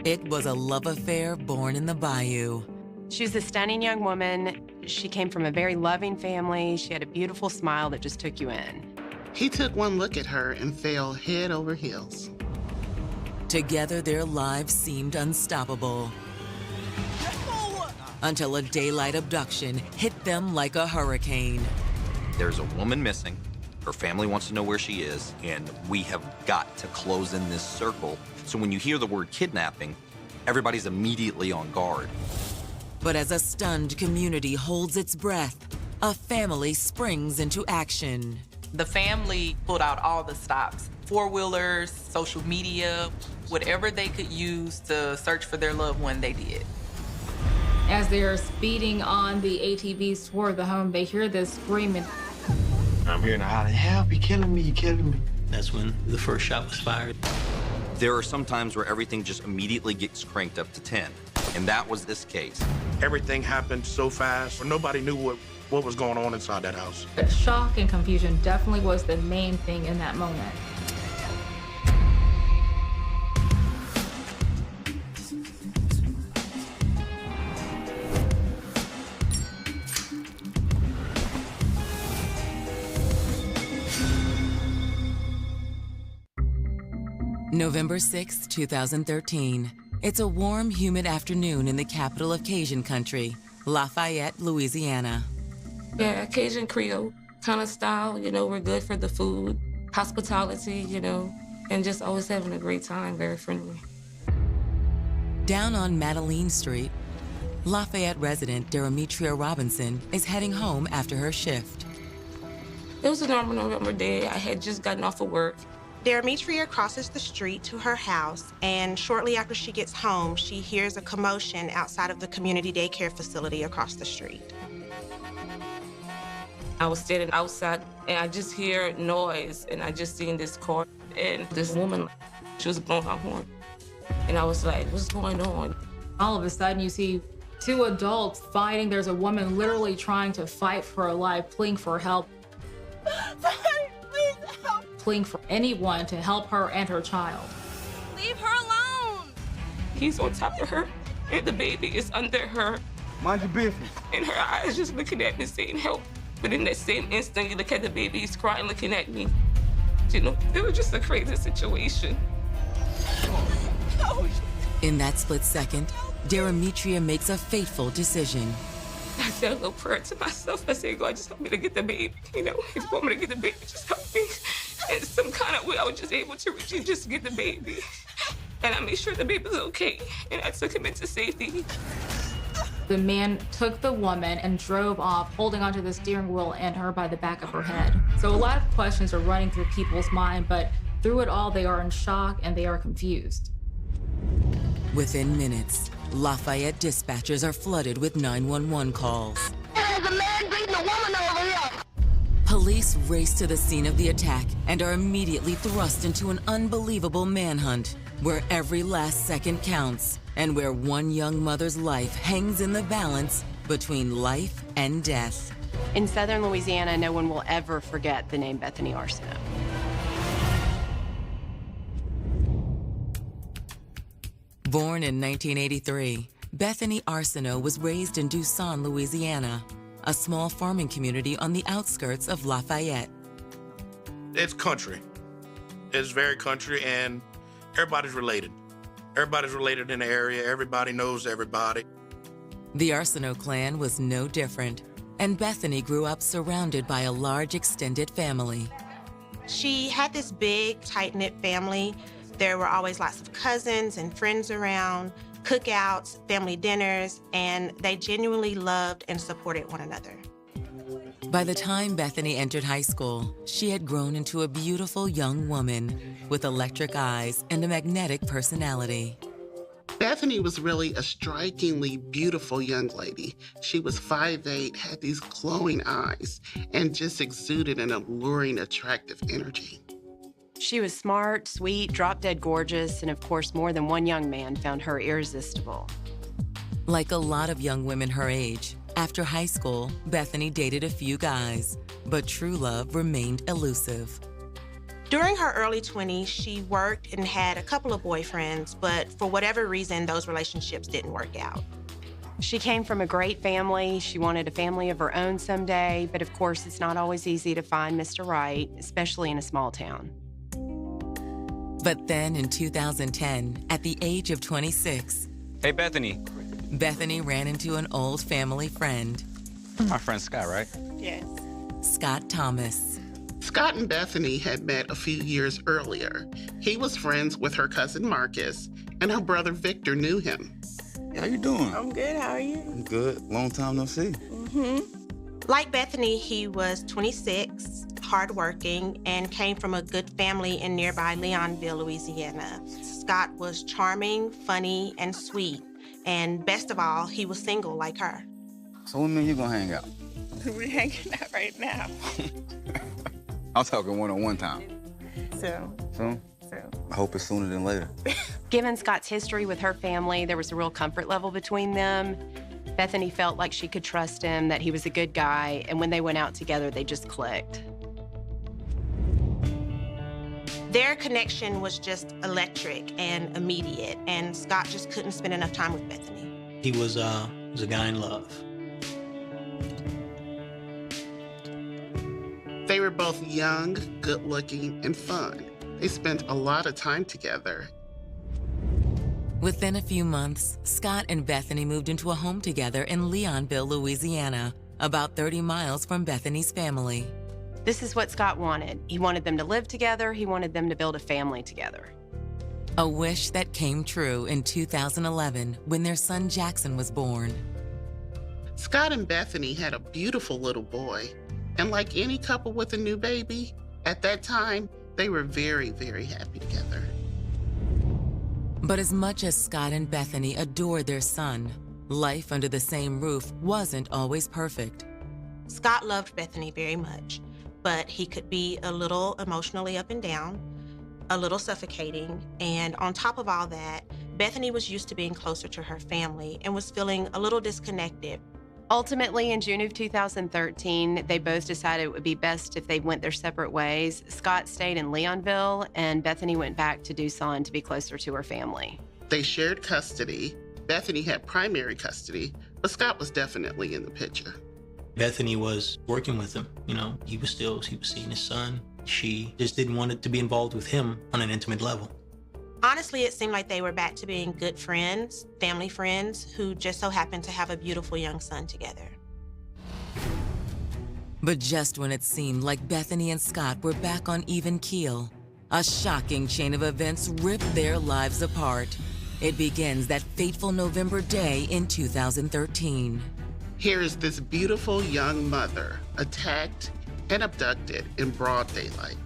It was a love affair born in the Bayou. She was a stunning young woman. She came from a very loving family. She had a beautiful smile that just took you in. He took one look at her and fell head over heels. Together, their lives seemed unstoppable. Until a daylight abduction hit them like a hurricane. There's a woman missing. Her family wants to know where she is, and we have got to close in this circle. So when you hear the word kidnapping, everybody's immediately on guard. But as a stunned community holds its breath, a family springs into action. The family pulled out all the stops, four-wheelers, social media, whatever they could use to search for their loved one, they did. As they're speeding on the ATVs toward the home, they hear this screaming. I'm hearing a holler, help, you're killing me, you're killing me. That's when the first shot was fired. There are some times where everything just immediately gets cranked up to 10, and that was this case. Everything happened so fast, nobody knew what was going on inside that house. But shock and confusion definitely was the main thing in that moment. November 6, 2013. It's a warm, humid afternoon in the capital of Cajun country, Lafayette, Louisiana. Yeah, Cajun Creole kind of style, we're good for the food, hospitality, and just always having a great time, very friendly. Down on Madeline Street, Lafayette resident Demetria Robinson is heading home after her shift. It was a normal November day. I had just gotten off of work. Demetria crosses the street to her house, and shortly after she gets home, she hears a commotion outside of the community daycare facility across the street. I was standing outside, and I just hear noise, and I just seen this car, and this woman, she was blowing her horn. And I was like, what's going on? All of a sudden, you see two adults fighting. There's a woman literally trying to fight for her life, pleading for help. Pleading for anyone to help her and her child. Leave her alone! He's on top of her, and the baby is under her. Mind your business. And her eyes just looking at me saying help. But in that same instant, you look at the baby, he's crying, looking at me. It was just a crazy situation. In that split second, Demetria makes a fateful decision. I said a little prayer to myself. I said, God, just help me to get the baby. If you want me to get the baby, just help me. And some kind of way, I was just able to reach and just get the baby. And I made sure the baby was okay. And I took him into safety. The man took the woman and drove off, holding onto the steering wheel and her by the back of her head. So a lot of questions are running through people's mind, but through it all, they are in shock and they are confused. Within minutes, Lafayette dispatchers are flooded with 911 calls. There's a man beating a woman over here! Police race to the scene of the attack and are immediately thrust into an unbelievable manhunt where every last second counts and where one young mother's life hangs in the balance between life and death. In southern Louisiana, no one will ever forget the name Bethany Arsenault. Born in 1983, Bethany Arsenault was raised in Duson, Louisiana, a small farming community on the outskirts of Lafayette. It's country. It's very country, and everybody's related. Everybody's related in the area. Everybody knows everybody. The Arsenault clan was no different, and Bethany grew up surrounded by a large extended family. She had this big, tight-knit family. There were always lots of cousins and friends around, cookouts, family dinners, and they genuinely loved and supported one another. By the time Bethany entered high school, she had grown into a beautiful young woman with electric eyes and a magnetic personality. Bethany was really a strikingly beautiful young lady. She was 5'8", had these glowing eyes, and just exuded an alluring, attractive energy. She was smart, sweet, drop-dead gorgeous, and of course, more than one young man found her irresistible. Like a lot of young women her age, after high school, Bethany dated a few guys, but true love remained elusive. During her early 20s, she worked and had a couple of boyfriends, but for whatever reason, those relationships didn't work out. She came from a great family. She wanted a family of her own someday, but of course, it's not always easy to find Mr. Right, especially in a small town. But then in 2010, at the age of 26, Hey, Bethany. Bethany ran into an old family friend, My friend Scott, right? Yes. Scott Thomas. Scott and Bethany had met a few years earlier. He was friends with her cousin Marcus, and her brother Victor knew him. How you doing? I'm good. How are you? I'm good. Long time no see. Like Bethany, he was 26, hardworking, and came from a good family in nearby Leonville, Louisiana. Scott was charming, funny, and sweet. And best of all, he was single like her. So when me and you gonna hang out? We're hanging out right now. I'm talking one-on-one time. So. Soon? I hope it's sooner than later. Given Scott's history with her family, there was a real comfort level between them. Bethany felt like she could trust him, that he was a good guy, and when they went out together, they just clicked. Their connection was just electric and immediate, and Scott just couldn't spend enough time with Bethany. He was a guy in love. They were both young, good-looking, and fun. They spent a lot of time together. Within a few months, Scott and Bethany moved into a home together in Leonville, Louisiana, about 30 miles from Bethany's family. This is what Scott wanted. He wanted them to live together. He wanted them to build a family together. A wish that came true in 2011 when their son Jackson was born. Scott and Bethany had a beautiful little boy. And like any couple with a new baby, at that time, they were very, very happy together. But as much as Scott and Bethany adored their son, life under the same roof wasn't always perfect. Scott loved Bethany very much, but he could be a little emotionally up and down, a little suffocating, and on top of all that, Bethany was used to being closer to her family and was feeling a little disconnected. Ultimately, in June of 2013, they both decided it would be best if they went their separate ways. Scott stayed in Leonville, and Bethany went back to Tucson to be closer to her family. They shared custody. Bethany had primary custody, but Scott was definitely in the picture. Bethany was working with him, he was seeing his son. She just didn't want it to be involved with him on an intimate level. Honestly, it seemed like they were back to being good friends, family friends, who just so happened to have a beautiful young son together. But just when it seemed like Bethany and Scott were back on even keel, a shocking chain of events ripped their lives apart. It begins that fateful November day in 2013. Here is this beautiful young mother attacked and abducted in broad daylight.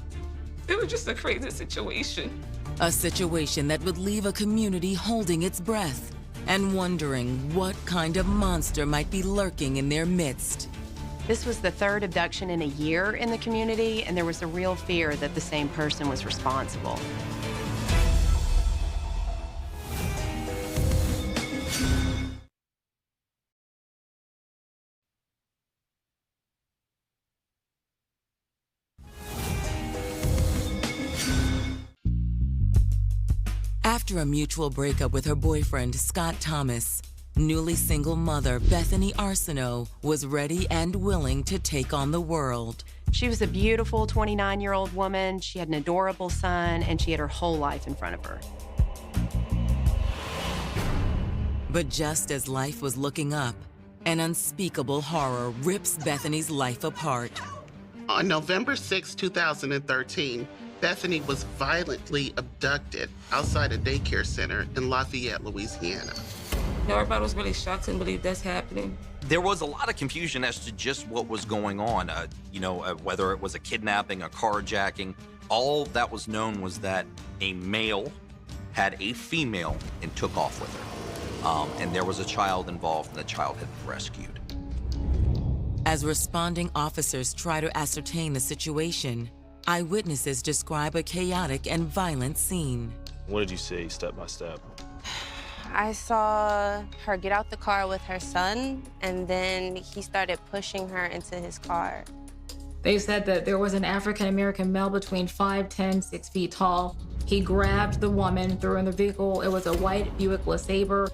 It was just a crazy situation. A situation that would leave a community holding its breath and wondering what kind of monster might be lurking in their midst. This was the third abduction in a year in the community, and there was a real fear that the same person was responsible. After a mutual breakup with her boyfriend, Scott Thomas, newly single mother Bethany Arsenault was ready and willing to take on the world. She was a beautiful 29-year-old woman. She had an adorable son, and she had her whole life in front of her. But just as life was looking up, an unspeakable horror rips Bethany's life apart. On November 6, 2013, Bethany was violently abducted outside a daycare center in Lafayette, Louisiana. Everybody was really shocked, couldn't believe that's happening. There was a lot of confusion as to just what was going on, whether it was a kidnapping, a carjacking. All that was known was that a male had a female and took off with her. And there was a child involved, and the child had been rescued. As responding officers try to ascertain the situation, eyewitnesses describe a chaotic and violent scene. What did you see step by step? I saw her get out the car with her son, and then he started pushing her into his car. They said that there was an African-American male between 5'10", 6 feet tall. He grabbed the woman, threw her in the vehicle. It was a white Buick LeSabre.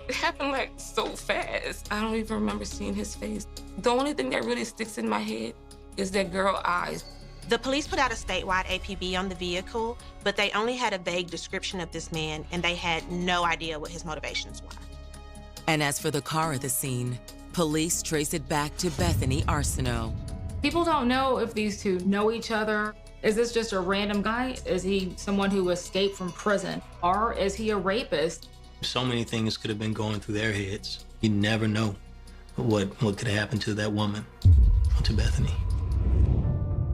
It happened like so fast. I don't even remember seeing his face. The only thing that really sticks in my head is that girl eyes. The police put out a statewide APB on the vehicle, but they only had a vague description of this man, and they had no idea what his motivations were. And as for the car at the scene, police trace it back to Bethany Arsenault. People don't know if these two know each other. Is this just a random guy? Is he someone who escaped from prison? Or is he a rapist? So many things could have been going through their heads. You never know what could have happened to that woman, to Bethany.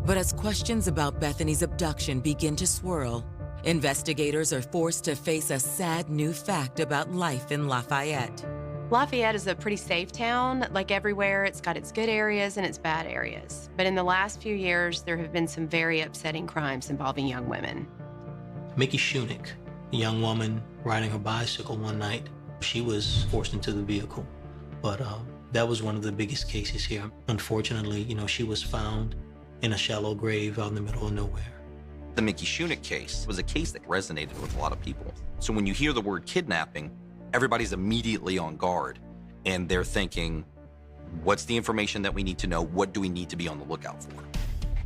But as questions about Bethany's abduction begin to swirl, investigators are forced to face a sad new fact about life in Lafayette. Lafayette is a pretty safe town. Like everywhere, it's got its good areas and its bad areas. But in the last few years, there have been some very upsetting crimes involving young women. Mickey Shunick, a young woman riding her bicycle one night, she was forced into the vehicle. But that was one of the biggest cases here. Unfortunately, she was found in a shallow grave out in the middle of nowhere. The Mickey Shunick case was a case that resonated with a lot of people. So when you hear the word kidnapping, everybody's immediately on guard, and they're thinking, what's the information that we need to know? What do we need to be on the lookout for?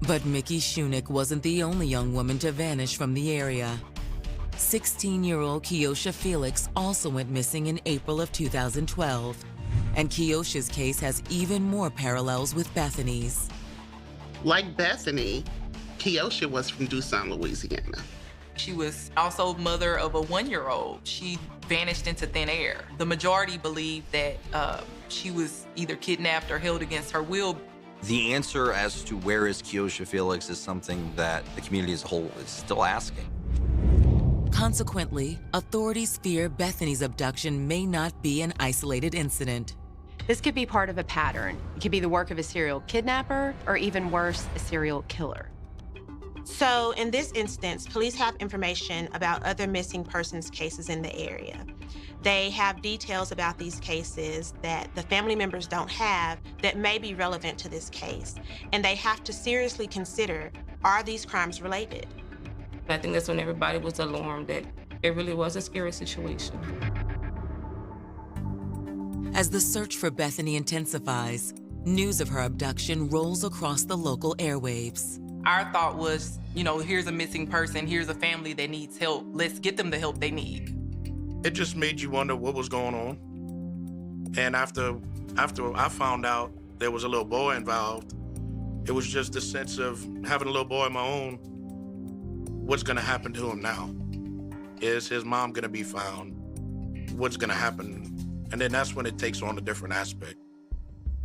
But Mickey Shunick wasn't the only young woman to vanish from the area. 16-year-old Keosha Felix also went missing in April of 2012, and Keosha's case has even more parallels with Bethany's. Like Bethany, Keosha was from Tucson, Louisiana. She was also mother of a 1-year-old. She vanished into thin air. The majority believe that she was either kidnapped or held against her will. The answer as to where is Keosha Felix is something that the community as a whole is still asking. Consequently, authorities fear Bethany's abduction may not be an isolated incident. This could be part of a pattern. It could be the work of a serial kidnapper, or even worse, a serial killer. So in this instance, police have information about other missing persons cases in the area. They have details about these cases that the family members don't have that may be relevant to this case. And they have to seriously consider, are these crimes related? I think that's when everybody was alarmed that it really was a scary situation. As the search for Bethany intensifies, news of her abduction rolls across the local airwaves. Our thought was, here's a missing person, here's a family that needs help. Let's get them the help they need. It just made you wonder what was going on. And after I found out there was a little boy involved, it was just the sense of having a little boy of my own. What's gonna happen to him now? Is his mom gonna be found? What's gonna happen? And then that's when it takes on a different aspect.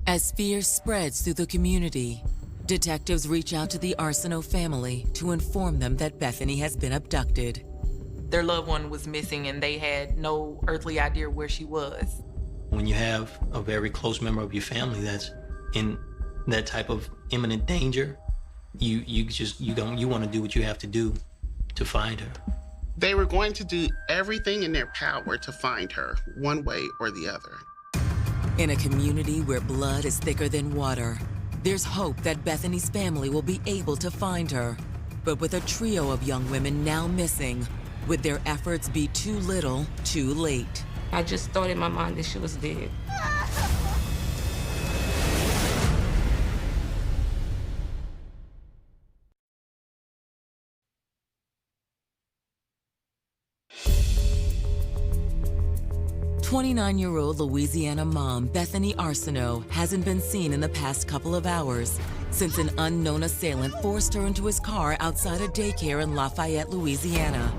As fear spreads through the community, detectives reach out to the Arsenault family to inform them that Bethany has been abducted. Their loved one was missing and they had no earthly idea where she was. When you have a very close member of your family that's in that type of imminent danger, you want to do what you have to do to find her. They were going to do everything in their power to find her, one way or the other. In a community where blood is thicker than water, there's hope that Bethany's family will be able to find her. But with a trio of young women now missing, would their efforts be too little, too late? I just thought in my mind that she was dead. "29-year-old Louisiana mom Bethany Arsenault hasn't been seen in the past couple of hours since an unknown assailant forced her into his car outside a daycare in Lafayette, Louisiana.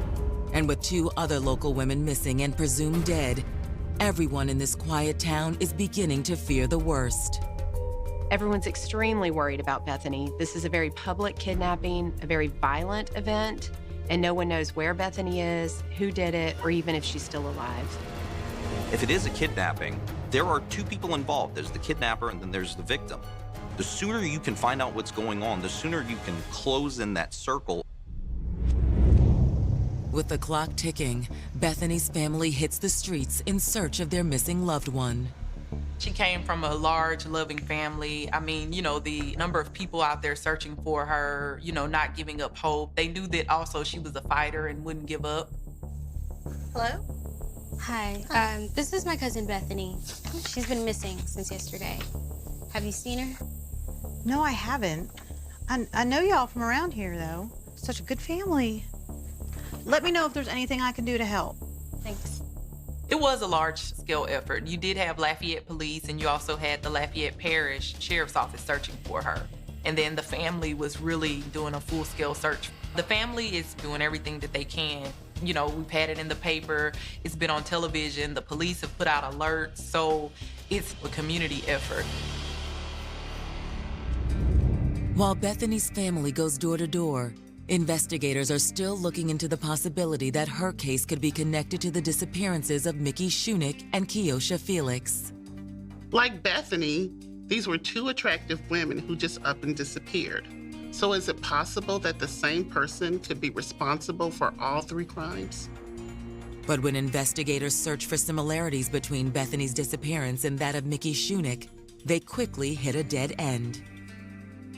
And with 2 other local women missing and presumed dead, everyone in this quiet town is beginning to fear the worst. Everyone's extremely worried about Bethany. This is a very public kidnapping, a very violent event, and no one knows where Bethany is, who did it, or even if she's still alive. If it is a kidnapping, there are 2 people involved. There's the kidnapper and then there's the victim. The sooner you can find out what's going on, the sooner you can close in that circle. With the clock ticking, Bethany's family hits the streets in search of their missing loved one. She came from a large, loving family. I mean, the number of people out there searching for her, not giving up hope. They knew that also she was a fighter and wouldn't give up. Hello? Hi. This is my cousin Bethany. She's been missing since yesterday. Have you seen her? No, I haven't. I know y'all from around here, though. Such a good family. Let me know if there's anything I can do to help. Thanks. It was a large-scale effort. You did have Lafayette Police, and you also had the Lafayette Parish Sheriff's Office searching for her. And then the family was really doing a full-scale search. The family is doing everything that they can. We've had it in the paper. It's been on television. The police have put out alerts. So it's a community effort. While Bethany's family goes door to door, investigators are still looking into the possibility that her case could be connected to the disappearances of Mickey Shunick and Kiosha Felix. Like Bethany, these were two attractive women who just up and disappeared. So is it possible that the same person could be responsible for all three crimes? But when investigators search for similarities between Bethany's disappearance and that of Mickey Shunick, they quickly hit a dead end.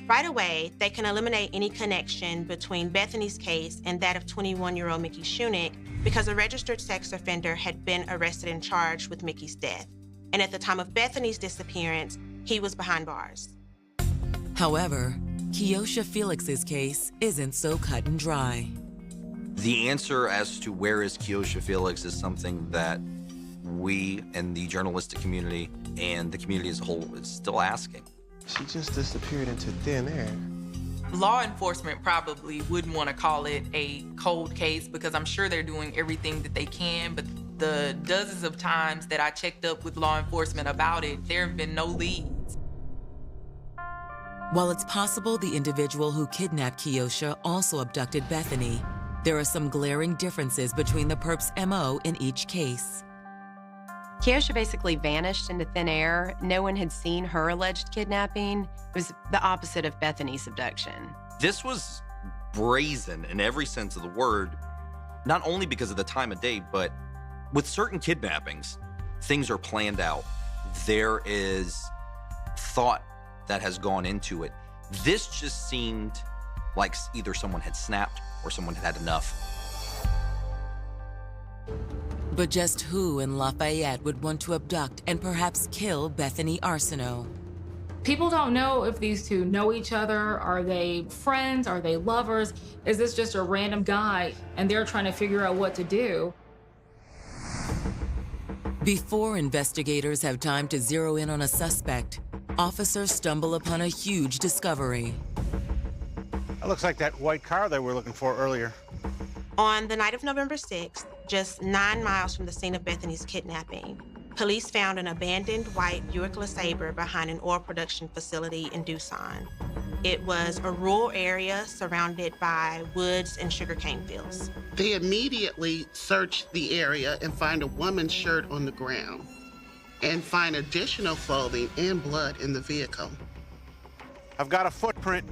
Right away, they can eliminate any connection between Bethany's case and that of 21-year-old Mickey Shunick because a registered sex offender had been arrested and charged with Mickey's death. And at the time of Bethany's disappearance, he was behind bars. However, Kiosha Felix's case isn't so cut and dry. The answer as to where is Kiosha Felix is something that we and the journalistic community and the community as a whole is still asking. She just disappeared into thin air. Law enforcement probably wouldn't want to call it a cold case because I'm sure they're doing everything that they can, but the dozens of times that I checked up with law enforcement about it, there have been no leads. While it's possible the individual who kidnapped Kiosha also abducted Bethany, there are some glaring differences between the perp's MO in each case. Kiosha basically vanished into thin air. No one had seen her alleged kidnapping. It was the opposite of Bethany's abduction. This was brazen in every sense of the word, not only because of the time of day, but with certain kidnappings, things are planned out. There is thought that has gone into it. This just seemed like either someone had snapped or someone had had enough. But just who in Lafayette would want to abduct and perhaps kill Bethany Arsenault? People don't know if these two know each other. Are they friends? Are they lovers? Is this just a random guy and they're trying to figure out what to do? Before investigators have time to zero in on a suspect, officers stumble upon a huge discovery. That looks like that white car they were looking for earlier. On the night of November 6th, just 9 miles from the scene of Bethany's kidnapping, police found an abandoned white Buick LeSabre behind an oil production facility in Tucson. It was a rural area surrounded by woods and sugarcane fields. They immediately search the area and find a woman's shirt on the ground and find additional clothing and blood in the vehicle. I've got a footprint.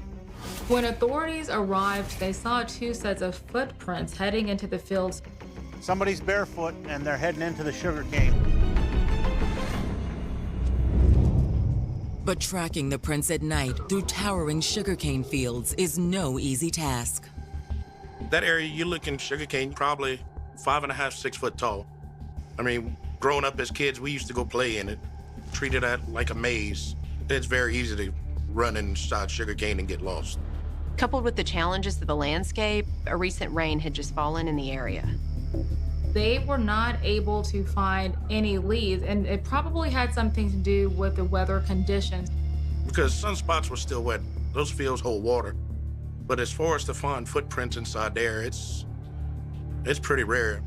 When authorities arrived, they saw 2 sets of footprints heading into the fields. Somebody's barefoot and they're heading into the sugarcane. But tracking the prints at night through towering sugarcane fields is no easy task. That area, you look in sugarcane, probably 5.5, 6 foot tall. I mean, growing up as kids, we used to go play in it, treated it like a maze. It's very easy to run inside sugarcane and get lost. Coupled with the challenges of the landscape, a recent rain had just fallen in the area. They were not able to find any leads, and it probably had something to do with the weather conditions. Because sunspots were still wet. Those fields hold water. But as far as to find footprints inside there, it's pretty rare.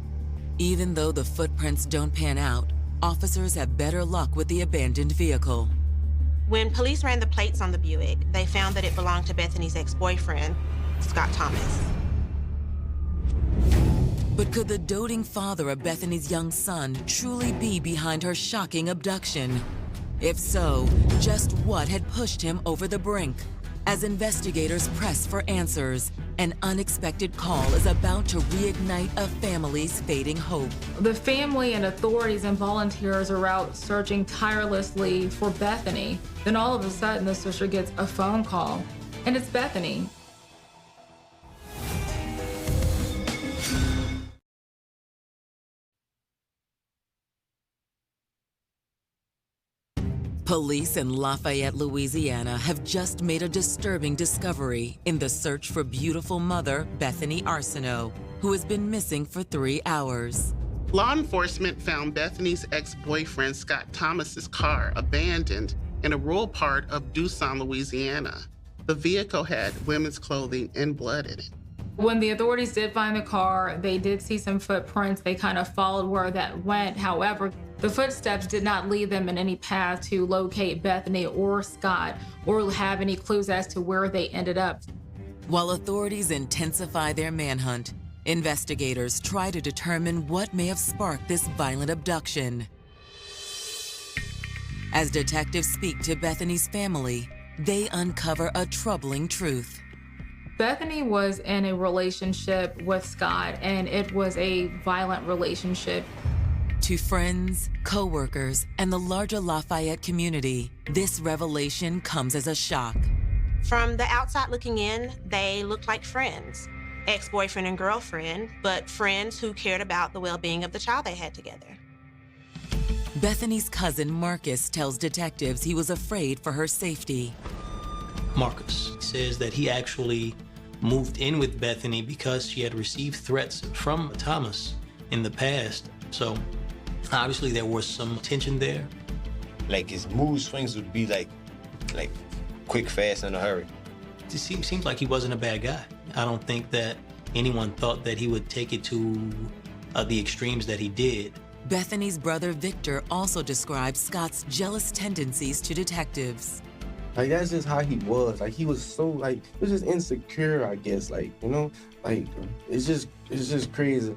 Even though the footprints don't pan out, officers have better luck with the abandoned vehicle. When police ran the plates on the Buick, they found that it belonged to Bethany's ex-boyfriend, Scott Thomas. But could the doting father of Bethany's young son truly be behind her shocking abduction? If so, just what had pushed him over the brink? As investigators press for answers, an unexpected call is about to reignite a family's fading hope. The family and authorities and volunteers are out searching tirelessly for Bethany. Then all of a sudden, the sister gets a phone call, and it's Bethany. Police in Lafayette, Louisiana have just made a disturbing discovery in the search for beautiful mother Bethany Arsenault, who has been missing for 3 hours. Law enforcement found Bethany's ex-boyfriend Scott Thomas's car abandoned in a rural part of Doosan, Louisiana. The vehicle had women's clothing and blood in it. When the authorities did find the car, they did see some footprints. They kind of followed where that went. However, the footsteps did not lead them in any path to locate Bethany or Scott or have any clues as to where they ended up. While authorities intensify their manhunt, investigators try to determine what may have sparked this violent abduction. As detectives speak to Bethany's family, they uncover a troubling truth. Bethany was in a relationship with Scott, and it was a violent relationship. To friends, co-workers, and the larger Lafayette community, this revelation comes as a shock. From the outside looking in, they looked like friends, ex-boyfriend and girlfriend, but friends who cared about the well-being of the child they had together. Bethany's cousin Marcus tells detectives he was afraid for her safety. Marcus says that he actually moved in with Bethany because she had received threats from Thomas in the past. So obviously there was some tension there. Like his mood swings would be like quick, fast, in a hurry. It seems like he wasn't a bad guy. I don't think that anyone thought that he would take it to the extremes that he did. Bethany's brother Victor also describes Scott's jealous tendencies to detectives. Like, that's just how he was. Like, he was so, like, he was just insecure, I guess. Like, you know, like, it's just crazy.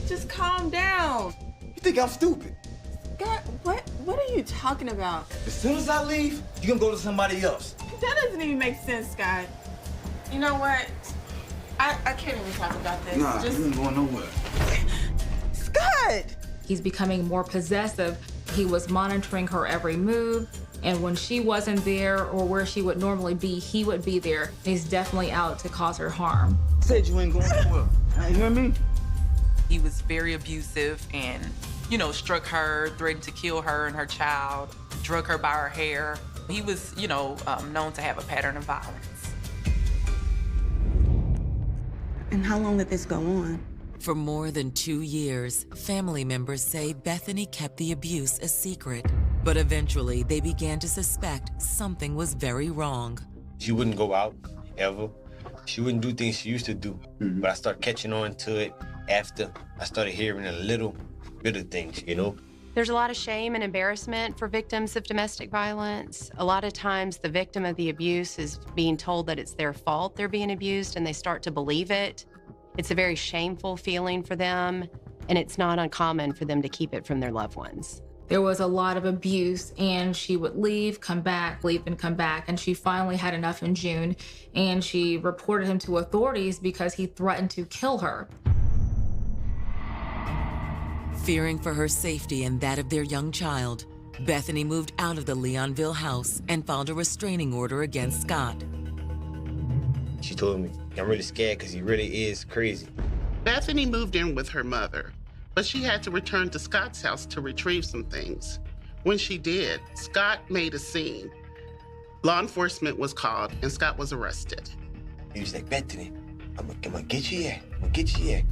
Just calm down. You think I'm stupid? God, what are you talking about? As soon as I leave, you gonna go to somebody else. That doesn't even make sense, Scott. You know what? I can't even talk about this. Nah, you ain't going nowhere. Scott! He's becoming more possessive. He was monitoring her every move, and when she wasn't there or where she would normally be, he would be there. He's definitely out to cause her harm. Said you ain't going nowhere. You hear me? He was very abusive and, you know, struck her, threatened to kill her and her child, drug her by her hair. He was, you know, known to have a pattern of violence. And how long did this go on? For more than 2 years, family members say Bethany kept the abuse a secret. But eventually, they began to suspect something was very wrong. She wouldn't go out, ever. She wouldn't do things she used to do. But I started catching on to it after I started hearing a little bit of things, you know? There's a lot of shame and embarrassment for victims of domestic violence. A lot of times the victim of the abuse is being told that it's their fault they're being abused, and they start to believe it. It's a very shameful feeling for them, and it's not uncommon for them to keep it from their loved ones. There was a lot of abuse, and she would leave, come back, leave, and come back. And she finally had enough in June, and she reported him to authorities because he threatened to kill her. Fearing for her safety and that of their young child, Bethany moved out of the Leonville house and filed a restraining order against Scott. She told me, I'm really scared because he really is crazy. Bethany moved in with her mother, but she had to return to Scott's house to retrieve some things. When she did, Scott made a scene. Law enforcement was called and Scott was arrested. He was like, Bethany, I'm gonna get you here. I'm gonna get you here.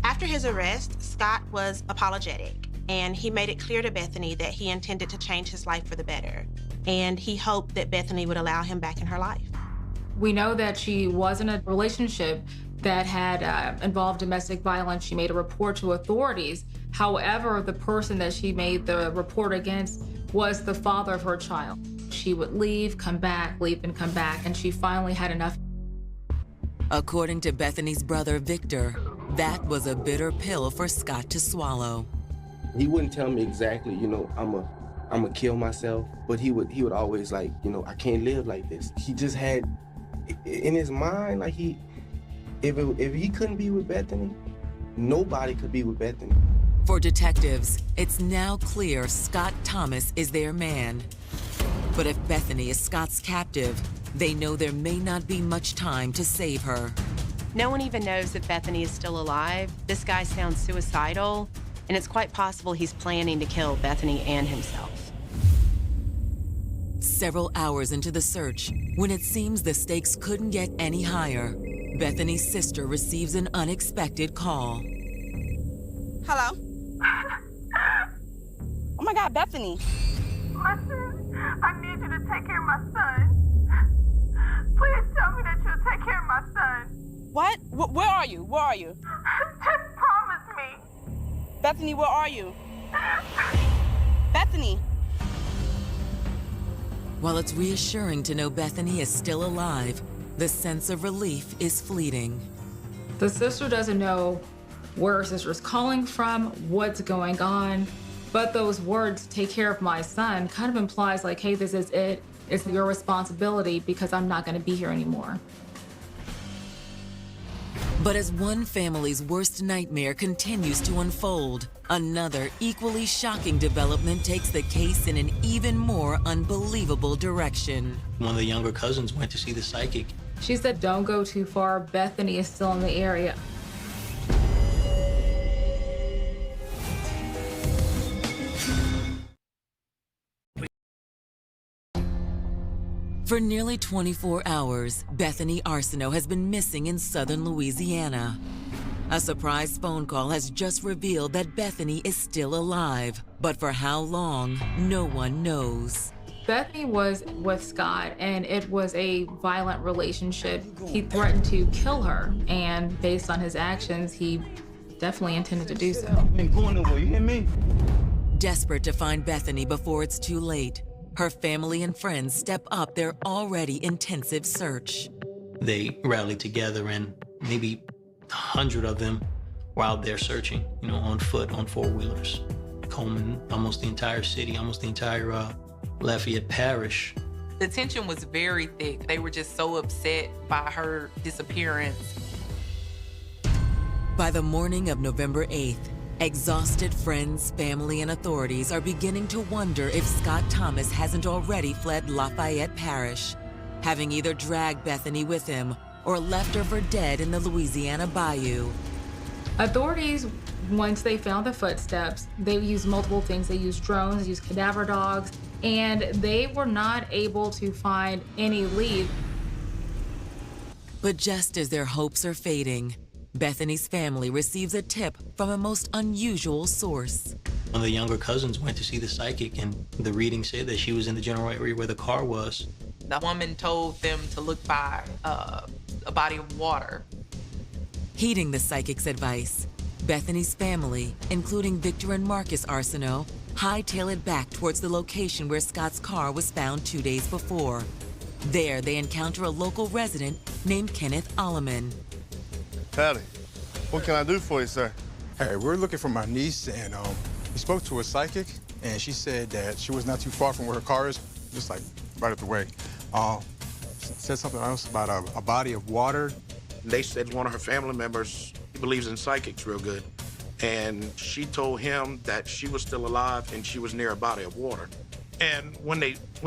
After his arrest, Scott was apologetic, and he made it clear to Bethany that he intended to change his life for the better, and he hoped that Bethany would allow him back in her life. We know that she was in a relationship that had involved domestic violence. She made a report to authorities. However, the person that she made the report against was the father of her child. She would leave, come back, leave, and come back, and she finally had enough. According to Bethany's brother, Victor, that was a bitter pill for Scott to swallow. He wouldn't tell me exactly, you know, I'm a I'm gonna kill myself. But he would always like, you know, I can't live like this. He just had in his mind, like if he couldn't be with Bethany, nobody could be with Bethany. For detectives, it's now clear Scott Thomas is their man. But if Bethany is Scott's captive, they know there may not be much time to save her. No one even knows if Bethany is still alive. This guy sounds suicidal, and it's quite possible he's planning to kill Bethany and himself. Several hours into the search, when it seems the stakes couldn't get any higher, Bethany's sister receives an unexpected call. Hello? Oh my God, Bethany. Listen, I need you to take care of my son. Please tell me that you'll take care of my son. What? Where are you? Where are you? Just promise me. Bethany, where are you? Bethany. While it's reassuring to know Bethany is still alive, the sense of relief is fleeting. The sister doesn't know where her sister's calling from, what's going on, but those words, take care of my son, kind of implies like, hey, this is it. It's your responsibility because I'm not gonna be here anymore. But as one family's worst nightmare continues to unfold, another equally shocking development takes the case in an even more unbelievable direction. One of the younger cousins went to see the psychic. She said, don't go too far. Bethany is still in the area. For nearly 24 hours, Bethany Arsenault has been missing in southern Louisiana. A surprise phone call has just revealed that Bethany is still alive, but for how long, no one knows. Bethany was with Scott, and it was a violent relationship. He threatened to kill her, and based on his actions, he definitely intended to do so. Ain't going nowhere, you hear me? Desperate to find Bethany before it's too late, her family and friends step up their already intensive search. They rallied together, and maybe 100 of them were out there searching, you know, on foot, on four-wheelers, combing almost the entire city, almost the entire Lafayette Parish. The tension was very thick. They were just so upset by her disappearance. By the morning of November 8th, exhausted friends, family, and authorities are beginning to wonder if Scott Thomas hasn't already fled Lafayette Parish, having either dragged Bethany with him or left her for dead in the Louisiana Bayou. Authorities, once they found the footsteps, they used multiple things. They used drones, they used cadaver dogs, and they were not able to find any lead. But just as their hopes are fading, Bethany's family receives a tip from a most unusual source. One of the younger cousins went to see the psychic, and the reading said that she was in the general area where the car was. The woman told them to look by a body of water. Heeding the psychic's advice, Bethany's family, including Victor and Marcus Arsenault, hightail it back towards the location where Scott's car was found 2 days before. There, they encounter a local resident named Kenneth Alleman. Howdy. What can I do for you, sir? Hey, we're looking for my niece, and we spoke to a psychic, and she said that she was not too far from where her car is, just like right up the way. Said something else about a body of water. They said one of her family members, he believes in psychics real good, and she told him that she was still alive and she was near a body of water. And when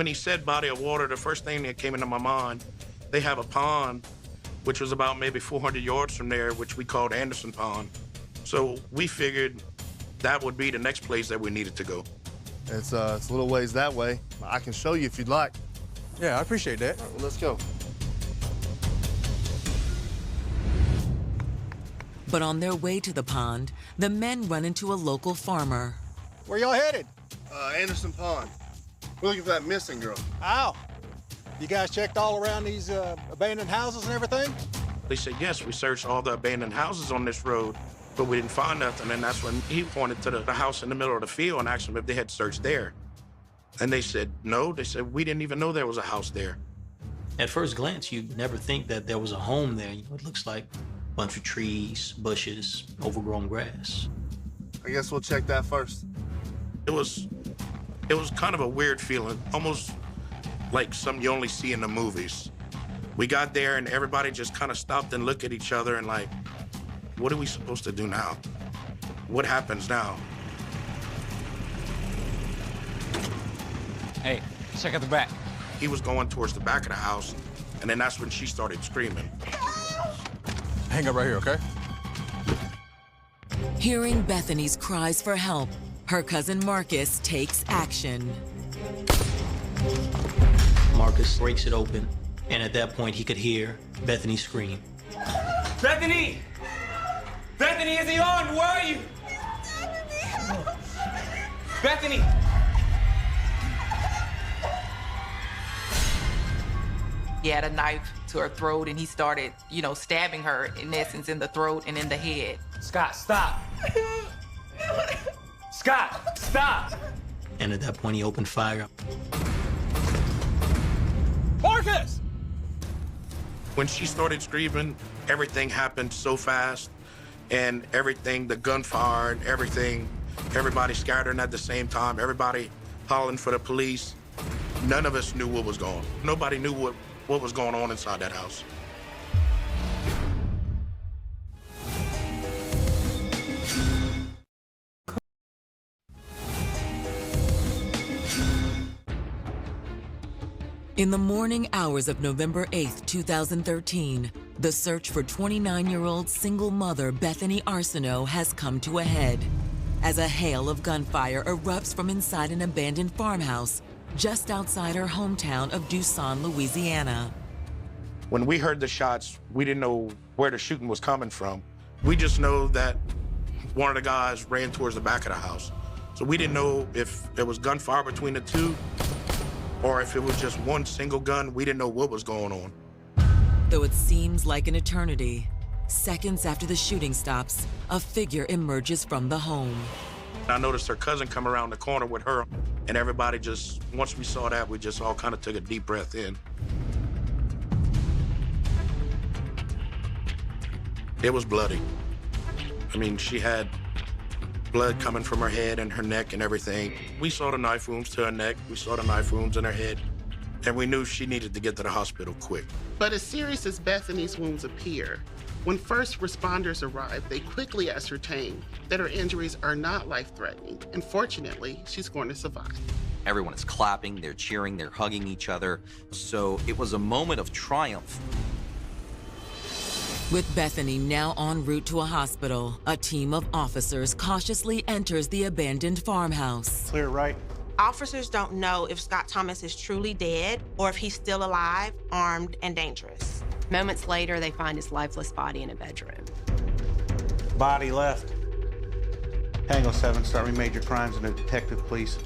he said body of water, the first thing that came into my mind, they have a pond which was about maybe 400 yards from there, which we called Anderson Pond. So we figured that would be the next place that we needed to go. It's a little ways that way. I can show you if you'd like. Yeah, I appreciate that. All right, well, let's go. But on their way to the pond, the men run into a local farmer. Where y'all headed? Anderson Pond. We're looking for that missing girl. Ow. You guys checked all around these abandoned houses and everything? They said, yes, we searched all the abandoned houses on this road, but we didn't find nothing. And that's when he pointed to the house in the middle of the field and asked them if they had searched there. And they said, no. They said, we didn't even know there was a house there. At first glance, you'd never think that there was a home there. You know, it looks like a bunch of trees, bushes, overgrown grass. I guess we'll check that first. It was It was kind of a weird feeling, almost like something you only see in the movies. We got there and everybody just kind of stopped and looked at each other and like, what are we supposed to do now? What happens now? Hey, check out the back. He was going towards the back of the house, and then that's when she started screaming. Hang up right here, okay? Hearing Bethany's cries for help, her cousin Marcus takes action. Marcus breaks it open, and at that point, he could hear Bethany scream. Bethany! Bethany, is he on? Where are you? Bethany! He had a knife to her throat and he started, stabbing her, in essence, in the throat and in the head. Scott, stop! Scott, stop! And at that point, he opened fire. Marcus! When she started screaming, everything happened so fast, and everything, the gunfire and everything, everybody scattering at the same time, everybody hollering for the police. None of us knew what was going on. Nobody knew what was going on inside that house. In the morning hours of November 8th, 2013, the search for 29-year-old single mother Bethany Arsenault has come to a head as a hail of gunfire erupts from inside an abandoned farmhouse just outside her hometown of Tucson, Louisiana. When we heard the shots, we didn't know where the shooting was coming from. We just know that one of the guys ran towards the back of the house. So we didn't know if there was gunfire between the two or if it was just one single gun. We didn't know what was going on. Though it seems like an eternity, seconds after the shooting stops, a figure emerges from the home. I noticed her cousin come around the corner with her, and everybody just, once we saw that, we just all kind of took a deep breath in. It was bloody. I mean, she had blood coming from her head and her neck and everything. We saw the knife wounds to her neck. We saw the knife wounds in her head. And we knew she needed to get to the hospital quick. But as serious as Bethany's wounds appear, when first responders arrive, they quickly ascertain that her injuries are not life-threatening. And fortunately, she's going to survive. Everyone is clapping, they're cheering, they're hugging each other. So it was a moment of triumph. With Bethany now en route to a hospital, a team of officers cautiously enters the abandoned farmhouse. Clear right. Officers don't know if Scott Thomas is truly dead or if he's still alive, armed, and dangerous. Moments later, they find his lifeless body in a bedroom. Body left. Tango 7, starting major crimes in the detective police.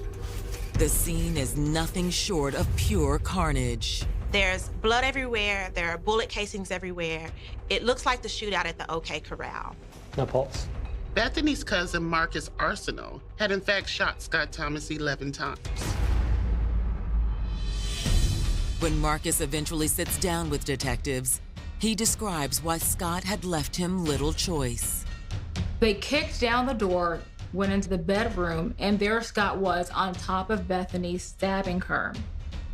The scene is nothing short of pure carnage. There's blood everywhere. There are bullet casings everywhere. It looks like the shootout at the OK Corral. No pulse. Bethany's cousin, Marcus Arsenault, had in fact shot Scott Thomas 11 times. When Marcus eventually sits down with detectives, he describes why Scott had left him little choice. They kicked down the door, went into the bedroom, and there Scott was on top of Bethany, stabbing her.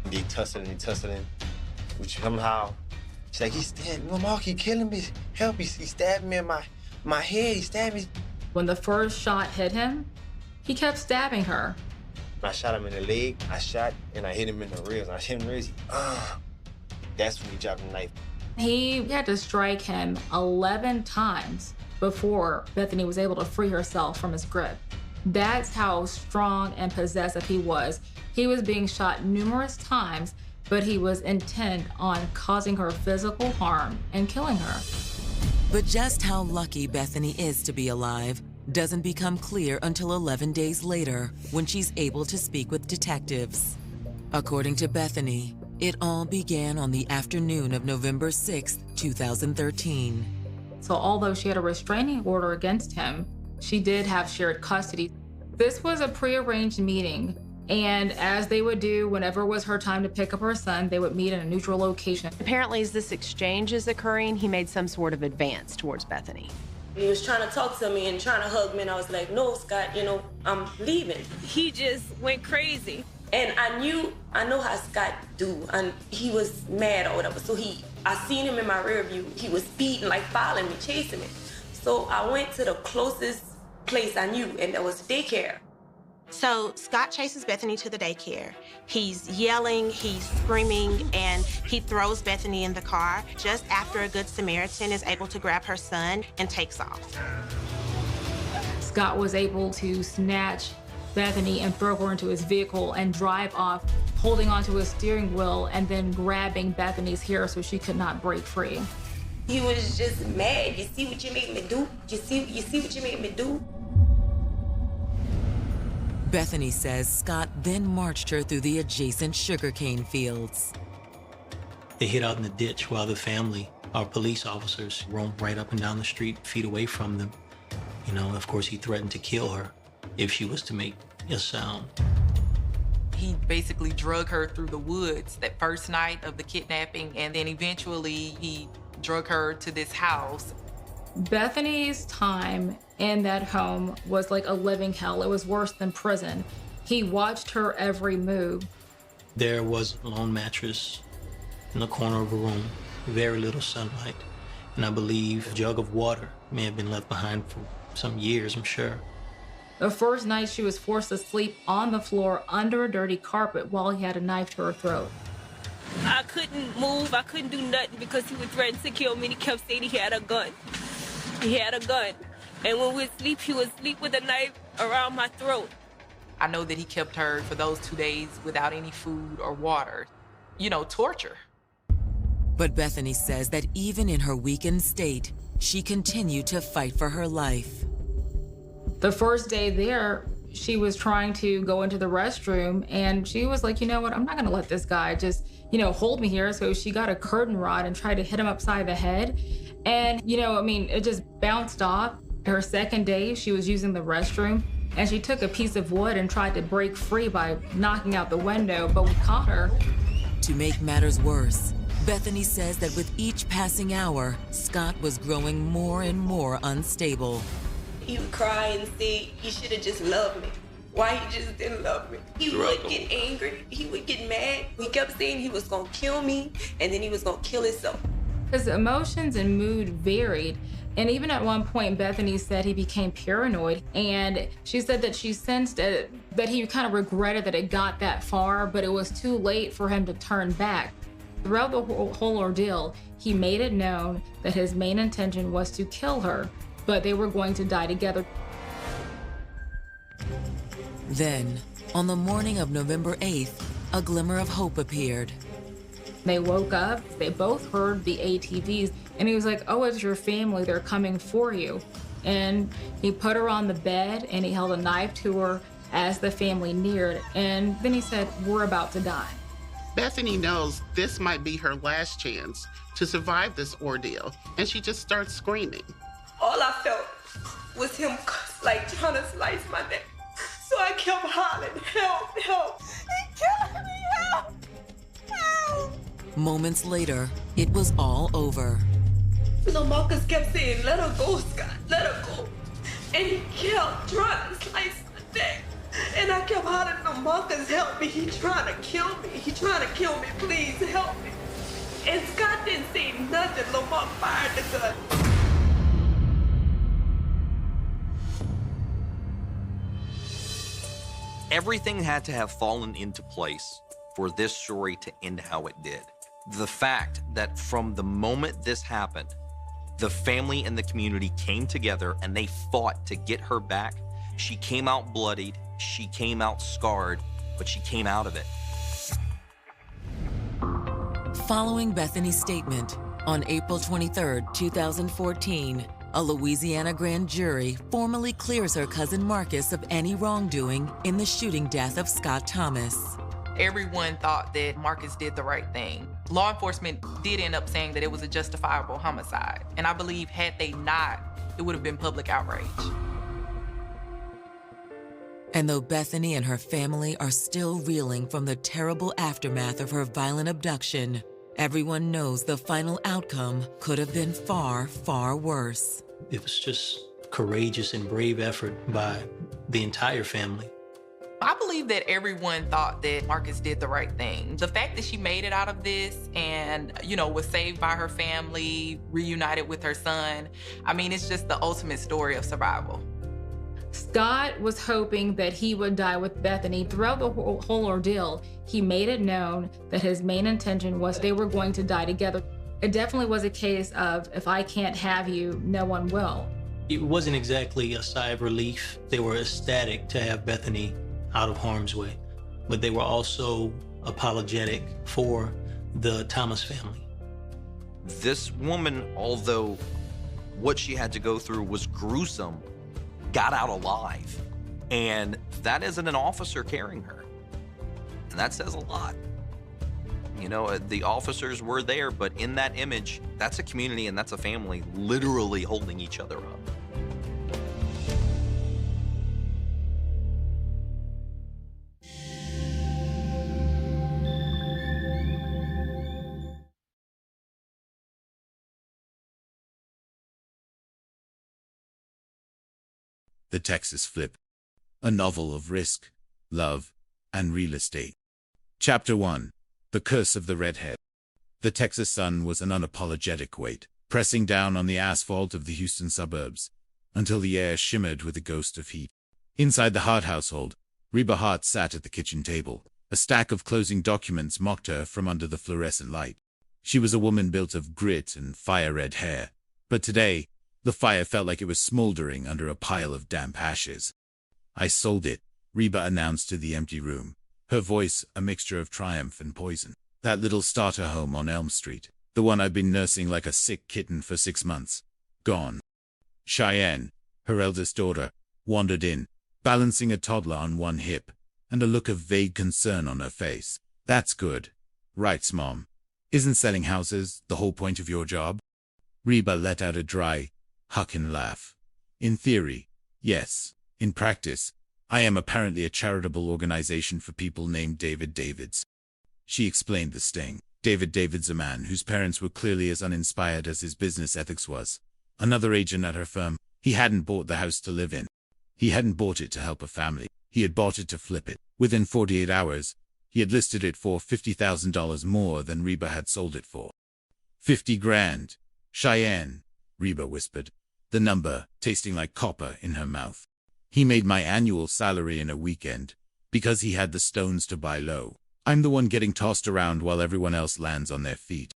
They tussling, which somehow, she's like, he's stabbing me, Mark, he's killing me, help, he's stabbing me in my head, he stabbed me. When the first shot hit him, he kept stabbing her. I shot him in the leg, I shot, and I hit him in the ribs. I hit him in the ribs, that's when he dropped the knife. He had to strike him 11 times before Bethany was able to free herself from his grip. That's how strong and possessive he was. He was being shot numerous times, but he was intent on causing her physical harm and killing her. But just how lucky Bethany is to be alive doesn't become clear until 11 days later, when she's able to speak with detectives. According to Bethany, it all began on the afternoon of November 6th, 2013. So although she had a restraining order against him, she did have shared custody. This was a prearranged meeting, and as they would do whenever it was her time to pick up her son, they would meet in a neutral location. Apparently, as this exchange is occurring, he made some sort of advance towards Bethany. He was trying to talk to me and trying to hug me, and I was like, no, Scott, I'm leaving. He just went crazy. And I know how Scott do, and he was mad or whatever. So I seen him in my rear view. He was speeding, like following me, chasing me. So I went to the closest place I knew, and that was daycare. So Scott chases Bethany to the daycare. He's yelling, he's screaming, and he throws Bethany in the car just after a Good Samaritan is able to grab her son and takes off. Scott was able to snatch Bethany and throw her into his vehicle and drive off, holding onto his steering wheel and then grabbing Bethany's hair so she could not break free. He was just mad. You see what you made me do? You see what you made me do? Bethany says Scott then marched her through the adjacent sugarcane fields. They hid out in the ditch while the family, our police officers, roamed right up and down the street, feet away from them. Of course, he threatened to kill her if she was to make a sound. He basically drug her through the woods that first night of the kidnapping, and then eventually he drug her to this house. Bethany's time in that home was like a living hell. It was worse than prison. He watched her every move. There was a lone mattress in the corner of a room, very little sunlight, and I believe a jug of water may have been left behind for some years, I'm sure. The first night she was forced to sleep on the floor under a dirty carpet while he had a knife to her throat. I couldn't move, I couldn't do nothing because he would threaten to kill me and he kept saying he had a gun. He had a gun. And when we'd sleep, he would sleep with a knife around my throat. I know that he kept her for those 2 days without any food or water. Torture. But Bethany says that even in her weakened state, she continued to fight for her life. The first day there, she was trying to go into the restroom and she was like, you know what, I'm not gonna let this guy just, hold me here. So she got a curtain rod and tried to hit him upside the head. And, it just bounced off. Her second day, she was using the restroom and she took a piece of wood and tried to break free by knocking out the window, but we caught her. To make matters worse, Bethany says that with each passing hour, Scott was growing more and more unstable. He would cry and say, you should have just loved me. Why he just didn't love me? He would get angry, he would get mad. He kept saying he was gonna kill me and then he was gonna kill himself. His emotions and mood varied. And even at one point, Bethany said he became paranoid. And she said that she sensed that he kind of regretted that it got that far, but it was too late for him to turn back. Throughout the whole ordeal, he made it known that his main intention was to kill her, but they were going to die together. Then, on the morning of November 8th, a glimmer of hope appeared. They woke up, they both heard the ATVs, and he was like, oh, it's your family, they're coming for you. And he put her on the bed and he held a knife to her as the family neared, and then he said, we're about to die. Bethany knows this might be her last chance to survive this ordeal, and she just starts screaming. All I felt was him trying to slice my neck. So I kept hollering, help, help. He killing me, help, help. Moments later, it was all over. Marcus kept saying, let her go, Scott, let her go. And he kept trying to slice my neck. And I kept hollering, no, Marcus, help me. He trying to kill me. He trying to kill me. Please help me. And Scott didn't say nothing. Lamar fired the gun. Everything had to have fallen into place for this story to end how it did. The fact that from the moment this happened, the family and the community came together and they fought to get her back. She came out bloodied, she came out scarred, but she came out of it. Following Bethany's statement, on April 23, 2014, a Louisiana grand jury formally clears her cousin Marcus of any wrongdoing in the shooting death of Scott Thomas. Everyone thought that Marcus did the right thing. Law enforcement did end up saying that it was a justifiable homicide. And I believe had they not, it would have been public outrage. And though Bethany and her family are still reeling from the terrible aftermath of her violent abduction, everyone knows the final outcome could have been far, far worse. It was just courageous and brave effort by the entire family. I believe that everyone thought that Marcus did the right thing. The fact that she made it out of this and, was saved by her family, reunited with her son, I mean, it's just the ultimate story of survival. Scott was hoping that he would die with Bethany. Throughout the whole ordeal, he made it known that his main intention was they were going to die together. It definitely was a case of, if I can't have you, no one will. It wasn't exactly a sigh of relief. They were ecstatic to have Bethany out of harm's way, but they were also apologetic for the Thomas family. This woman, although what she had to go through was gruesome, got out alive. And that isn't an officer carrying her. And that says a lot. The officers were there, but in that image, that's a community and that's a family literally holding each other up. The Texas Flip, a novel of risk, love, and real estate. Chapter 1, The Curse of the Redhead. The Texas sun was an unapologetic weight, pressing down on the asphalt of the Houston suburbs, until the air shimmered with a ghost of heat. Inside the Hart household, Reba Hart sat at the kitchen table. A stack of closing documents mocked her from under the fluorescent light. She was a woman built of grit and fire-red hair, but today, the fire felt like it was smoldering under a pile of damp ashes. I sold it, Reba announced to the empty room, her voice a mixture of triumph and poison. That little starter home on Elm Street, the one I've been nursing like a sick kitten for 6 months. Gone. Cheyenne, her eldest daughter, wandered in, balancing a toddler on one hip, and a look of vague concern on her face. That's good. Right, Mom. Isn't selling houses the whole point of your job? Reba let out a dry, huckin' laugh. In theory, yes. In practice, I am apparently a charitable organization for people named David Davids. She explained the sting. David Davids, a man whose parents were clearly as uninspired as his business ethics was. Another agent at her firm. He hadn't bought the house to live in. He hadn't bought it to help a family. He had bought it to flip it. Within 48 hours, he had listed it for $50,000 more than Reba had sold it for. 50 grand. Cheyenne, Reba whispered, the number tasting like copper in her mouth. He made my annual salary in a weekend, because he had the stones to buy low. I'm the one getting tossed around while everyone else lands on their feet.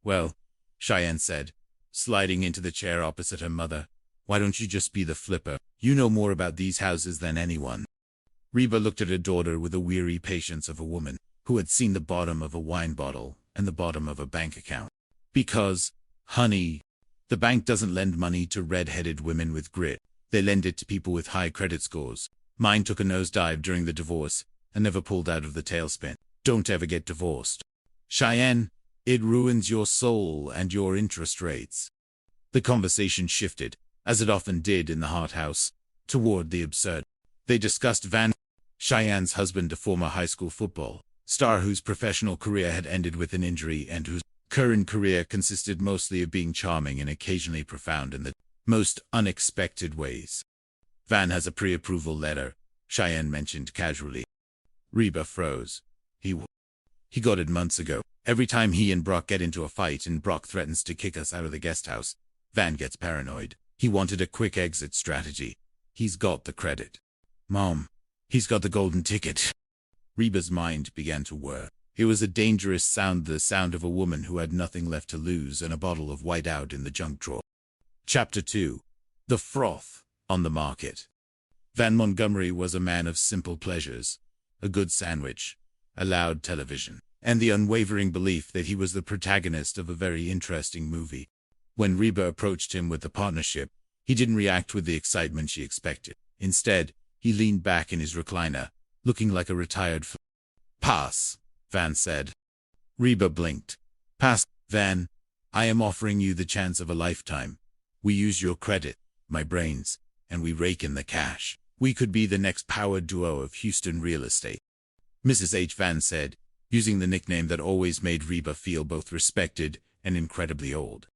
Well, Cheyenne said, sliding into the chair opposite her mother, why don't you just be the flipper? You know more about these houses than anyone. Reba looked at her daughter with the weary patience of a woman who had seen the bottom of a wine bottle and the bottom of a bank account. Because, honey, the bank doesn't lend money to red-headed women with grit. They lend it to people with high credit scores. Mine took a nosedive during the divorce and never pulled out of the tailspin. Don't ever get divorced. Cheyenne, it ruins your soul and your interest rates. The conversation shifted, as it often did in the Hart house, toward the absurd. They discussed Van, Cheyenne's husband, a former high school football star whose professional career had ended with an injury and whose current career consisted mostly of being charming and occasionally profound in the most unexpected ways. Van has a pre-approval letter, Cheyenne mentioned casually. Reba froze. He got it months ago. Every time he and Brock get into a fight and Brock threatens to kick us out of the guest house, Van gets paranoid. He wanted a quick exit strategy. He's got the credit. Mom, he's got the golden ticket. Reba's mind began to whir. It was a dangerous sound, the sound of a woman who had nothing left to lose and a bottle of whiteout in the junk drawer. Chapter 2. The Froth on the Market. Van Montgomery was a man of simple pleasures, a good sandwich, a loud television, and the unwavering belief that he was the protagonist of a very interesting movie. When Reba approached him with the partnership, he didn't react with the excitement she expected. Instead, he leaned back in his recliner, looking like a retired Pass, Van said. Reba blinked. Pass, Van. I am offering you the chance of a lifetime. We use your credit, my brains, and we rake in the cash. We could be the next power duo of Houston real estate. Mrs. H. Van said, using the nickname that always made Reba feel both respected and incredibly old.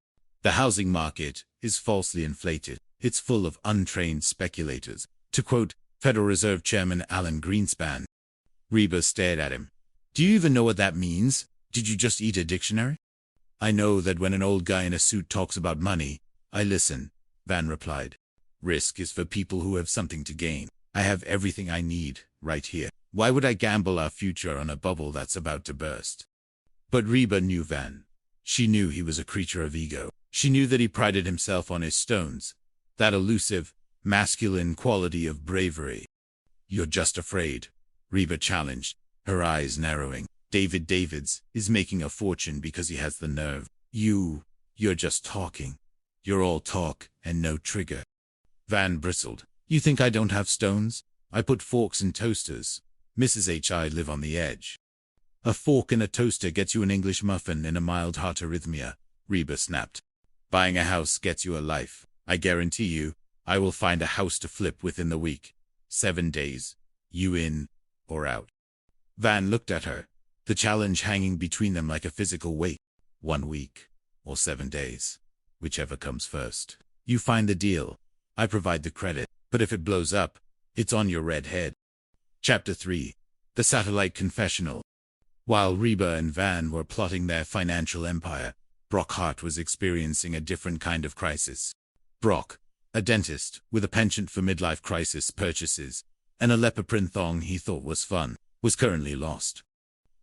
The housing market is falsely inflated. It's full of untrained speculators. To quote Federal Reserve Chairman Alan Greenspan. Reba stared at him. Do you even know what that means? Did you just eat a dictionary? I know that when an old guy in a suit talks about money, I listen, Van replied. Risk is for people who have something to gain. I have everything I need, right here. Why would I gamble our future on a bubble that's about to burst? But Reba knew Van. She knew he was a creature of ego. She knew that he prided himself on his stones, that elusive, masculine quality of bravery. You're just afraid, Reba challenged, her eyes narrowing. David Davids is making a fortune because he has the nerve. You're just talking. You're all talk and no trigger. Van bristled. You think I don't have stones? I put forks in toasters. Mrs. H.I. live on the edge. A fork in a toaster gets you an English muffin in a mild heart arrhythmia, Reba snapped. Buying a house gets you a life. I guarantee you, I will find a house to flip within the week. 7 days. You in or out? Van looked at her, the challenge hanging between them like a physical weight. 1 week or 7 days, whichever comes first. You find the deal. I provide the credit, but if it blows up, it's on your red head. Chapter 3. The Satellite Confessional. While Reba and Van were plotting their financial empire, Brock Hart was experiencing a different kind of crisis. Brock, a dentist with a penchant for midlife crisis purchases and a leopard print thong he thought was fun, was currently lost.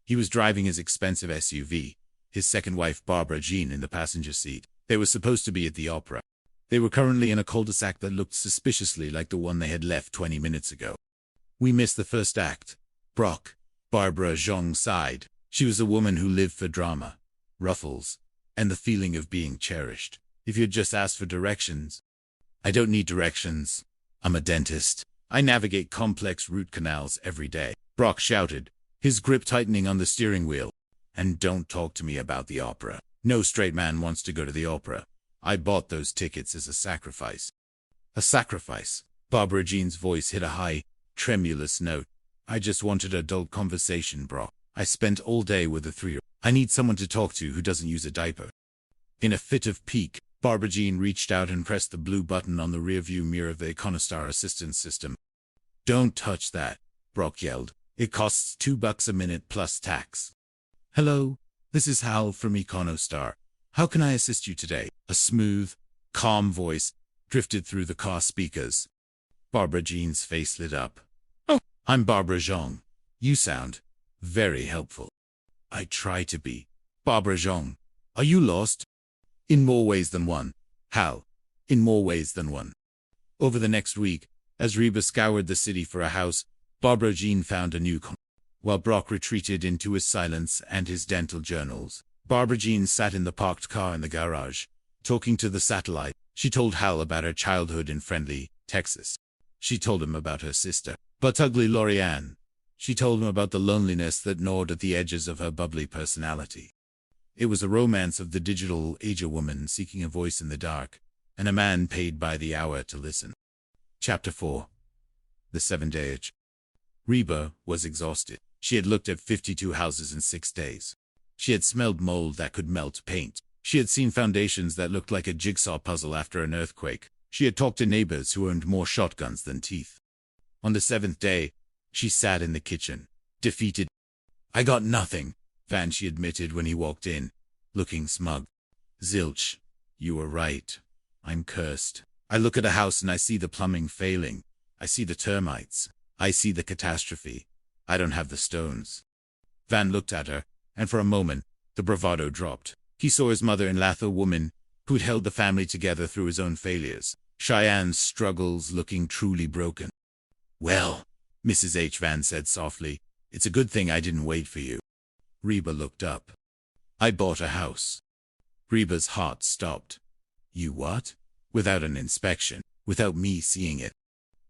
He was driving his expensive SUV, his second wife Barbara Jean in the passenger seat. They were supposed to be at the opera. They were currently in a cul-de-sac that looked suspiciously like the one they had left 20 minutes ago. We missed the first act. Brock, Barbara Jean sighed. She was a woman who lived for drama, ruffles, and the feeling of being cherished. If you'd just asked for directions. I don't need directions. I'm a dentist. I navigate complex root canals every day. Brock shouted, his grip tightening on the steering wheel. And don't talk to me about the opera. No straight man wants to go to the opera. I bought those tickets as a sacrifice. A sacrifice? Barbara Jean's voice hit a high, tremulous note. I just wanted adult conversation, Brock. I spent all day with a 3-year-old. I need someone to talk to who doesn't use a diaper. In a fit of pique, Barbara Jean reached out and pressed the blue button on the rearview mirror of the Econostar assistance system. Don't touch that, Brock yelled. It costs $2 a minute plus tax. Hello, this is Hal from Econostar. How can I assist you today? A smooth, calm voice drifted through the car speakers. Barbara Jean's face lit up. Oh, I'm Barbara Jean. You sound very helpful. I try to be. Barbara Jean, are you lost? In more ways than one. Hal, in more ways than one. Over the next week, as Reba scoured the city for a house, Barbara Jean found a new while Brock retreated into his silence and his dental journals. Barbara Jean sat in the parked car in the garage, talking to the satellite. She told Hal about her childhood in Friendly, Texas. She told him about her sister, but ugly Lorianne. She told him about the loneliness that gnawed at the edges of her bubbly personality. It was a romance of the digital age, a woman seeking a voice in the dark, and a man paid by the hour to listen. Chapter 4. The 7-Day Itch. Reba was exhausted. She had looked at 52 houses in 6 days. She had smelled mold that could melt paint. She had seen foundations that looked like a jigsaw puzzle after an earthquake. She had talked to neighbors who owned more shotguns than teeth. On the 7th day, she sat in the kitchen, defeated. I got nothing, Van she admitted when he walked in, looking smug. Zilch, you were right. I'm cursed. I look at a house and I see the plumbing failing. I see the termites. I see the catastrophe. I don't have the stones. Van looked at her, and for a moment, the bravado dropped. He saw his mother-in-law, a woman who'd held the family together through his own failures. Cheyenne's struggles looking truly broken. Well, Mrs. H. Van said softly, it's a good thing I didn't wait for you. Reba looked up. I bought a house. Reba's heart stopped. You what? Without an inspection, without me seeing it.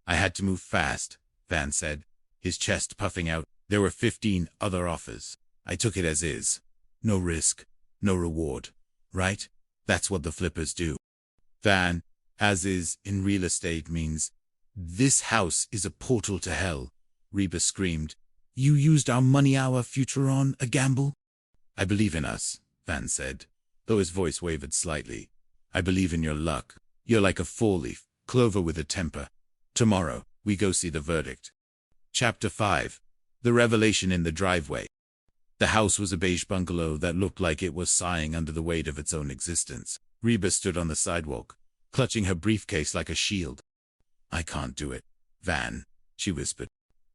I had to move fast, Van said, his chest puffing out. There were 15 other offers. I took it as is. No risk, no reward. Right? That's what the flippers do. Van, as is in real estate, means this house is a portal to hell, Reba screamed. You used our money, our future on a gamble? I believe in us, Van said, though his voice wavered slightly. I believe in your luck. You're like a four-leaf clover with a temper. Tomorrow, we go see the verdict. Chapter 5. The Revelation in the Driveway. The house was a beige bungalow that looked like it was sighing under the weight of its own existence. Reba stood on the sidewalk, clutching her briefcase like a shield. I can't do it, Van, she whispered.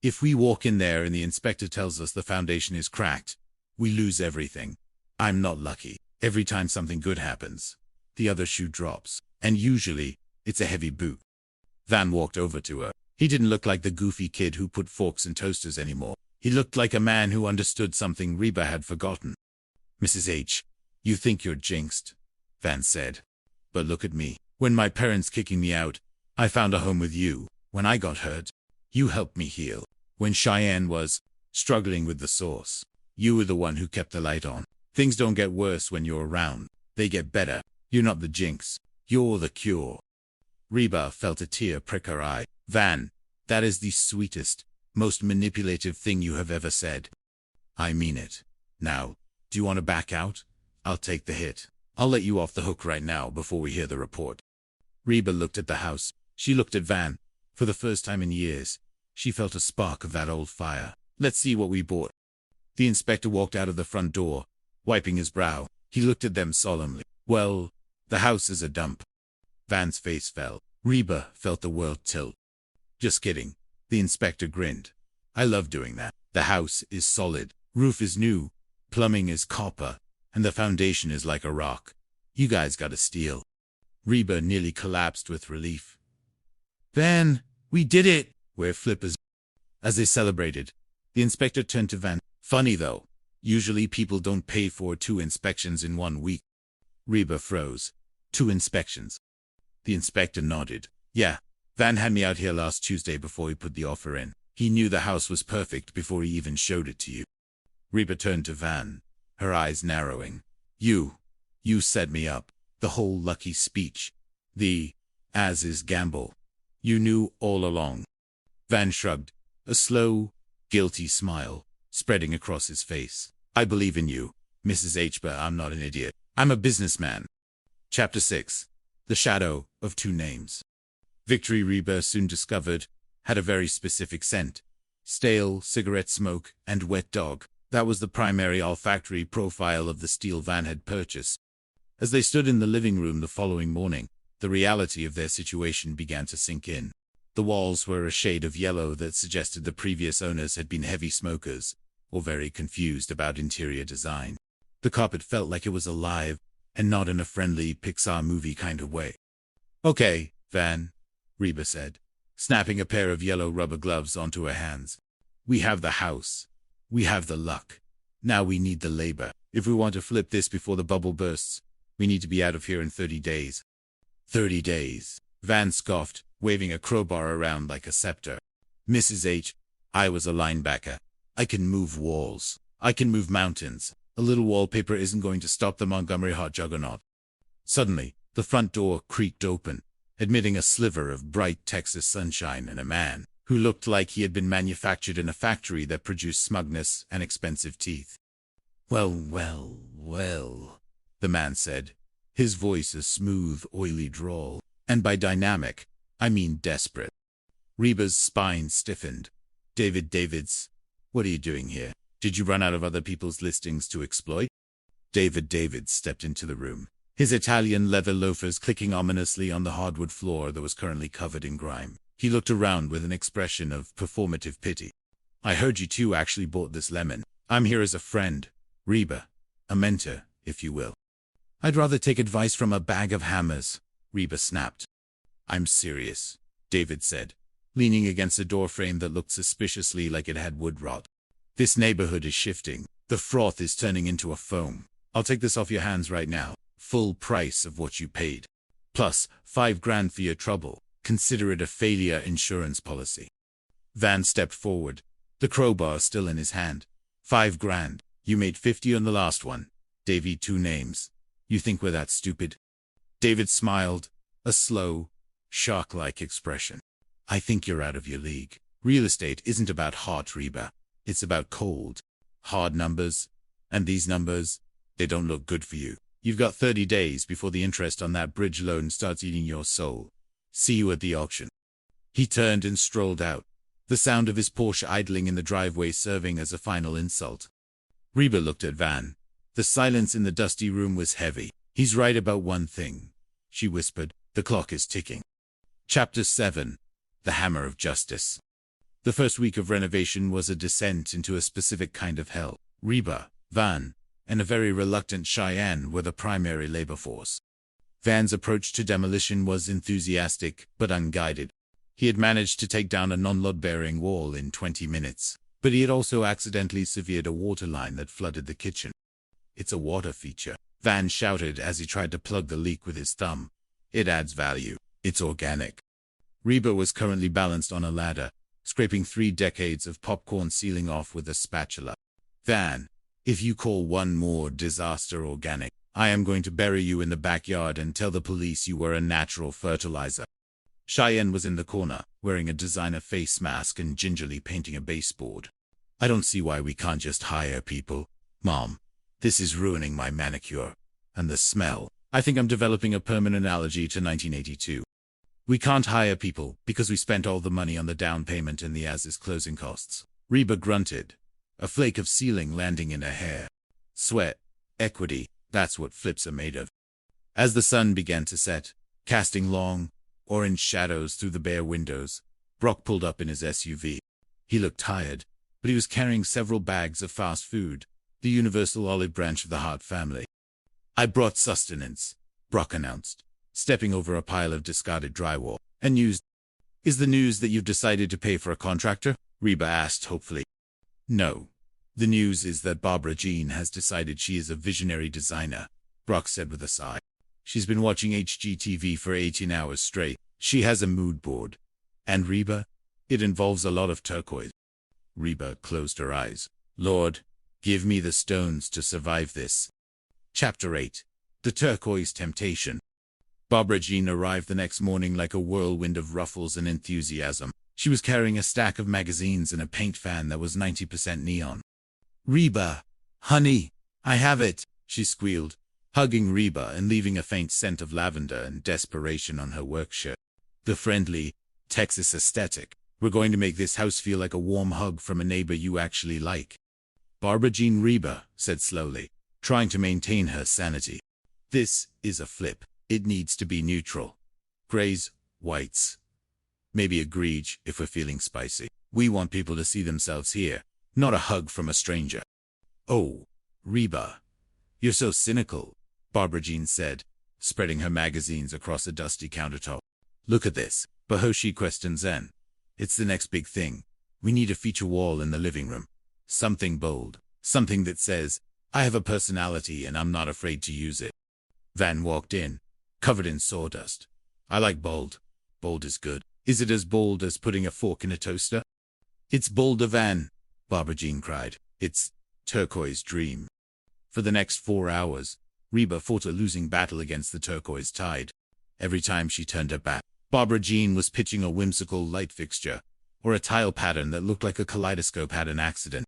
If we walk in there and the inspector tells us the foundation is cracked, we lose everything. I'm not lucky. Every time something good happens, the other shoe drops, and usually, it's a heavy boot. Van walked over to her. He didn't look like the goofy kid who put forks in toasters anymore. He looked like a man who understood something Reba had forgotten. Mrs. H, you think you're jinxed, Van said. But look at me. When my parents kicking me out, I found a home with you. When I got hurt, you helped me heal. When Cheyenne was struggling with the source, you were the one who kept the light on. Things don't get worse when you're around. They get better. You're not the jinx. You're the cure. Reba felt a tear prick her eye. Van, that is the sweetest, most manipulative thing you have ever said. I mean it. Now, do you want to back out? I'll take the hit. I'll let you off the hook right now before we hear the report. Reba looked at the house. She looked at Van. For the first time in years, she felt a spark of that old fire. Let's see what we bought. The inspector walked out of the front door, wiping his brow. He looked at them solemnly. Well, the house is a dump. Van's face fell. Reba felt the world tilt. Just kidding. The inspector grinned. I love doing that. The house is solid. Roof is new. Plumbing is copper. And the foundation is like a rock. You guys got a steal. Reba nearly collapsed with relief. Van, we did it! We're flippers. As they celebrated, the inspector turned to Van. Funny though. Usually people don't pay for 2 inspections in 1 week. Reba froze. 2 inspections. The inspector nodded. Yeah, Van had me out here last Tuesday before he put the offer in. He knew the house was perfect before he even showed it to you. Reba turned to Van, her eyes narrowing. You set me up. The whole lucky speech. The as-is gamble. You knew all along. Van shrugged, a slow, guilty smile spreading across his face. I believe in you, Mrs. H, but I'm not an idiot. I'm a businessman. Chapter 6. The Shadow of 2 Names. Victory, Reba soon discovered, had a very specific scent. Stale, cigarette smoke, and wet dog. That was the primary olfactory profile of the steel Van had purchased. As they stood in the living room the following morning, the reality of their situation began to sink in. The walls were a shade of yellow that suggested the previous owners had been heavy smokers, or very confused about interior design. The carpet felt like it was alive, and not in a friendly Pixar movie kind of way. Okay, Van, Reba said, snapping a pair of yellow rubber gloves onto her hands. We have the house. We have the luck. Now we need the labor. If we want to flip this before the bubble bursts, we need to be out of here in 30 days. 30 days, Van scoffed, waving a crowbar around like a scepter. Mrs. H, I was a linebacker. I can move walls. I can move mountains. A little wallpaper isn't going to stop the Montgomery hot juggernaut. Suddenly, the front door creaked open, admitting a sliver of bright Texas sunshine and a man who looked like he had been manufactured in a factory that produced smugness and expensive teeth. Well, the man said, his voice a smooth, oily drawl, and by dynamic, I mean desperate. Reba's spine stiffened. Davids, what are you doing here? Did you run out of other people's listings to exploit? David stepped into the room, his Italian leather loafers clicking ominously on the hardwood floor that was currently covered in grime. He looked around with an expression of performative pity. I heard you two actually bought this lemon. I'm here as a friend, Reba, a mentor, if you will. I'd rather take advice from a bag of hammers, Reba snapped. I'm serious, David said, leaning against a doorframe that looked suspiciously like it had wood rot. This neighborhood is shifting. The froth is turning into a foam. I'll take this off your hands right now. Full price of what you paid. Plus, $5,000 for your trouble. Consider it a failure insurance policy. Van stepped forward, the crowbar still in his hand. $5,000. You made 50 on the last one. Davy, 2 names. You think we're that stupid? David smiled, a slow, shark-like expression. I think you're out of your league. Real estate isn't about hot, Reba. It's about cold, hard numbers. And these numbers, they don't look good for you. You've got 30 days before the interest on that bridge loan starts eating your soul. See you at the auction. He turned and strolled out, the sound of his Porsche idling in the driveway serving as a final insult. Reba looked at Van. The silence in the dusty room was heavy. He's right about one thing, she whispered. The clock is ticking. Chapter 7. The Hammer of Justice. The first week of renovation was a descent into a specific kind of hell. Reba, Van, and a very reluctant Cheyenne were the primary labor force. Van's approach to demolition was enthusiastic but unguided. He had managed to take down a non-load-bearing wall in 20 minutes, but he had also accidentally severed a water line that flooded the kitchen. It's a water feature, Van shouted as he tried to plug the leak with his thumb. It adds value. It's organic. Reba was currently balanced on a ladder, scraping 3 decades of popcorn ceiling off with a spatula. Van, if you call one more disaster organic, I am going to bury you in the backyard and tell the police you were a natural fertilizer. Cheyenne was in the corner, wearing a designer face mask and gingerly painting a baseboard. I don't see why we can't just hire people, Mom. This is ruining my manicure. And the smell. I think I'm developing a permanent allergy to 1982. We can't hire people because we spent all the money on the down payment and the as-is closing costs. Reba grunted, a flake of ceiling landing in her hair. Sweat, equity, that's what flips are made of. As the sun began to set, casting long, orange shadows through the bare windows, Brock pulled up in his SUV. He looked tired, but he was carrying several bags of fast food, the universal olive branch of the Hart family. I brought sustenance, Brock announced, stepping over a pile of discarded drywall. And news. Is the news that you've decided to pay for a contractor? Reba asked hopefully. No. The news is that Barbara Jean has decided she is a visionary designer, Brock said with a sigh. She's been watching HGTV for 18 hours straight. She has a mood board. And Reba? It involves a lot of turquoise. Reba closed her eyes. Lord, give me the stones to survive this. Chapter 8. The Turquoise Temptation. Barbara Jean arrived the next morning like a whirlwind of ruffles and enthusiasm. She was carrying a stack of magazines and a paint fan that was 90% neon. Reba, honey, I have it, she squealed, hugging Reba and leaving a faint scent of lavender and desperation on her work shirt. The friendly, Texas aesthetic. We're going to make this house feel like a warm hug from a neighbor you actually like. Barbara Jean Reba said slowly, trying to maintain her sanity. This is a flip. It needs to be neutral. Grays, whites. Maybe a grege if we're feeling spicy. We want people to see themselves here, not a hug from a stranger. Oh, Reba. You're so cynical, Barbara Jean said, spreading her magazines across a dusty countertop. Look at this. Bahoshi questioned Zen. It's the next big thing. We need a feature wall in the living room. Something bold. Something that says, I have a personality and I'm not afraid to use it. Van walked in, covered in sawdust. I like bold. Bold is good. Is it as bold as putting a fork in a toaster? It's bolder, Van, Barbara Jean cried. It's turquoise dream. For the next 4 hours, Reba fought a losing battle against the turquoise tide. Every time she turned her back, Barbara Jean was pitching a whimsical light fixture, or a tile pattern that looked like a kaleidoscope had an accident.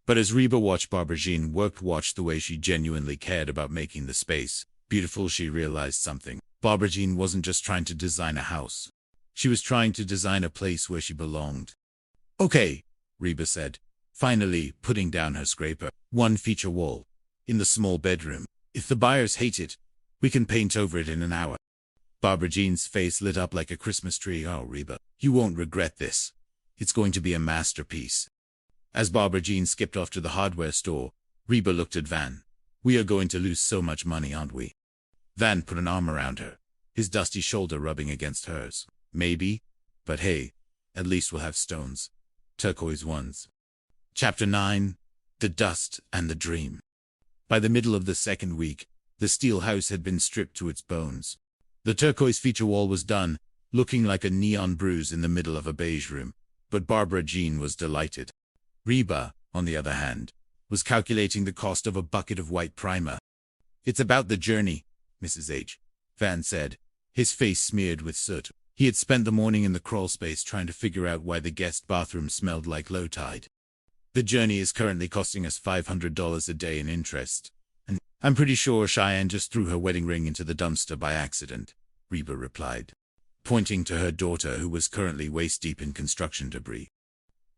But as Reba watched Barbara Jean watched the way she genuinely cared about making the space beautiful, she realized something. Barbara Jean wasn't just trying to design a house. She was trying to design a place where she belonged. Okay, Reba said, finally putting down her scraper. One feature wall. In the small bedroom. If the buyers hate it, we can paint over it in an hour. Barbara Jean's face lit up like a Christmas tree. Oh, Reba, you won't regret this. It's going to be a masterpiece. As Barbara Jean skipped off to the hardware store, Reba looked at Van. We are going to lose so much money, aren't we? Van put an arm around her, his dusty shoulder rubbing against hers. Maybe, but hey, at least we'll have stones. Turquoise ones. Chapter 9. The Dust and the Dream. By the middle of the second week, the steel house had been stripped to its bones. The turquoise feature wall was done, looking like a neon bruise in the middle of a beige room, but Barbara Jean was delighted. Reba, on the other hand, was calculating the cost of a bucket of white primer. It's about the journey, Mrs. H., Van said, his face smeared with soot. He had spent the morning in the crawl space trying to figure out why the guest bathroom smelled like low tide. The journey is currently costing us $500 a day in interest. And I'm pretty sure Cheyenne just threw her wedding ring into the dumpster by accident, Reba replied, pointing to her daughter who was currently waist-deep in construction debris.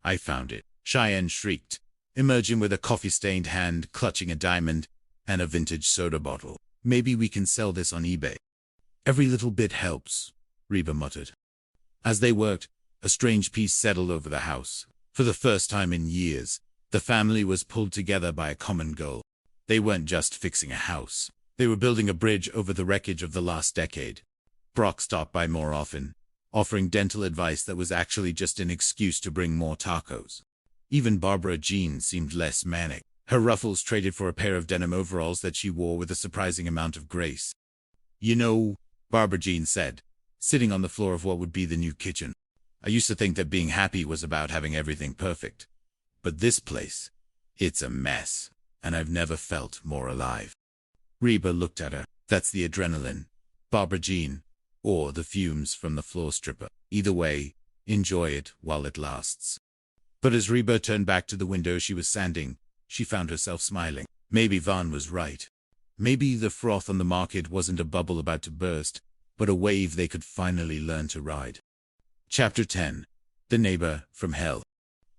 I found it, Cheyenne shrieked, emerging with a coffee-stained hand clutching a diamond and a vintage soda bottle. Maybe we can sell this on eBay. Every little bit helps, Reba muttered. As they worked, a strange peace settled over the house. For the first time in years, the family was pulled together by a common goal. They weren't just fixing a house. They were building a bridge over the wreckage of the last decade. Brock stopped by more often, offering dental advice that was actually just an excuse to bring more tacos. Even Barbara Jean seemed less manic. Her ruffles traded for a pair of denim overalls that she wore with a surprising amount of grace. You know, Barbara Jean said, sitting on the floor of what would be the new kitchen. I used to think that being happy was about having everything perfect. But this place, it's a mess, and I've never felt more alive. Reba looked at her. That's the adrenaline, Barbara Jean, or the fumes from the floor stripper. Either way, enjoy it while it lasts. But as Reba turned back to the window she was sanding, she found herself smiling. Maybe Vaughn was right. Maybe the froth on the market wasn't a bubble about to burst, but a wave they could finally learn to ride. Chapter 10. The Neighbor from Hell.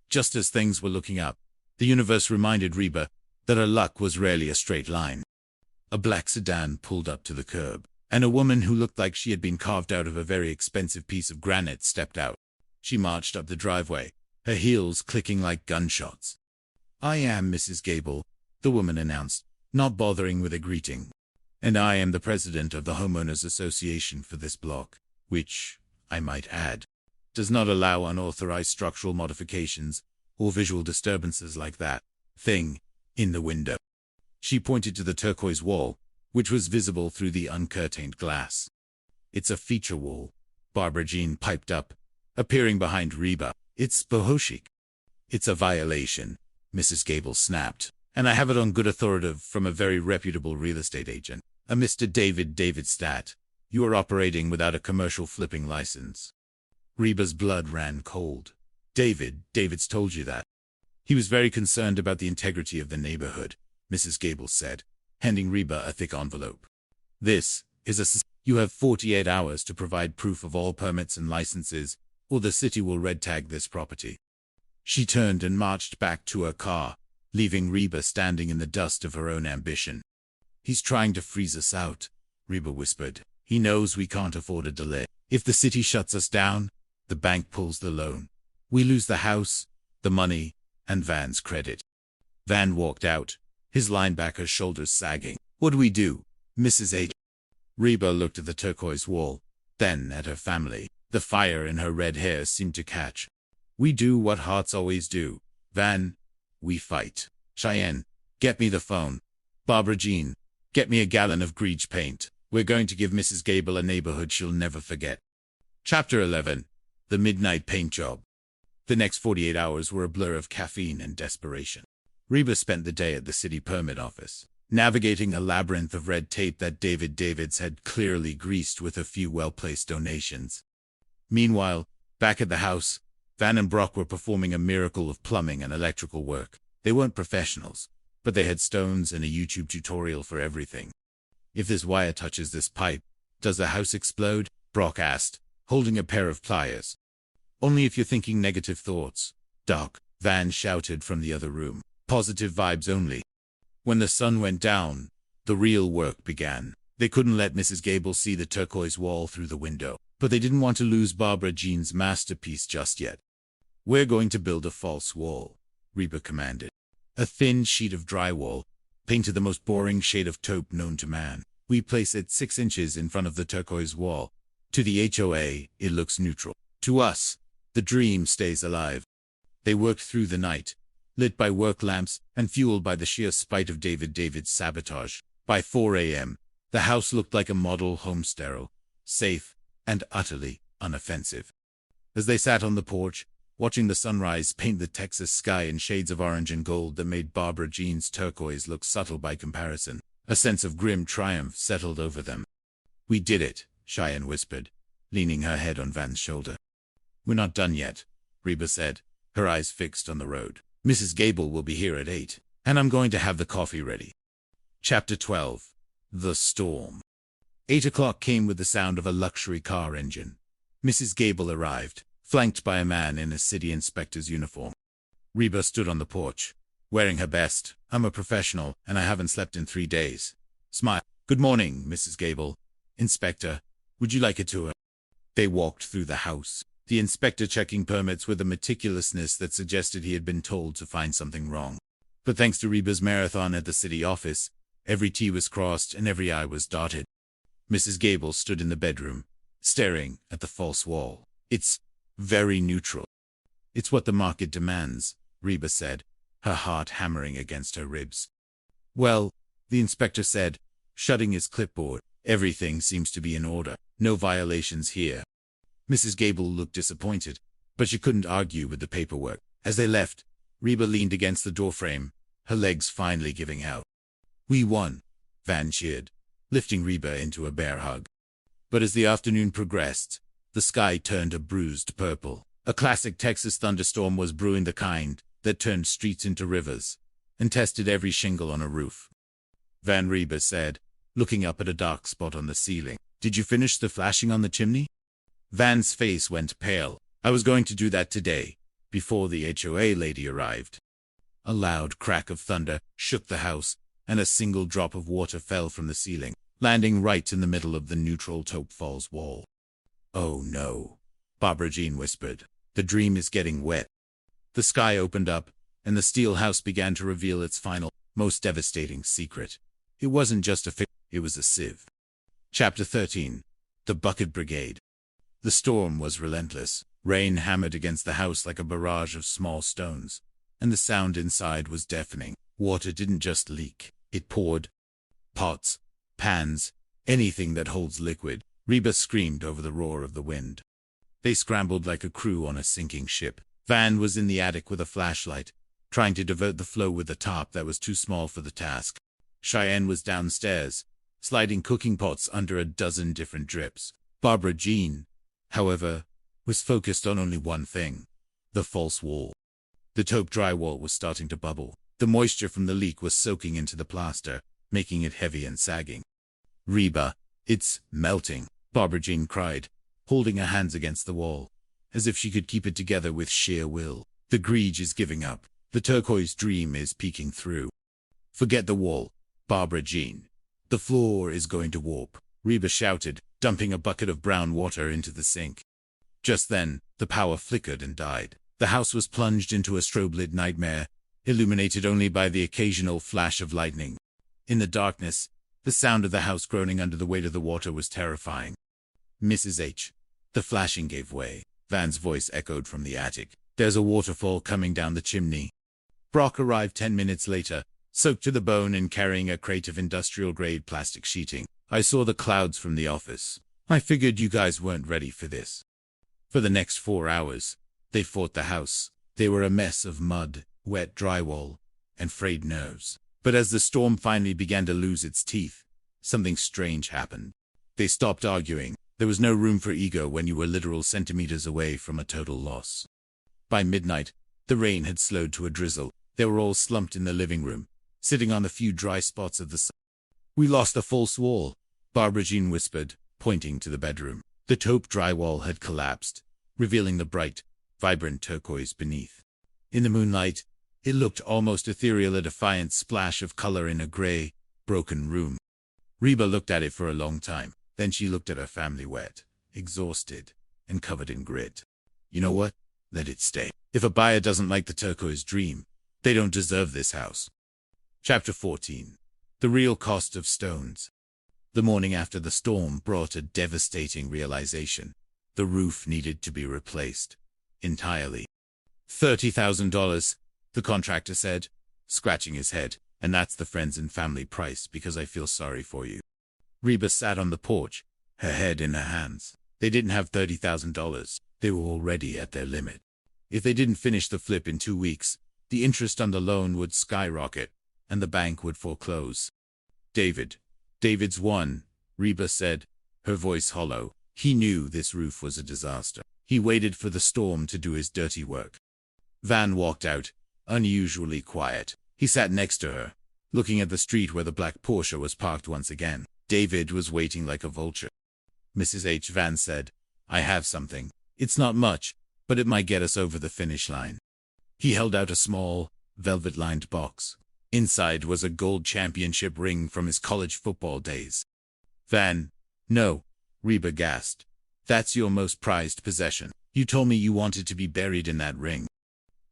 Just as things were looking up, the universe reminded Reba that her luck was rarely a straight line. A black sedan pulled up to the curb, and a woman who looked like she had been carved out of a very expensive piece of granite stepped out. She marched up the driveway, her heels clicking like gunshots. I am Mrs. Gable, the woman announced, not bothering with a greeting. And I am the president of the Homeowners Association for this block, which, I might add, does not allow unauthorized structural modifications or visual disturbances like that thing in the window. She pointed to the turquoise wall, which was visible through the uncurtained glass. It's a feature wall, Barbara Jean piped up, appearing behind Reba. It's bohoshik. It's a violation, Mrs. Gable snapped, and I have it on good authority from a very reputable real estate agent, a Mr. David Stat. You are operating without a commercial flipping license. Reba's blood ran cold. David's told you that. He was very concerned about the integrity of the neighborhood, Mrs. Gable said, handing Reba a thick envelope. This is a... You have 48 hours to provide proof of all permits and licenses, or the city will red tag this property. She turned and marched back to her car, leaving Reba standing in the dust of her own ambition. He's trying to freeze us out, Reba whispered. He knows we can't afford a delay. If the city shuts us down, the bank pulls the loan. We lose the house, the money, and Van's credit. Van walked out, his linebacker shoulders sagging. What do we do, Mrs. H? Reba looked at the turquoise wall, then at her family. The fire in her red hair seemed to catch. We do what hearts always do, Van. We fight. Cheyenne, get me the phone. Barbara Jean, get me a gallon of grease paint. We're going to give Mrs. Gable a neighborhood she'll never forget. Chapter 11. The Midnight Paint Job. The next 48 hours were a blur of caffeine and desperation. Reba spent the day at the city permit office, navigating a labyrinth of red tape that David's had clearly greased with a few well-placed donations. Meanwhile, back at the house, Van and Brock were performing a miracle of plumbing and electrical work. They weren't professionals, but they had stones and a YouTube tutorial for everything. If this wire touches this pipe, does the house explode? Brock asked, holding a pair of pliers. Only if you're thinking negative thoughts, Doc, Van shouted from the other room. Positive vibes only. When the sun went down, the real work began. They couldn't let Mrs. Gable see the turquoise wall through the window, but they didn't want to lose Barbara Jean's masterpiece just yet. We're going to build a false wall, Reba commanded. A thin sheet of drywall, painted the most boring shade of taupe known to man. We place it 6 inches in front of the turquoise wall. To the HOA, it looks neutral. To us, the dream stays alive. They worked through the night, lit by work lamps and fueled by the sheer spite of David's sabotage. By 4 a.m., the house looked like a model home, sterile, safe, and utterly unoffensive. As they sat on the porch, watching the sunrise paint the Texas sky in shades of orange and gold that made Barbara Jean's turquoise look subtle by comparison, a sense of grim triumph settled over them. We did it, Cheyenne whispered, leaning her head on Van's shoulder. We're not done yet, Reba said, her eyes fixed on the road. Mrs. Gable will be here at 8, and I'm going to have the coffee ready. Chapter 12. The Storm. 8 o'clock came with the sound of a luxury car engine. Mrs. Gable arrived, flanked by a man in a city inspector's uniform. Reba stood on the porch, wearing her best. I'm a professional, and I haven't slept in 3 days. Smile. Good morning, Mrs. Gable. Inspector, would you like a tour? They walked through the house, the inspector checking permits with a meticulousness that suggested he had been told to find something wrong. But thanks to Reba's marathon at the city office, every T was crossed and every I was dotted. Mrs. Gable stood in the bedroom, staring at the false wall. It's very neutral. It's what the market demands, Reba said, her heart hammering against her ribs. Well, the inspector said, shutting his clipboard, everything seems to be in order. No violations here. Mrs. Gable looked disappointed, but she couldn't argue with the paperwork. As they left, Reba leaned against the doorframe, her legs finally giving out. We won, Van cheered, lifting Reba into a bear hug. But as the afternoon progressed, the sky turned a bruised purple. A classic Texas thunderstorm was brewing, the kind that turned streets into rivers and tested every shingle on a roof. Van, Reba said, looking up at a dark spot on the ceiling. Did you finish the flashing on the chimney? Van's face went pale. I was going to do that today, before the HOA lady arrived. A loud crack of thunder shook the house, and a single drop of water fell from the ceiling, landing right in the middle of the neutral Taupe Falls wall. Oh no, Barbara Jean whispered. The dream is getting wet. The sky opened up, and the steel house began to reveal its final, most devastating secret. It wasn't just a fix, it was a sieve. Chapter 13. The Bucket Brigade. The storm was relentless. Rain hammered against the house like a barrage of small stones, and the sound inside was deafening. Water didn't just leak, it poured. Pots, pans, anything that holds liquid. Reba screamed over the roar of the wind. They scrambled like a crew on a sinking ship. Van was in the attic with a flashlight, trying to divert the flow with a top that was too small for the task. Cheyenne was downstairs, sliding cooking pots under a dozen different drips. Barbara Jean, however, was focused on only one thing: the false wall. The taupe drywall was starting to bubble. The moisture from the leak was soaking into the plaster, making it heavy and sagging. Reba, it's melting, Barbara Jean cried, holding her hands against the wall, as if she could keep it together with sheer will. The grege is giving up. The turquoise dream is peeking through. Forget the wall, Barbara Jean. The floor is going to warp, Reba shouted, dumping a bucket of brown water into the sink. Just then, the power flickered and died. The house was plunged into a strobe-lit nightmare, illuminated only by the occasional flash of lightning. In the darkness, the sound of the house groaning under the weight of the water was terrifying. Mrs. H. The flashing gave way. Van's voice echoed from the attic. There's a waterfall coming down the chimney. Brock arrived 10 minutes later, soaked to the bone and carrying a crate of industrial-grade plastic sheeting. I saw the clouds from the office. I figured you guys weren't ready for this. For the next 4 hours, they fought the house. They were a mess of mud, wet drywall, and frayed nerves. But as the storm finally began to lose its teeth, something strange happened. They stopped arguing. There was no room for ego when you were literal centimeters away from a total loss. By midnight, the rain had slowed to a drizzle. They were all slumped in the living room, sitting on the few dry spots of the sun. We lost the false wall, Barbara Jean whispered, pointing to the bedroom. The taupe drywall had collapsed, revealing the bright, vibrant turquoise beneath. In the moonlight, it looked almost ethereal, a defiant splash of color in a gray, broken room. Reba looked at it for a long time. Then she looked at her family, wet, exhausted, and covered in grit. You know what? Let it stay. If a buyer doesn't like the turquoise dream, they don't deserve this house. Chapter 14. The Real Cost of Stones. The morning after the storm brought a devastating realization. The roof needed to be replaced. Entirely. $30,000, the contractor said, scratching his head. And that's the friends and family price, because I feel sorry for you. Reba sat on the porch, her head in her hands. They didn't have $30,000. They were already at their limit. If they didn't finish the flip in 2 weeks, the interest on the loan would skyrocket, and the bank would foreclose. David's won, Reba said, her voice hollow. He knew this roof was a disaster. He waited for the storm to do his dirty work. Van walked out, unusually quiet. He sat next to her, looking at the street where the black Porsche was parked once again. David was waiting like a vulture. Mrs. H. Van said, "I have something. It's not much, but it might get us over the finish line." He held out a small, velvet-lined box. Inside was a gold championship ring from his college football days. "Van, no," Reba gasped. "That's your most prized possession. You told me you wanted to be buried in that ring."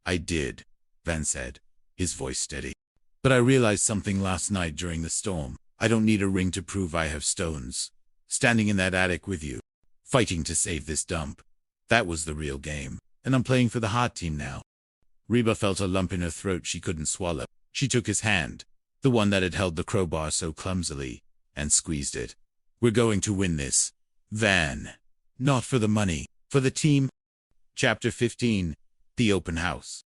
"I did," Van said, his voice steady. "But I realized something last night during the storm. I don't need a ring to prove I have stones. Standing in that attic with you, fighting to save this dump. That was the real game, and I'm playing for the hot team now." Reba felt a lump in her throat she couldn't swallow. She took his hand, the one that had held the crowbar so clumsily, and squeezed it. "We're going to win this, Van. Not for the money, for the team." Chapter 15. The Open House.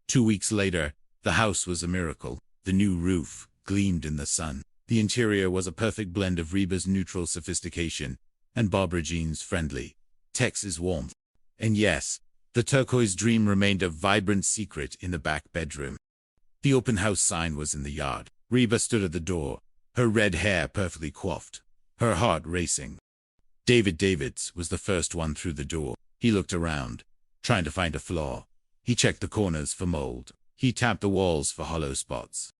2 weeks later, the house was a miracle. The new roof gleamed in the sun. The interior was a perfect blend of Reba's neutral sophistication and Barbara Jean's friendly Texas warmth. And yes, the turquoise dream remained a vibrant secret in the back bedroom. The open house sign was in the yard. Reba stood at the door, her red hair perfectly coiffed, her heart racing. David Davids was the first one through the door. He looked around, trying to find a flaw. He checked the corners for mold. He tapped the walls for hollow spots.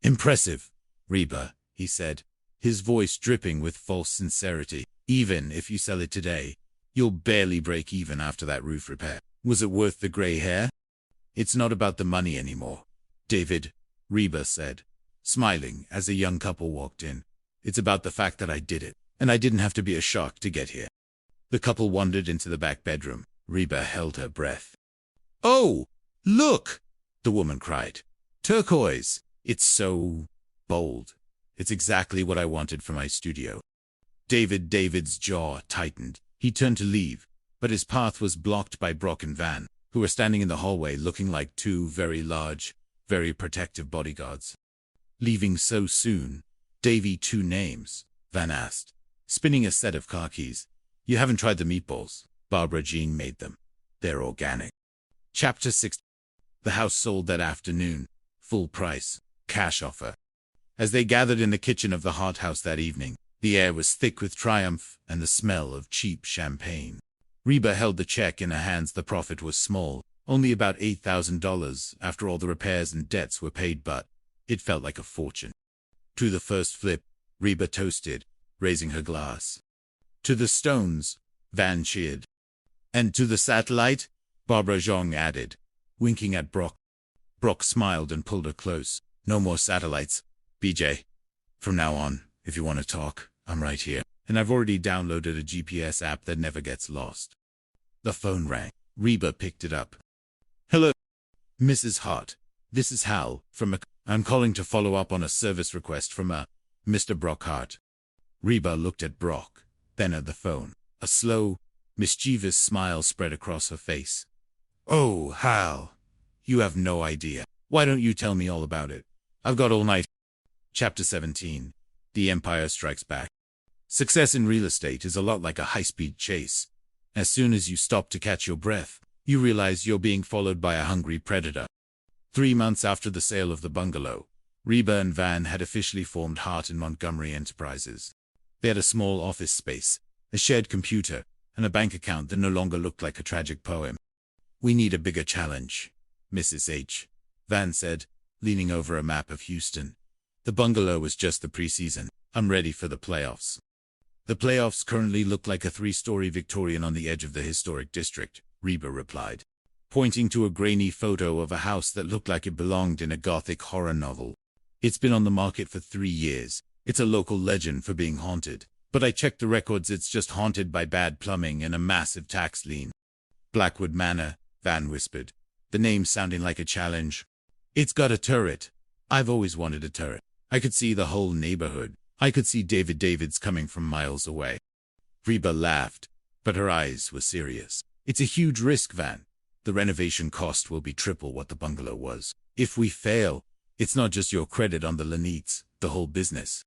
"Impressive, Reba," he said, his voice dripping with false sincerity. "Even if you sell it today, you'll barely break even after that roof repair. Was it worth the gray hair?" "It's not about the money anymore, David," Reba said, smiling as a young couple walked in. "It's about the fact that I did it, and I didn't have to be a shark to get here." The couple wandered into the back bedroom. Reba held her breath. "Oh, look!" the woman cried. "Turquoise! It's so bold. It's exactly what I wanted for my studio." David's jaw tightened. He turned to leave, but his path was blocked by Brock and Van, who were standing in the hallway looking like two very large, very protective bodyguards. "Leaving so soon? Davy, 2 names?" Van asked, spinning a set of car keys. "You haven't tried the meatballs. Barbara Jean made them. They're organic." Chapter 6. The house sold that afternoon. Full price. Cash offer. As they gathered in the kitchen of the hot house that evening, the air was thick with triumph and the smell of cheap champagne. Reba held the check in her hands. The profit was small, only about $8,000 after all the repairs and debts were paid, but it felt like a fortune. To the first flip, Reba toasted, raising her glass. "To the stones," Van cheered. "And to the satellite," Barbara Jean added, winking at Brock. Brock smiled and pulled her close. "No more satellites, BJ. From now on, if you want to talk, I'm right here. And I've already downloaded a GPS app that never gets lost." The phone rang. Reba picked it up. "Hello, Mrs. Hart. This is Hal from I'm calling to follow up on a service request from Mr. Brock Hart." Reba looked at Brock, then at the phone. A slow, mischievous smile spread across her face. "Oh, Hal, you have no idea. Why don't you tell me all about it? I've got all night." Chapter 17. The Empire Strikes Back. Success in real estate is a lot like a high-speed chase. As soon as you stop to catch your breath, you realize you're being followed by a hungry predator. 3 months after the sale of the bungalow, Reba and Van had officially formed Hart and Montgomery Enterprises. They had a small office space, a shared computer, and a bank account that no longer looked like a tragic poem. "We need a bigger challenge, Mrs. H," Van said, leaning over a map of Houston. "The bungalow was just the preseason. I'm ready for the playoffs." "The playoffs currently look like a 3-story Victorian on the edge of the historic district," Reba replied, pointing to a grainy photo of a house that looked like it belonged in a gothic horror novel. "It's been on the market for 3 years. It's a local legend for being haunted. But I checked the records, it's just haunted by bad plumbing and a massive tax lien." "Blackwood Manor," Van whispered, the name sounding like a challenge. "It's got a turret. I've always wanted a turret. I could see the whole neighborhood. I could see David Davids coming from miles away." Reba laughed, but her eyes were serious. "It's a huge risk, Van. The renovation cost will be triple what the bungalow was. If we fail, it's not just your credit on the Lanites, the whole business.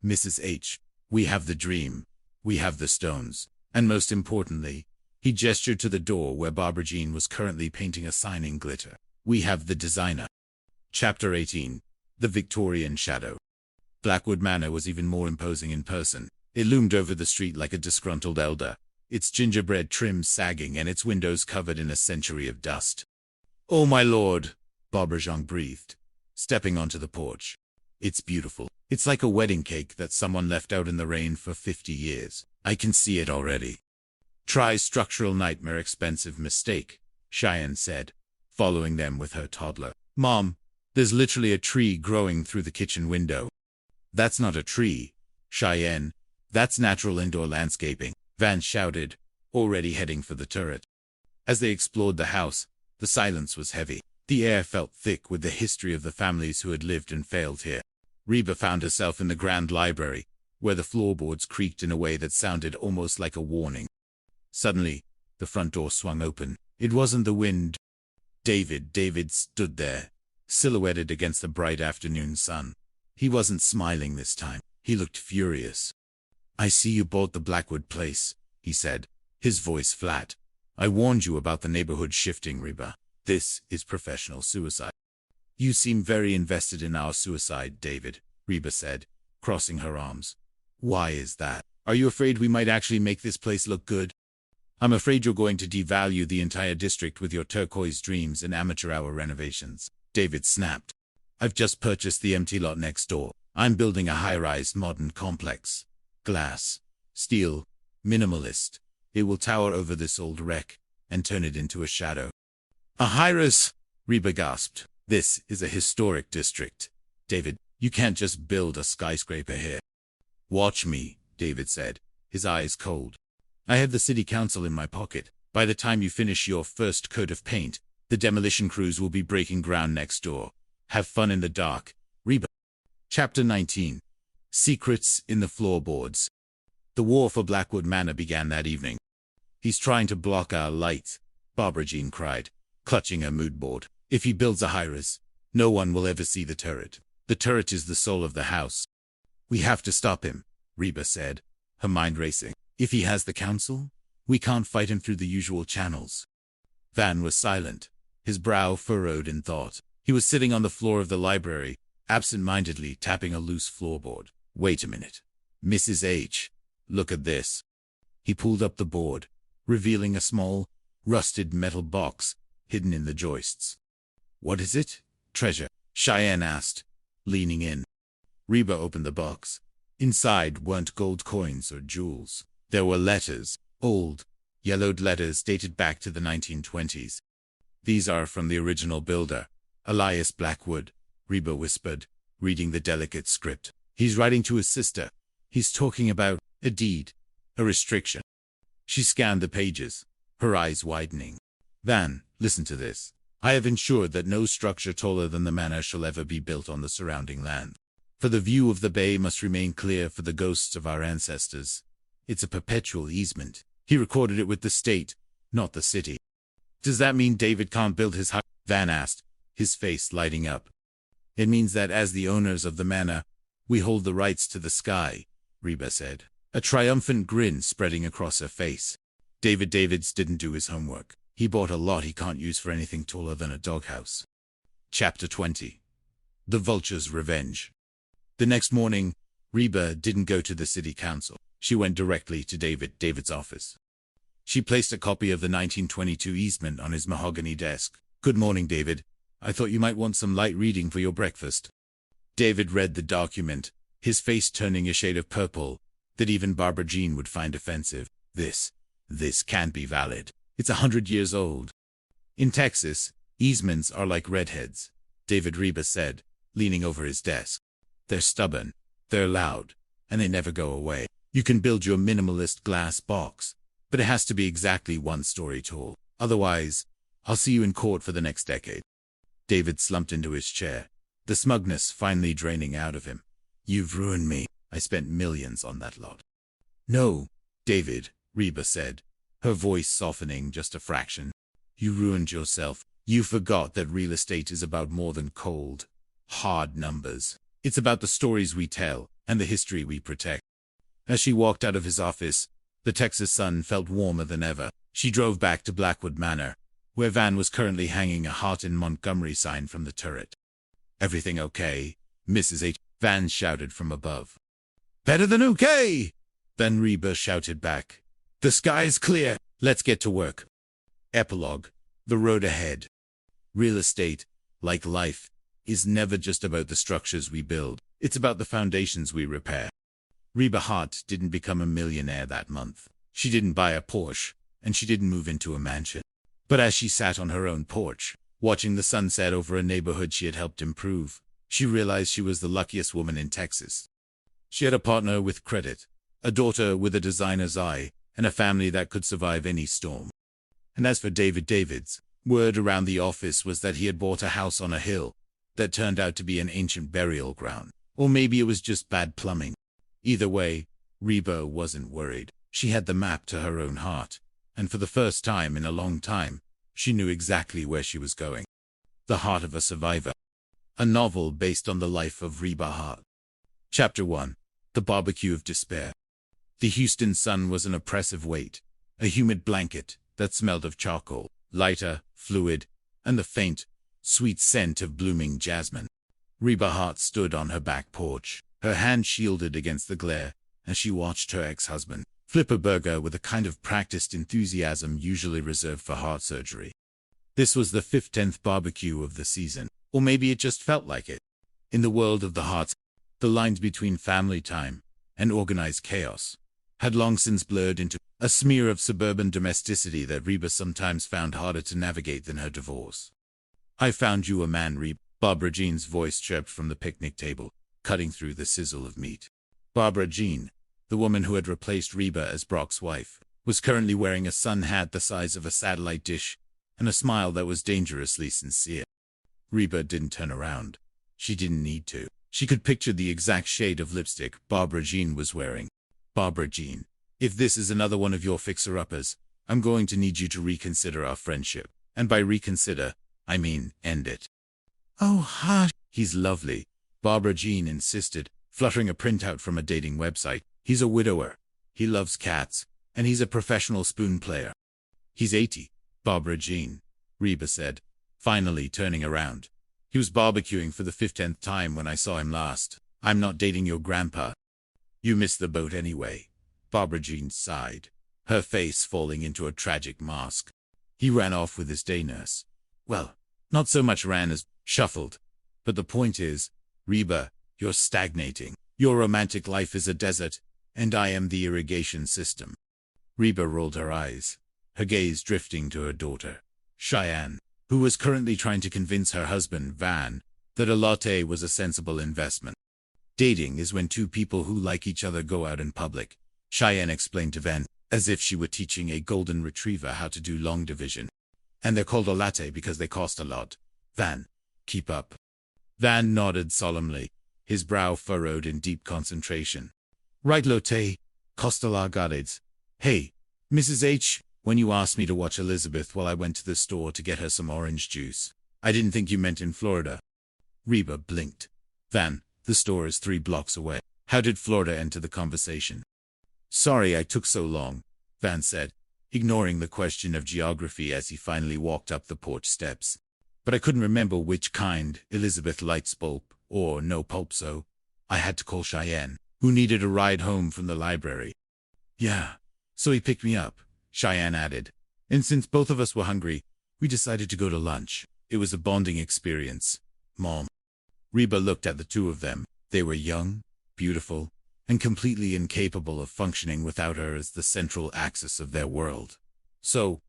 Mrs. H, we have the dream. We have the stones. And most importantly," he gestured to the door where Barbara Jean was currently painting a sign in glitter, "we have the designer." Chapter 18. The Victorian shadow. Blackwood Manor was even more imposing in person. It loomed over the street like a disgruntled elder, its gingerbread trim sagging and its windows covered in a century of dust. "Oh, my lord," Barbara Jean breathed, stepping onto the porch. "It's beautiful. It's like a wedding cake that someone left out in the rain for 50 years. I can see it already." "Try structural nightmare expensive mistake," Cheyenne said, following them with her toddler. "Mom, there's literally a tree growing through the kitchen window." "That's not a tree, Cheyenne. That's natural indoor landscaping," Van shouted, already heading for the turret. As they explored the house, the silence was heavy. The air felt thick with the history of the families who had lived and failed here. Reba found herself in the grand library, where the floorboards creaked in a way that sounded almost like a warning. Suddenly, the front door swung open. It wasn't the wind. David stood there, silhouetted against the bright afternoon sun. He wasn't smiling this time. He looked furious. "I see you bought the Blackwood place," he said, his voice flat. "I warned you about the neighborhood shifting, Reba. This is professional suicide." "You seem very invested in our suicide, David," Reba said, crossing her arms. "Why is that? Are you afraid we might actually make this place look good?" "I'm afraid you're going to devalue the entire district with your turquoise dreams and amateur hour renovations," David snapped. "I've just purchased the empty lot next door. I'm building a high-rise modern complex. Glass, steel, minimalist. It will tower over this old wreck and turn it into a shadow." "A high-rise," Reba gasped. "This is a historic district. David, you can't just build a skyscraper here." "Watch me," David said, his eyes cold. "I have the city council in my pocket. By the time you finish your first coat of paint, the demolition crews will be breaking ground next door. Have fun in the dark, Reba." Chapter 19. Secrets in the Floorboards. The war for Blackwood Manor began that evening. "He's trying to block our light," Barbara Jean cried, clutching her mood board. "If he builds a high-rise, no one will ever see the turret. The turret is the soul of the house." "We have to stop him," Reba said, her mind racing. "If he has the council, we can't fight him through the usual channels." Van was silent, his brow furrowed in thought. He was sitting on the floor of the library, absent-mindedly tapping a loose floorboard. "Wait a minute. Mrs. H, look at this." He pulled up the board, revealing a small, rusted metal box hidden in the joists. "What is it?" "Treasure," Cheyenne asked, leaning in. Reba opened the box. Inside weren't gold coins or jewels. There were letters, old, yellowed letters dated back to the 1920s. "These are from the original builder, Elias Blackwood," Reba whispered, reading the delicate script. "He's writing to his sister. He's talking about a deed, a restriction." She scanned the pages, her eyes widening. "Van, listen to this. I have ensured that no structure taller than the manor shall ever be built on the surrounding land. For the view of the bay must remain clear for the ghosts of our ancestors. It's a perpetual easement." He recorded it with the state, not the city. "Does that mean David can't build his house?" Van asked, his face lighting up. "It means that as the owners of the manor, we hold the rights to the sky," Reba said, a triumphant grin spreading across her face. David's didn't do his homework. He bought a lot he can't use for anything taller than a doghouse. Chapter 20. The Vulture's Revenge. The next morning, Reba didn't go to the city council. She went directly to David's office. She placed a copy of the 1922 easement on his mahogany desk. "Good morning, David. I thought you might want some light reading for your breakfast." David read the document, his face turning a shade of purple that even Barbara Jean would find offensive. This can't be valid. It's 100 years old." "In Texas, easements are like redheads," David Reba said, leaning over his desk. "They're stubborn, they're loud, and they never go away. You can build your minimalist glass box, but it has to be exactly 1 story tall. Otherwise, I'll see you in court for the next decade." David slumped into his chair, the smugness finally draining out of him. "You've ruined me. I spent millions on that lot." "No, David," Reba said, her voice softening just a fraction. "You ruined yourself. You forgot that real estate is about more than cold, hard numbers. It's about the stories we tell and the history we protect." As she walked out of his office, the Texas sun felt warmer than ever. She drove back to Blackwood Manor, where Van was currently hanging a Heart in Montgomery sign from the turret. "Everything okay?" Mrs. H. Van shouted from above. Better than okay! Then Reba shouted back. The sky's clear. Let's get to work. Epilogue. The road ahead. Real estate, like life, is never just about the structures we build. It's about the foundations we repair. Reba Hart didn't become a millionaire that month. She didn't buy a Porsche, and she didn't move into a mansion. But as she sat on her own porch, watching the sunset over a neighborhood she had helped improve, she realized she was the luckiest woman in Texas. She had a partner with credit, a daughter with a designer's eye, and a family that could survive any storm. And as for David's, word around the office was that he had bought a house on a hill that turned out to be an ancient burial ground. Or maybe it was just bad plumbing. Either way, Reba wasn't worried. She had the map to her own heart, and for the first time in a long time, she knew exactly where she was going. The Heart of a Survivor. A novel based on the life of Reba Hart. Chapter 1. The Barbecue of Despair. The Houston sun was an oppressive weight, a humid blanket that smelled of charcoal, lighter, fluid, and the faint, sweet scent of blooming jasmine. Reba Hart stood on her back porch, her hand shielded against the glare, as she watched her ex-husband flip a burger with a kind of practiced enthusiasm usually reserved for heart surgery. This was the 15th barbecue of the season, or maybe it just felt like it. In the world of the Harts, the lines between family time and organized chaos had long since blurred into a smear of suburban domesticity that Reba sometimes found harder to navigate than her divorce. I found you a man, Reba, Barbara Jean's voice chirped from the picnic table, cutting through the sizzle of meat. Barbara Jean, the woman who had replaced Reba as Brock's wife, was currently wearing a sun hat the size of a satellite dish and a smile that was dangerously sincere. Reba didn't turn around. She didn't need to. She could picture the exact shade of lipstick Barbara Jean was wearing. Barbara Jean, if this is another one of your fixer-uppers, I'm going to need you to reconsider our friendship. And by reconsider, I mean end it. Oh, hush. He's lovely, Barbara Jean insisted, fluttering a printout from a dating website. He's a widower. He loves cats, and he's a professional spoon player. He's 80, Barbara Jean, Reba said, finally turning around. He was barbecuing for the 15th time when I saw him last. I'm not dating your grandpa. You missed the boat anyway, Barbara Jean sighed, her face falling into a tragic mask. He ran off with his day nurse. Well, not so much ran as shuffled. But the point is, Reba, you're stagnating. Your romantic life is a desert, and I am the irrigation system. Reba rolled her eyes, her gaze drifting to her daughter, Cheyenne, who was currently trying to convince her husband, Van, that a latte was a sensible investment. Dating is when two people who like each other go out in public, Cheyenne explained to Van, as if she were teaching a golden retriever how to do long division. And they're called a latte because they cost a lot. Van, keep up. Van nodded solemnly, his brow furrowed in deep concentration. Right, latte, cost a lot, got it. Hey, Mrs. H, when you asked me to watch Elizabeth while I went to the store to get her some orange juice, I didn't think you meant in Florida. Reba blinked. Van, the store is 3 blocks away. How did Florida enter the conversation? Sorry I took so long, Van said, ignoring the question of geography as he finally walked up the porch steps. But I couldn't remember which kind, Elizabeth likes pulp or no pulp, so I had to call Cheyenne, who needed a ride home from the library. Yeah, so he picked me up, Cheyenne added. And since both of us were hungry, we decided to go to lunch. It was a bonding experience, Mom. Reba looked at the two of them. They were young, beautiful, and completely incapable of functioning without her as the central axis of their world. So,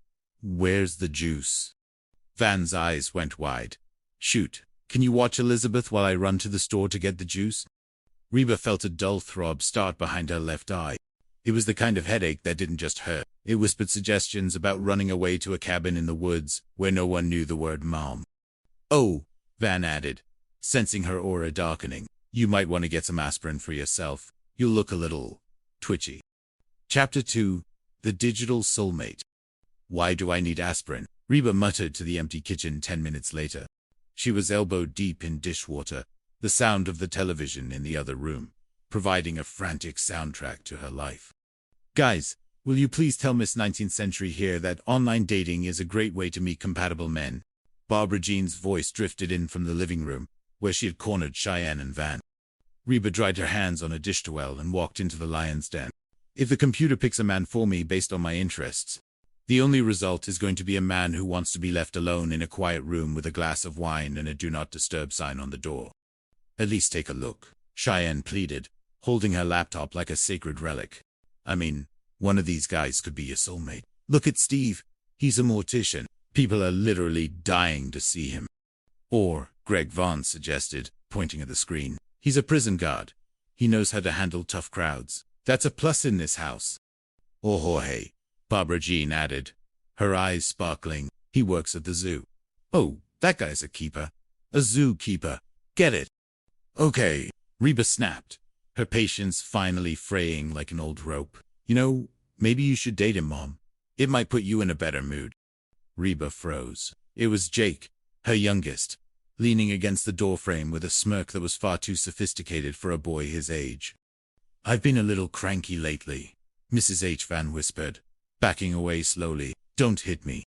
where's the juice? Van's eyes went wide. Shoot, can you watch Elizabeth while I run to the store to get the juice? Reba felt a dull throb start behind her left eye. It was the kind of headache that didn't just hurt. It whispered suggestions about running away to a cabin in the woods where no one knew the word Mom. Oh, Van added, sensing her aura darkening. You might want to get some aspirin for yourself. You'll look a little twitchy. Chapter 2. The Digital Soulmate. Why do I need aspirin? Reba muttered to the empty kitchen 10 minutes later. She was elbow deep in dishwater, the sound of the television in the other room, providing a frantic soundtrack to her life. Guys, will you please tell Miss 19th Century here that online dating is a great way to meet compatible men? Barbara Jean's voice drifted in from the living room, where she had cornered Cheyenne and Van. Reba dried her hands on a dish towel and walked into the lion's den. If the computer picks a man for me based on my interests, the only result is going to be a man who wants to be left alone in a quiet room with a glass of wine and a do not disturb sign on the door. At least take a look, Cheyenne pleaded, holding her laptop like a sacred relic. I mean, one of these guys could be your soulmate. Look at Steve. He's a mortician. People are literally dying to see him. Or, Greg Vaughn suggested, pointing at the screen, he's a prison guard. He knows how to handle tough crowds. That's a plus in this house. Or Jorge, Barbara Jean added, her eyes sparkling. He works at the zoo. Oh, that guy's a keeper. A zookeeper. Get it? Okay, Reba snapped, her patience finally fraying like an old rope. You know, maybe you should date him, Mom. It might put you in a better mood. Reba froze. It was Jake, her youngest, leaning against the doorframe with a smirk that was far too sophisticated for a boy his age. I've been a little cranky lately, Mrs. H. Van whispered, backing away slowly. Don't hit me.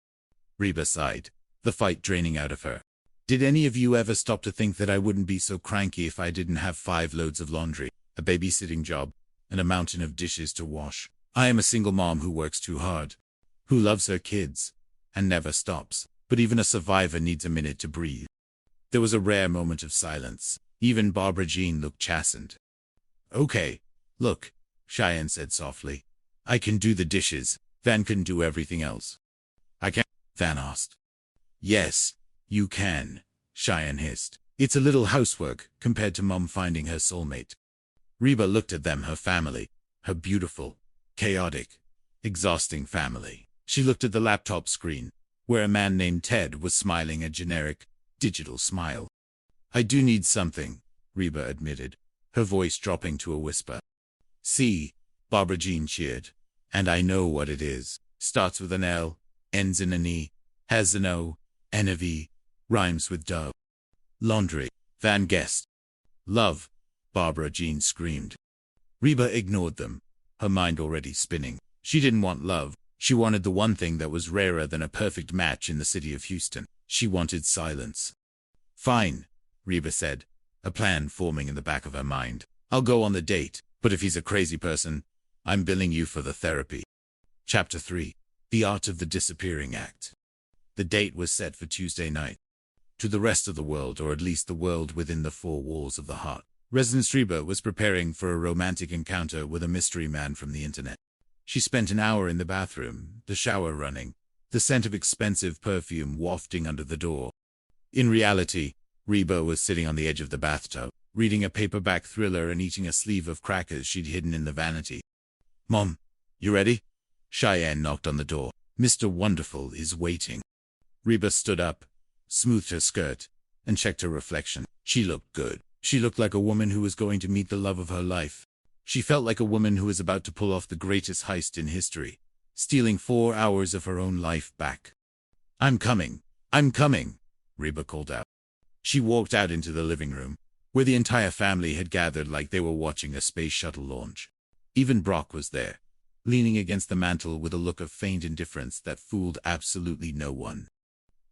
Reba sighed, the fight draining out of her. Did any of you ever stop to think that I wouldn't be so cranky if I didn't have 5 loads of laundry, a babysitting job, and a mountain of dishes to wash? I am a single mom who works too hard, who loves her kids, and never stops. But even a survivor needs a minute to breathe. There was a rare moment of silence. Even Barbara Jean looked chastened. Okay, look, Cheyenne said softly. I can do the dishes. Van can do everything else. I can? Van asked. Yes, you can, Cheyenne hissed. It's a little housework compared to Mom finding her soulmate. Reba looked at them, her family, her beautiful, chaotic, exhausting family. She looked at the laptop screen, where a man named Ted was smiling a generic, digital smile. I do need something, Reba admitted, her voice dropping to a whisper. See, Barbara Jean cheered. And I know what it is. Starts with an L, ends in an E, has an O, and a V, rhymes with dove. Laundry, Van guessed. Love, Barbara Jean screamed. Reba ignored them, her mind already spinning. She didn't want love. She wanted the one thing that was rarer than a perfect match in the city of Houston. She wanted silence. Fine, Reba said, a plan forming in the back of her mind. I'll go on the date, but if he's a crazy person, I'm billing you for the therapy. Chapter 3. The Art of the Disappearing Act. The date was set for Tuesday night. To the rest of the world, or at least the world within the 4 walls of the heart, Resident Reba was preparing for a romantic encounter with a mystery man from the internet. She spent an hour in the bathroom, the shower running, the scent of expensive perfume wafting under the door. In reality, Reba was sitting on the edge of the bathtub, reading a paperback thriller and eating a sleeve of crackers she'd hidden in the vanity. Mom, you ready? Cheyenne knocked on the door. Mr. Wonderful is waiting. Reba stood up, smoothed her skirt, and checked her reflection. She looked good. She looked like a woman who was going to meet the love of her life. She felt like a woman who was about to pull off the greatest heist in history, stealing 4 hours of her own life back. I'm coming, Reba called out. She walked out into the living room, where the entire family had gathered like they were watching a space shuttle launch. Even Brock was there, leaning against the mantel with a look of faint indifference that fooled absolutely no one.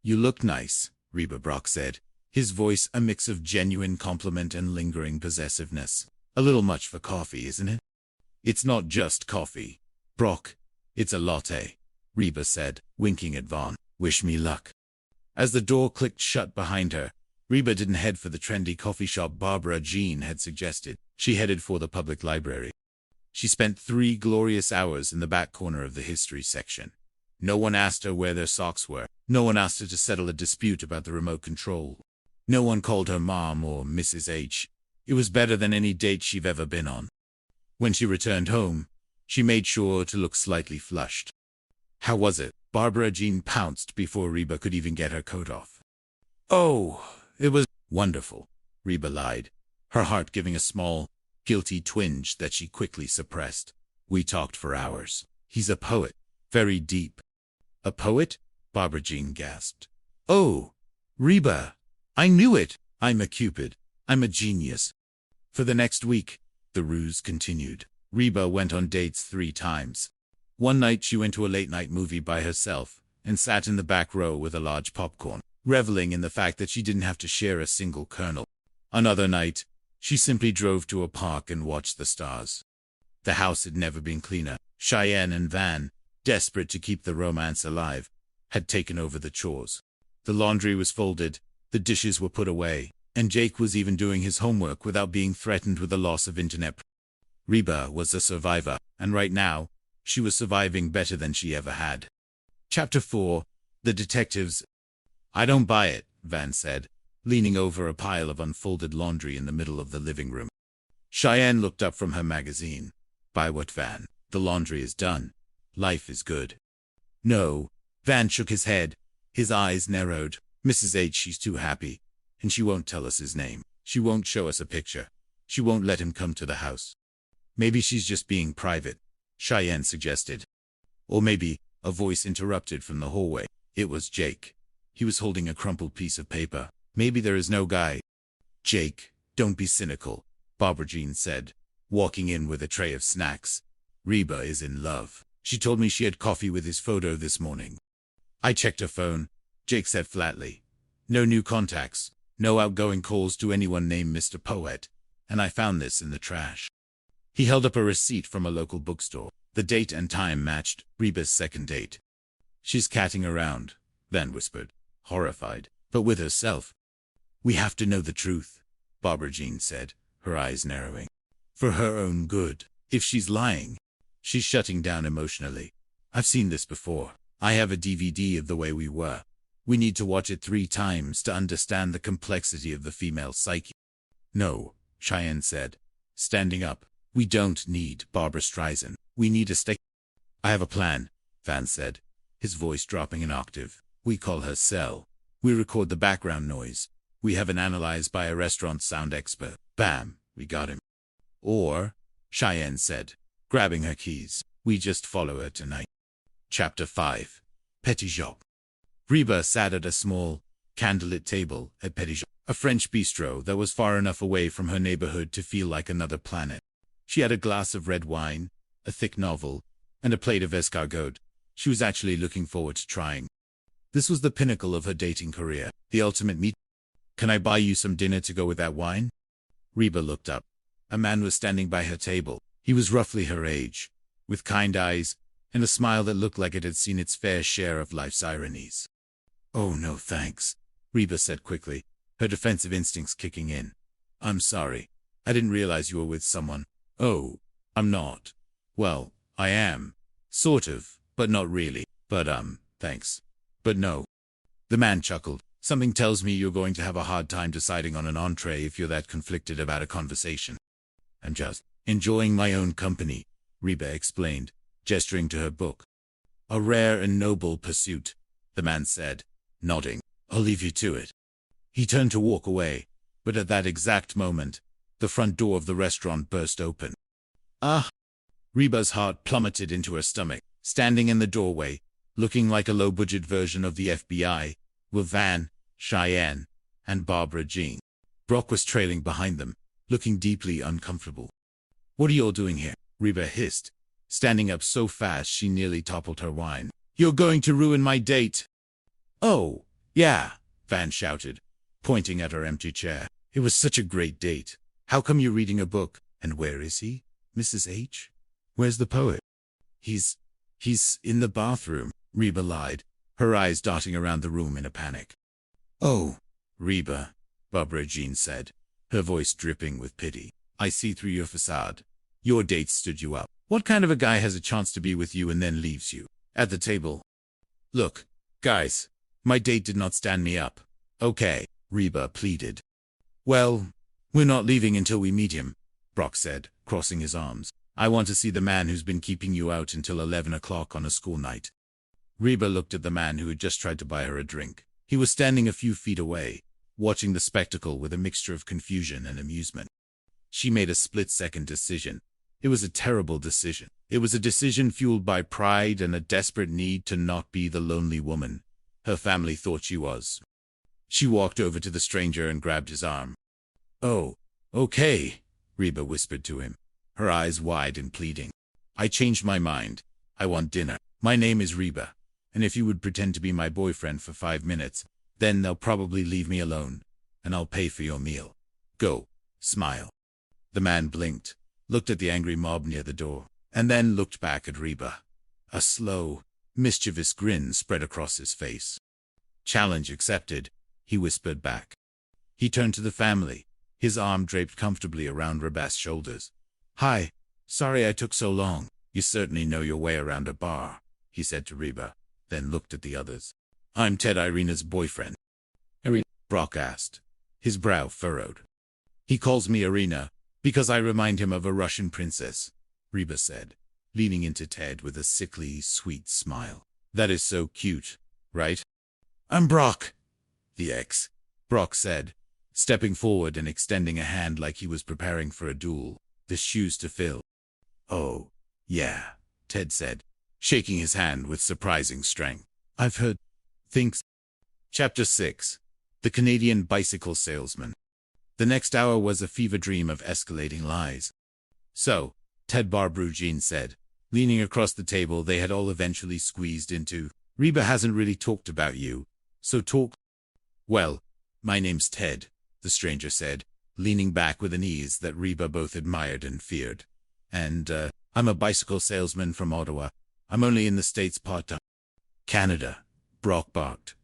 You look nice, Reba Brock said, his voice a mix of genuine compliment and lingering possessiveness. A little much for coffee, isn't it? It's not just coffee, Brock. It's a latte, Reba said, winking at Vaughn. Wish me luck. As the door clicked shut behind her, Reba didn't head for the trendy coffee shop Barbara Jean had suggested. She headed for the public library. She spent 3 glorious hours in the back corner of the history section. No one asked her where their socks were. No one asked her to settle a dispute about the remote control. No one called her Mom or Mrs. H. It was better than any date she'd ever been on. When she returned home, she made sure to look slightly flushed. How was it? Barbara Jean pounced before Reba could even get her coat off. Oh, it was wonderful, Reba lied, her heart giving a small, guilty twinge that she quickly suppressed. We talked for hours. He's a poet, very deep. A poet? Barbara Jean gasped. Oh, Reba, I knew it. I'm a Cupid. I'm a genius. For the next week, the ruse continued. Reba went on dates 3 times. One night she went to a late-night movie by herself and sat in the back row with a large popcorn, reveling in the fact that she didn't have to share a single kernel. Another night, she simply drove to a park and watched the stars. The house had never been cleaner. Cheyenne and Van, desperate to keep the romance alive, had taken over the chores. The laundry was folded, the dishes were put away, and Jake was even doing his homework without being threatened with the loss of internet. Reba was a survivor, and right now, she was surviving better than she ever had. Chapter 4. The Detectives. I don't buy it, Van said, leaning over a pile of unfolded laundry in the middle of the living room. Cheyenne looked up from her magazine. Buy what, Van? The laundry is done. Life is good. No. Van shook his head. His eyes narrowed. Mrs. H, she's too happy. And she won't tell us his name. She won't show us a picture. She won't let him come to the house. Maybe she's just being private, Cheyenne suggested. Or maybe, a voice interrupted from the hallway. It was Jake. He was holding a crumpled piece of paper. Maybe there is no guy. Jake, don't be cynical, Barbara Jean said, walking in with a tray of snacks. Reba is in love. She told me she had coffee with his photo this morning. I checked her phone, Jake said flatly. No new contacts, no outgoing calls to anyone named Mr. Poet, and I found this in the trash. He held up a receipt from a local bookstore. The date and time matched Reba's second date. She's catting around, Van whispered, horrified, but with herself. We have to know the truth, Barbara Jean said, her eyes narrowing. For her own good. If she's lying, she's shutting down emotionally. I've seen this before. I have a DVD of The Way We Were. We need to watch it 3 times to understand the complexity of the female psyche. No, Cheyenne said, standing up. We don't need Barbara Streisand. We need a stake. I have a plan, Van said, his voice dropping an octave. We call her Cell. We record the background noise. We have it analyzed by a restaurant sound expert. Bam, we got him. Or, Cheyenne said, grabbing her keys, we just follow her tonight. Chapter 5. Petit Shop. Reba sat at a small, candlelit table at Petit Shop, a French bistro that was far enough away from her neighborhood to feel like another planet. She had a glass of red wine, a thick novel, and a plate of escargot. She was actually looking forward to trying. This was the pinnacle of her dating career, the ultimate meet. Can I buy you some dinner to go with that wine? Reba looked up. A man was standing by her table. He was roughly her age, with kind eyes, and a smile that looked like it had seen its fair share of life's ironies. Oh, no thanks, Reba said quickly, her defensive instincts kicking in. I'm sorry. I didn't realize you were with someone. Oh, I'm not. Well, I am. Sort of, but not really. But, thanks. But no. The man chuckled. Something tells me you're going to have a hard time deciding on an entree if you're that conflicted about a conversation. I'm just enjoying my own company, Reba explained, gesturing to her book. A rare and noble pursuit, the man said, nodding. I'll leave you to it. He turned to walk away, but at that exact moment, the front door of the restaurant burst open. Ah! Reba's heart plummeted into her stomach. Standing in the doorway, looking like a low-budget version of the FBI, were Van, Cheyenne, and Barbara Jean. Brock was trailing behind them, looking deeply uncomfortable. What are you all doing here? Reba hissed, standing up so fast she nearly toppled her wine. You're going to ruin my date. Oh, yeah, Van shouted, pointing at her empty chair. It was such a great date. How come you're reading a book? And where is he? Mrs. H? Where's the poet? He's in the bathroom, Reba lied, her eyes darting around the room in a panic. Oh, Reba, Barbara Jean said, her voice dripping with pity. I see through your facade. Your date stood you up. What kind of a guy has a chance to be with you and then leaves you? At the table. Look, guys, my date did not stand me up. Okay, Reba pleaded. Well, we're not leaving until we meet him, Brock said, crossing his arms. I want to see the man who's been keeping you out until 11 o'clock on a school night. Reba looked at the man who had just tried to buy her a drink. He was standing a few feet away, watching the spectacle with a mixture of confusion and amusement. She made a split-second decision. It was a terrible decision. It was a decision fueled by pride and a desperate need to not be the lonely woman her family thought she was. She walked over to the stranger and grabbed his arm. Oh, okay, Reba whispered to him, her eyes wide and pleading. I changed my mind. I want dinner. My name is Reba, and if you would pretend to be my boyfriend for 5 minutes, then they'll probably leave me alone, and I'll pay for your meal. Go. Smile. The man blinked, looked at the angry mob near the door, and then looked back at Reba. A slow, mischievous grin spread across his face. Challenge accepted, he whispered back. He turned to the family, his arm draped comfortably around Reba's shoulders. Hi. Sorry I took so long. You certainly know your way around a bar, he said to Reba, then looked at the others. I'm Ted Irina's boyfriend. Irina, Brock asked, his brow furrowed. He calls me Irina because I remind him of a Russian princess, Reba said, leaning into Ted with a sickly, sweet smile. That is so cute, right? I'm Brock, the ex, Brock said, stepping forward and extending a hand like he was preparing for a duel, the shoes to fill. Oh, yeah, Ted said, shaking his hand with surprising strength. I've heard things. Chapter 6. The Canadian Bicycle Salesman. The next hour was a fever dream of escalating lies. So, Ted Barbrugine said, leaning across the table they had all eventually squeezed into, Reba hasn't really talked about you, so talk. Well, my name's Ted, the stranger said, leaning back with an ease that Reba both admired and feared. And, I'm a bicycle salesman from Ottawa. I'm only in the States part-time. Canada, Brock barked.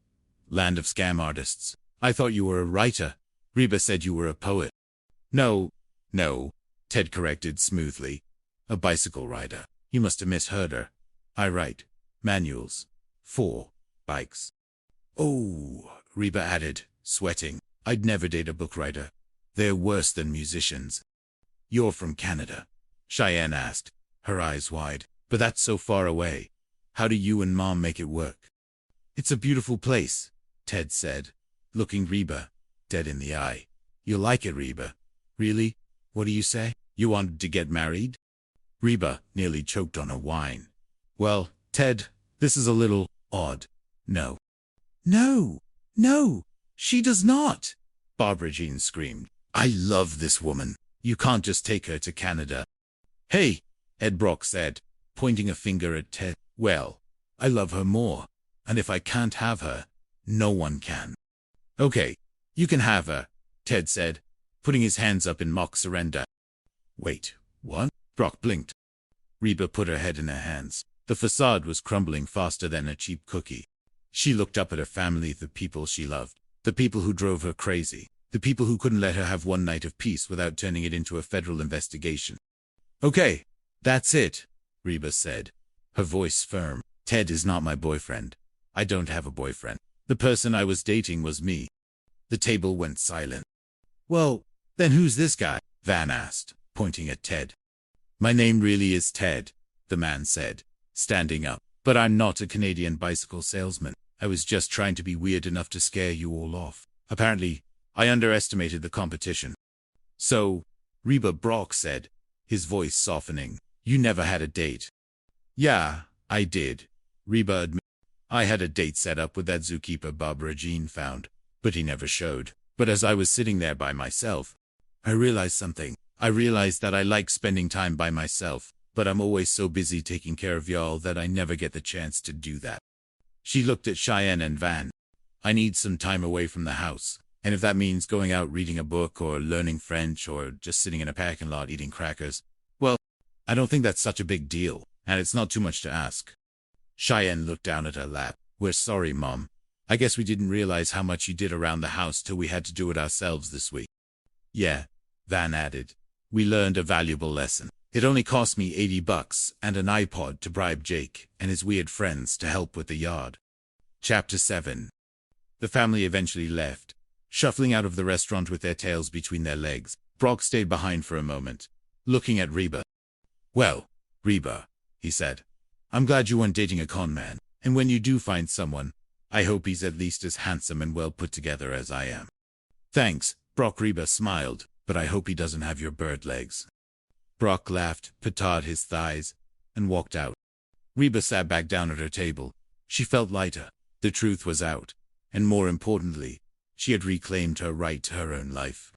Land of scam artists. I thought you were a writer. Reba said you were a poet. No, Ted corrected smoothly. A bicycle rider. You must have misheard her. I write manuals for bikes. Oh, Reba added, sweating. I'd never date a book writer. They're worse than musicians. You're from Canada? Cheyenne asked, her eyes wide. But that's so far away. How do you and Mom make it work? It's a beautiful place, Ted said, looking Reba dead in the eye. You like it, Reba? Really? What do you say? You wanted to get married? Reba nearly choked on her wine. Well, Ted, this is a little odd. No. No, she does not, Barbara Jean screamed. I love this woman. You can't just take her to Canada. Hey, Ed Brock said, pointing a finger at Ted. Well, I love her more, and if I can't have her, no one can. Okay, you can have her, Ted said, putting his hands up in mock surrender. Wait, what? Brock blinked. Reba put her head in her hands. The facade was crumbling faster than a cheap cookie. She looked up at her family, the people she loved, the people who drove her crazy, the people who couldn't let her have one night of peace without turning it into a federal investigation. Okay, that's it, Reba said, her voice firm. Ted is not my boyfriend. I don't have a boyfriend. The person I was dating was me. The table went silent. Well, then who's this guy? Van asked, pointing at Ted. My name really is Ted, the man said, standing up. But I'm not a Canadian bicycle salesman. I was just trying to be weird enough to scare you all off. Apparently, I underestimated the competition. So, Reba Brock said, his voice softening, you never had a date. Yeah, I did, Reba admitted. I had a date set up with that zookeeper Barbara Jean found, but he never showed. But as I was sitting there by myself, I realized something. I realized that I like spending time by myself, but I'm always so busy taking care of y'all that I never get the chance to do that. She looked at Cheyenne and Van. I need some time away from the house, and if that means going out reading a book or learning French or just sitting in a parking lot eating crackers, well, I don't think that's such a big deal, and it's not too much to ask. Cheyenne looked down at her lap. We're sorry, Mom. I guess we didn't realize how much you did around the house till we had to do it ourselves this week. Yeah, Van added. We learned a valuable lesson. It only cost me $80 and an iPod to bribe Jake and his weird friends to help with the yard. Chapter 7. The family eventually left, shuffling out of the restaurant with their tails between their legs. Brock stayed behind for a moment, looking at Reba. Well, Reba, he said, I'm glad you weren't dating a con man, and when you do find someone, I hope he's at least as handsome and well put together as I am. Thanks, Brock. Reba smiled, but I hope he doesn't have your bird legs. Brock laughed, patted his thighs, and walked out. Reba sat back down at her table. She felt lighter. The truth was out, and more importantly, she had reclaimed her right to her own life.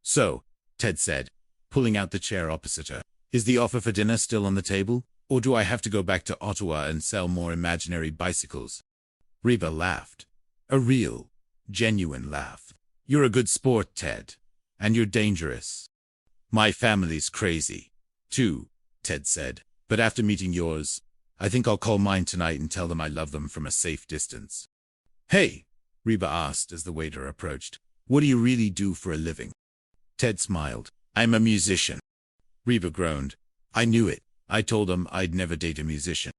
So, Ted said, pulling out the chair opposite her, is the offer for dinner still on the table, or do I have to go back to Ottawa and sell more imaginary bicycles? Reba laughed. A real, genuine laugh. You're a good sport, Ted. and you're dangerous. My family's crazy, too, Ted said. But after meeting yours, I think I'll call mine tonight and tell them I love them from a safe distance. Hey, Reba asked as the waiter approached. What do you really do for a living? Ted smiled. I'm a musician. Reba groaned. I knew it. I told him I'd never date a musician.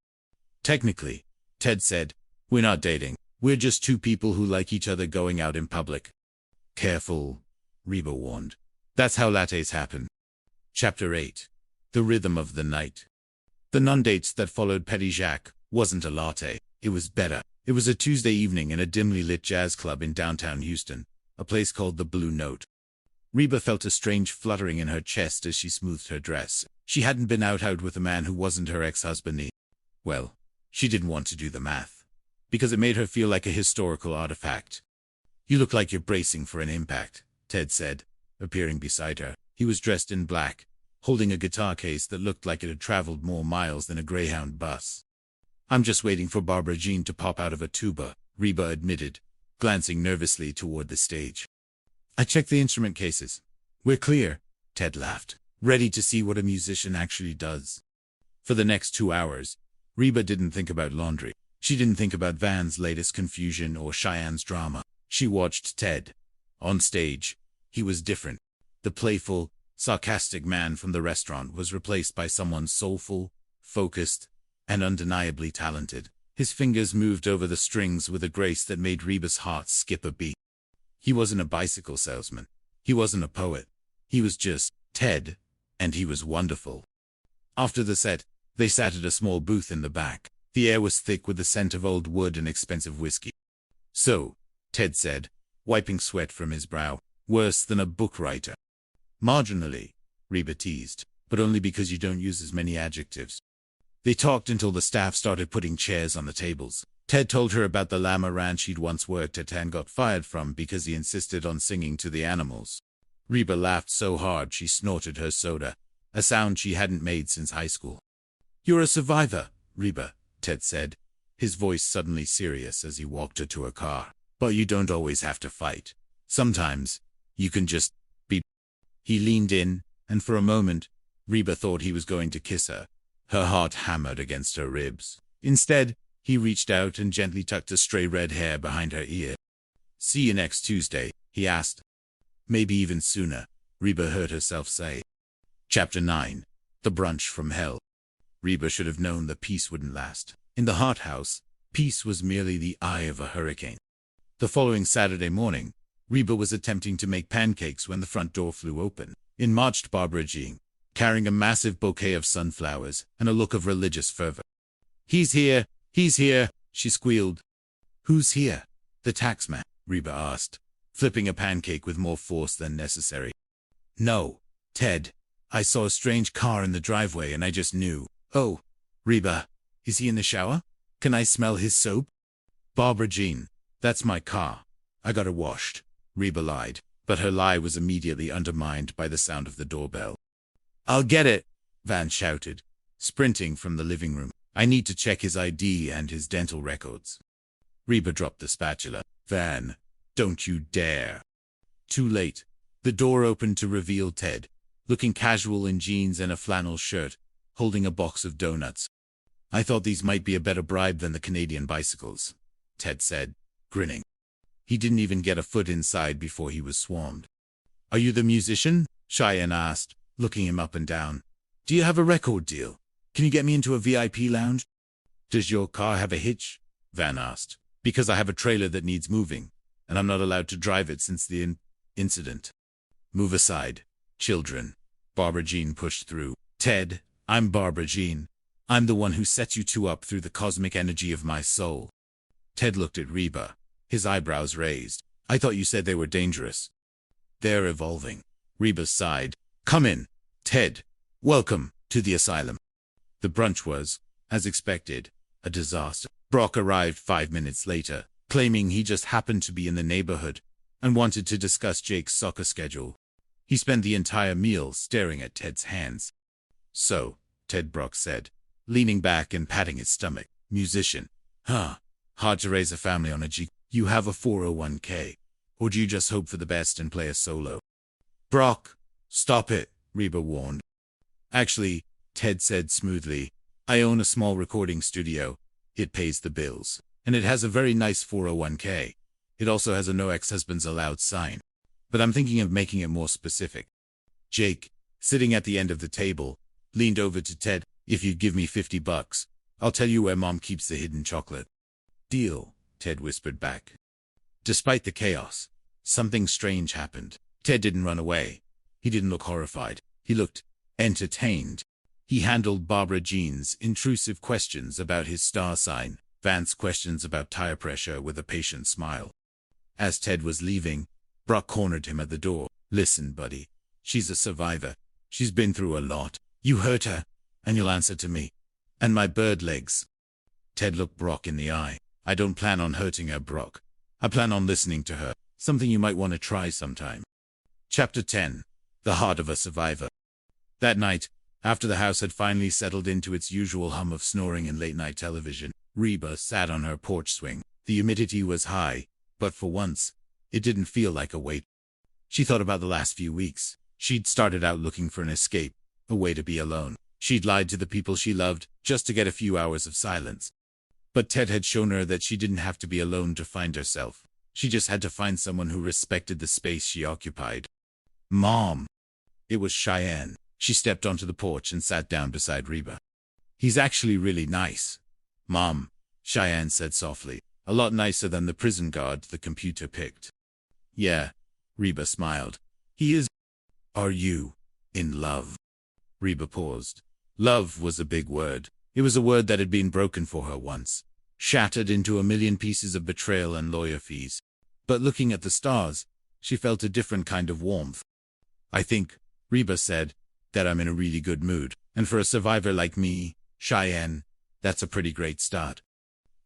Technically, Ted said, we're not dating. We're just two people who like each other going out in public. Careful, Reba warned. That's how lattes happen. Chapter 8. The Rhythm of the Night. The non-dates that followed Petit Jacques wasn't a latte. It was better. It was a Tuesday evening in a dimly lit jazz club in downtown Houston, a place called the Blue Note. Reba felt a strange fluttering in her chest as she smoothed her dress. She hadn't been out with a man who wasn't her ex-husband. Well, she didn't want to do the math, because it made her feel like a historical artifact. You look like you're bracing for an impact, Ted said, appearing beside her. He was dressed in black, holding a guitar case that looked like it had traveled more miles than a Greyhound bus. I'm just waiting for Barbara Jean to pop out of a tuba, Reba admitted, glancing nervously toward the stage. I checked the instrument cases. We're clear, Ted laughed, ready to see what a musician actually does. For the next 2 hours, Reba didn't think about laundry. She didn't think about Van's latest confusion or Cheyenne's drama. She watched Ted. On stage, he was different. The playful, sarcastic man from the restaurant was replaced by someone soulful, focused, and undeniably talented. His fingers moved over the strings with a grace that made Reba's heart skip a beat. He wasn't a bicycle salesman. He wasn't a poet. He was just Ted, and he was wonderful. After the set, they sat at a small booth in the back. The air was thick with the scent of old wood and expensive whiskey. So, Ted said, wiping sweat from his brow, worse than a book writer. Marginally, Reba teased, but only because you don't use as many adjectives. They talked until the staff started putting chairs on the tables. Ted told her about the llama ranch he'd once worked at and got fired from because he insisted on singing to the animals. Reba laughed so hard she snorted her soda, a sound she hadn't made since high school. You're a survivor, Reba, Ted said, his voice suddenly serious as he walked her to her car. But you don't always have to fight. Sometimes, you can just be. He leaned in, and for a moment, Reba thought he was going to kiss her. Her heart hammered against her ribs. Instead, he reached out and gently tucked a stray red hair behind her ear. See you next Tuesday, he asked. Maybe even sooner, Reba heard herself say. Chapter 9. The Brunch from Hell. Reba should have known that peace wouldn't last. In the Hart House, peace was merely the eye of a hurricane. The following Saturday morning, Reba was attempting to make pancakes when the front door flew open. In marched Barbara Jean, carrying a massive bouquet of sunflowers and a look of religious fervor. He's here, she squealed. Who's here? The taxman, Reba asked, flipping a pancake with more force than necessary. No, Ted. I saw a strange car in the driveway and I just knew. Oh, Reba, is he in the shower? Can I smell his soap? Barbara Jean, that's my car. I got it washed, Reba lied, but her lie was immediately undermined by the sound of the doorbell. I'll get it, Van shouted, sprinting from the living room. I need to check his ID and his dental records. Reba dropped the spatula. Van, don't you dare. Too late. The door opened to reveal Ted, looking casual in jeans and a flannel shirt, holding a box of donuts. I thought these might be a better bribe than the Canadian bicycles, Ted said, grinning. He didn't even get a foot inside before he was swarmed. Are you the musician? Cheyenne asked, looking him up and down. Do you have a record deal? Can you get me into a VIP lounge? Does your car have a hitch? Van asked. Because I have a trailer that needs moving, and I'm not allowed to drive it since the incident. Move aside, children. Barbara Jean pushed through. Ted, I'm Barbara Jean. I'm the one who set you two up through the cosmic energy of my soul. Ted looked at Reba, his eyebrows raised. I thought you said they were dangerous. They're evolving. Reba sighed. Come in, Ted. Welcome to the asylum. The brunch was, as expected, a disaster. Brock arrived 5 minutes later, claiming he just happened to be in the neighborhood and wanted to discuss Jake's soccer schedule. He spent the entire meal staring at Ted's hands. So, Ted Brock said, leaning back and patting his stomach. Musician. Huh. Hard to raise a family on a G. You have a 401k. Or do you just hope for the best and play a solo? Brock, stop it, Reba warned. Actually, Ted said smoothly, I own a small recording studio. It pays the bills. And it has a very nice 401k. It also has a no ex-husbands allowed sign. But I'm thinking of making it more specific. Jake, sitting at the end of the table, leaned over to Ted. If you'd give me $50, I'll tell you where Mom keeps the hidden chocolate. Deal, Ted whispered back. Despite the chaos, something strange happened. Ted didn't run away. He didn't look horrified. He looked entertained. He handled Barbara Jean's intrusive questions about his star sign, Vance's questions about tire pressure with a patient smile. As Ted was leaving, Brock cornered him at the door. Listen, buddy. She's a survivor. She's been through a lot. You hurt her, and you'll answer to me. And my bird legs. Ted looked Brock in the eye. I don't plan on hurting her, Brock. I plan on listening to her. Something you might want to try sometime. Chapter 10. The Heart of a Survivor. That night, after the house had finally settled into its usual hum of snoring and late-night television, Reba sat on her porch swing. The humidity was high, but for once, it didn't feel like a weight. She thought about the last few weeks. She'd started out looking for an escape, a way to be alone. She'd lied to the people she loved just to get a few hours of silence. But Ted had shown her that she didn't have to be alone to find herself. She just had to find someone who respected the space she occupied. Mom. It was Cheyenne. She stepped onto the porch and sat down beside Reba. He's actually really nice. Mom, Cheyenne said softly. A lot nicer than the prison guard the computer picked. Yeah, Reba smiled. He is. Are you in love? Reba paused. Love was a big word. It was a word that had been broken for her once, shattered into a million pieces of betrayal and lawyer fees. But looking at the stars, she felt a different kind of warmth. I think, Reba said, that I'm in a really good mood, and for a survivor like me, Cheyenne, that's a pretty great start.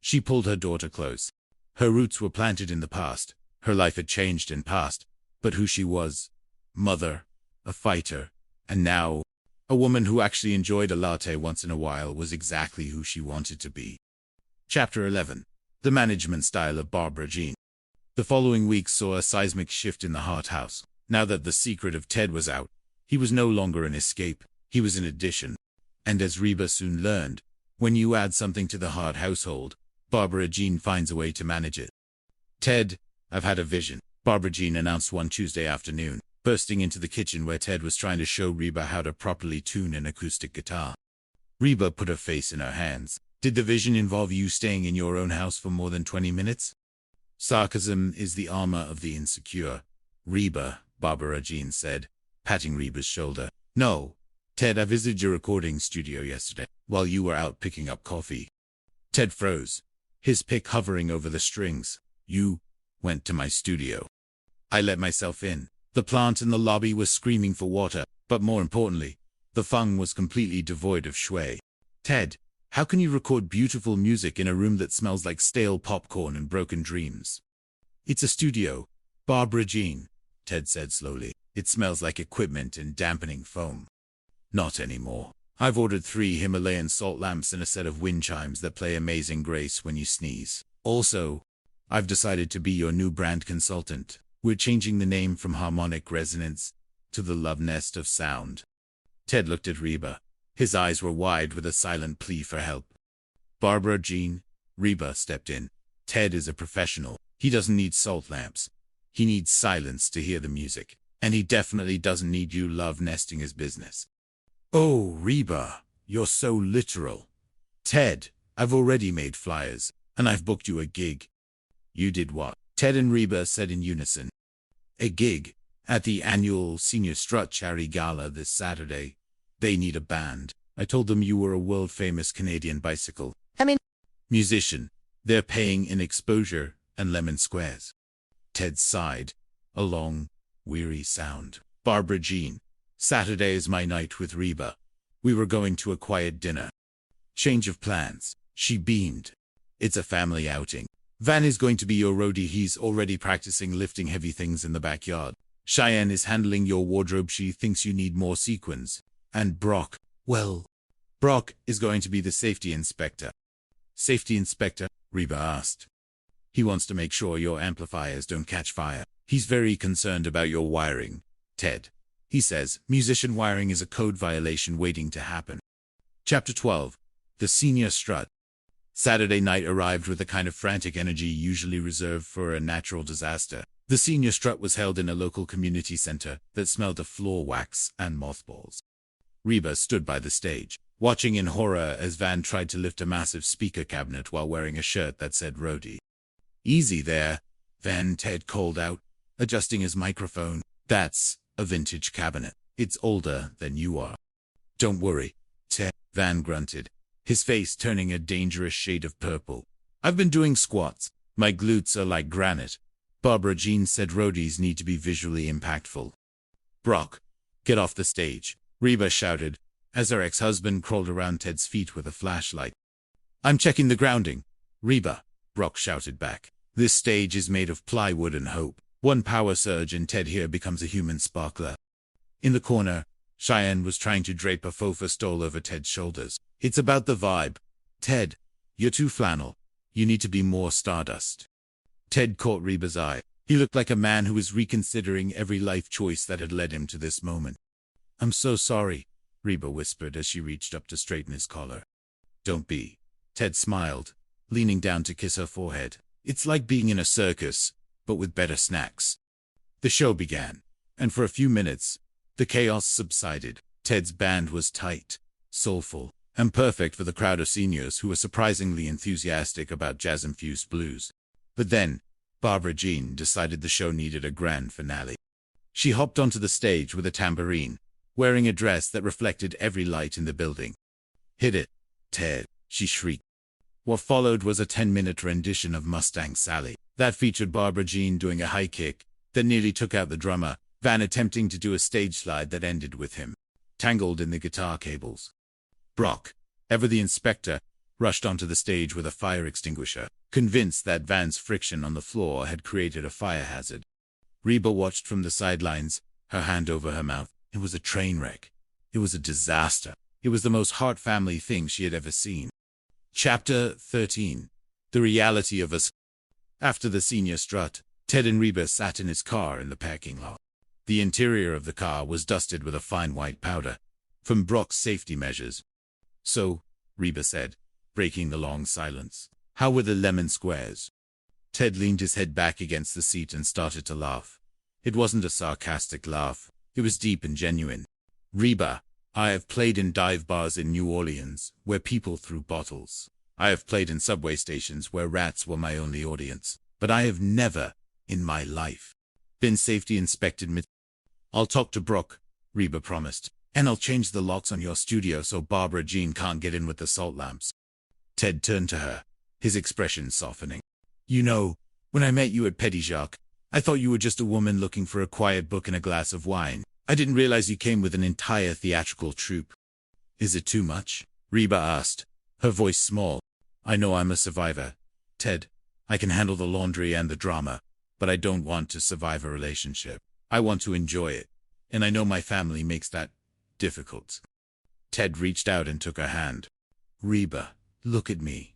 She pulled her daughter close. Her roots were planted in the past. Her life had changed in past, but who she was, mother, a fighter, and now, a woman who actually enjoyed a latte once in a while, was exactly who she wanted to be. Chapter 11. The Management Style of Barbara Jean. The following weeks saw a seismic shift in the Hart house. Now that the secret of Ted was out, he was no longer an escape, he was an addition. And as Reba soon learned, when you add something to the Hart household, Barbara Jean finds a way to manage it. Ted, I've had a vision, Barbara Jean announced one Tuesday afternoon, bursting into the kitchen where Ted was trying to show Reba how to properly tune an acoustic guitar. Reba put her face in her hands. Did the vision involve you staying in your own house for more than 20 minutes? Sarcasm is the armor of the insecure. Reba, Barbara Jean said, patting Reba's shoulder. No, Ted, I visited your recording studio yesterday, while you were out picking up coffee. Ted froze, his pick hovering over the strings. You went to my studio. I let myself in. The plant in the lobby was screaming for water, but more importantly, the fung was completely devoid of shui. Ted, how can you record beautiful music in a room that smells like stale popcorn and broken dreams? It's a studio, Barbara Jean, Ted said slowly. It smells like equipment and dampening foam. Not anymore. I've ordered 3 Himalayan salt lamps and a set of wind chimes that play Amazing Grace when you sneeze. Also, I've decided to be your new brand consultant. We're changing the name from Harmonic Resonance to the Love Nest of Sound. Ted looked at Reba. His eyes were wide with a silent plea for help. Barbara Jean, Reba stepped in. Ted is a professional. He doesn't need salt lamps. He needs silence to hear the music. And he definitely doesn't need you love nesting his business. Oh, Reba, you're so literal. Ted, I've already made flyers, and I've booked you a gig. You did what? Ted and Reba said in unison. A gig at the annual Senior Strut Charity Gala this Saturday. They need a band. I told them you were a world-famous Canadian bicycle musician. They're paying in exposure and lemon squares. Ted sighed, a long, weary sound. Barbara Jean, Saturday is my night with Reba. We were going to a quiet dinner. Change of plans. She beamed. It's a family outing. Van is going to be your roadie. He's already practicing lifting heavy things in the backyard. Cheyenne is handling your wardrobe. She thinks you need more sequins. And Brock, well, Brock is going to be the safety inspector. Safety inspector? Reba asked. He wants to make sure your amplifiers don't catch fire. He's very concerned about your wiring. Ted. He says, musician wiring is a code violation waiting to happen. Chapter 12. The Senior Strut. Saturday night arrived with the kind of frantic energy usually reserved for a natural disaster. The Senior Strut was held in a local community center that smelled of floor wax and mothballs. Reba stood by the stage, watching in horror as Van tried to lift a massive speaker cabinet while wearing a shirt that said Roadie. "Easy there, Van," Ted called out, adjusting his microphone. "That's a vintage cabinet. It's older than you are." "Don't worry, Ted," Van grunted, his face turning a dangerous shade of purple. "I've been doing squats. My glutes are like granite." Barbara Jean said roadies need to be visually impactful. "Brock, get off the stage," Reba shouted, as her ex-husband crawled around Ted's feet with a flashlight. "I'm checking the grounding." "Reba," Brock shouted back. "This stage is made of plywood and hope. One power surge and Ted here becomes a human sparkler." In the corner, Cheyenne was trying to drape a faux stole over Ted's shoulders. "It's about the vibe. Ted, you're too flannel. You need to be more stardust." Ted caught Reba's eye. He looked like a man who was reconsidering every life choice that had led him to this moment. "I'm so sorry," Reba whispered as she reached up to straighten his collar. "Don't be." Ted smiled, leaning down to kiss her forehead. "It's like being in a circus, but with better snacks." The show began, and for a few minutes, the chaos subsided. Ted's band was tight, soulful, and perfect for the crowd of seniors who were surprisingly enthusiastic about jazz-infused blues. But then, Barbara Jean decided the show needed a grand finale. She hopped onto the stage with a tambourine, wearing a dress that reflected every light in the building. "Hit it, Ted," she shrieked. What followed was a 10-minute rendition of Mustang Sally. That featured Barbara Jean doing a high kick that nearly took out the drummer, Van attempting to do a stage slide that ended with him tangled in the guitar cables. Brock, ever the inspector, rushed onto the stage with a fire extinguisher, convinced that Van's friction on the floor had created a fire hazard. Reba watched from the sidelines, her hand over her mouth. It was a train wreck. It was a disaster. It was the most heart-family thing she had ever seen. Chapter 13. The Reality of Us. After the Senior Strut, Ted and Reba sat in his car in the parking lot. The interior of the car was dusted with a fine white powder, from Brock's safety measures. "So," Reba said, breaking the long silence, "how were the lemon squares?" Ted leaned his head back against the seat and started to laugh. It wasn't a sarcastic laugh. It was deep and genuine. "Reba, I have played in dive bars in New Orleans, where people threw bottles. I have played in subway stations where rats were my only audience. But I have never, in my life, been safety inspected. I'll talk to Brock," Reba promised, "and I'll change the locks on your studio so Barbara Jean can't get in with the salt lamps." Ted turned to her, his expression softening. "You know, when I met you at Petit Jacques, I thought you were just a woman looking for a quiet book and a glass of wine. I didn't realize you came with an entire theatrical troupe." "Is it too much?" Reba asked, her voice small. "I know I'm a survivor, Ted. I can handle the laundry and the drama, but I don't want to survive a relationship. I want to enjoy it, and I know my family makes that difficult." Ted reached out and took her hand. "Reba, look at me.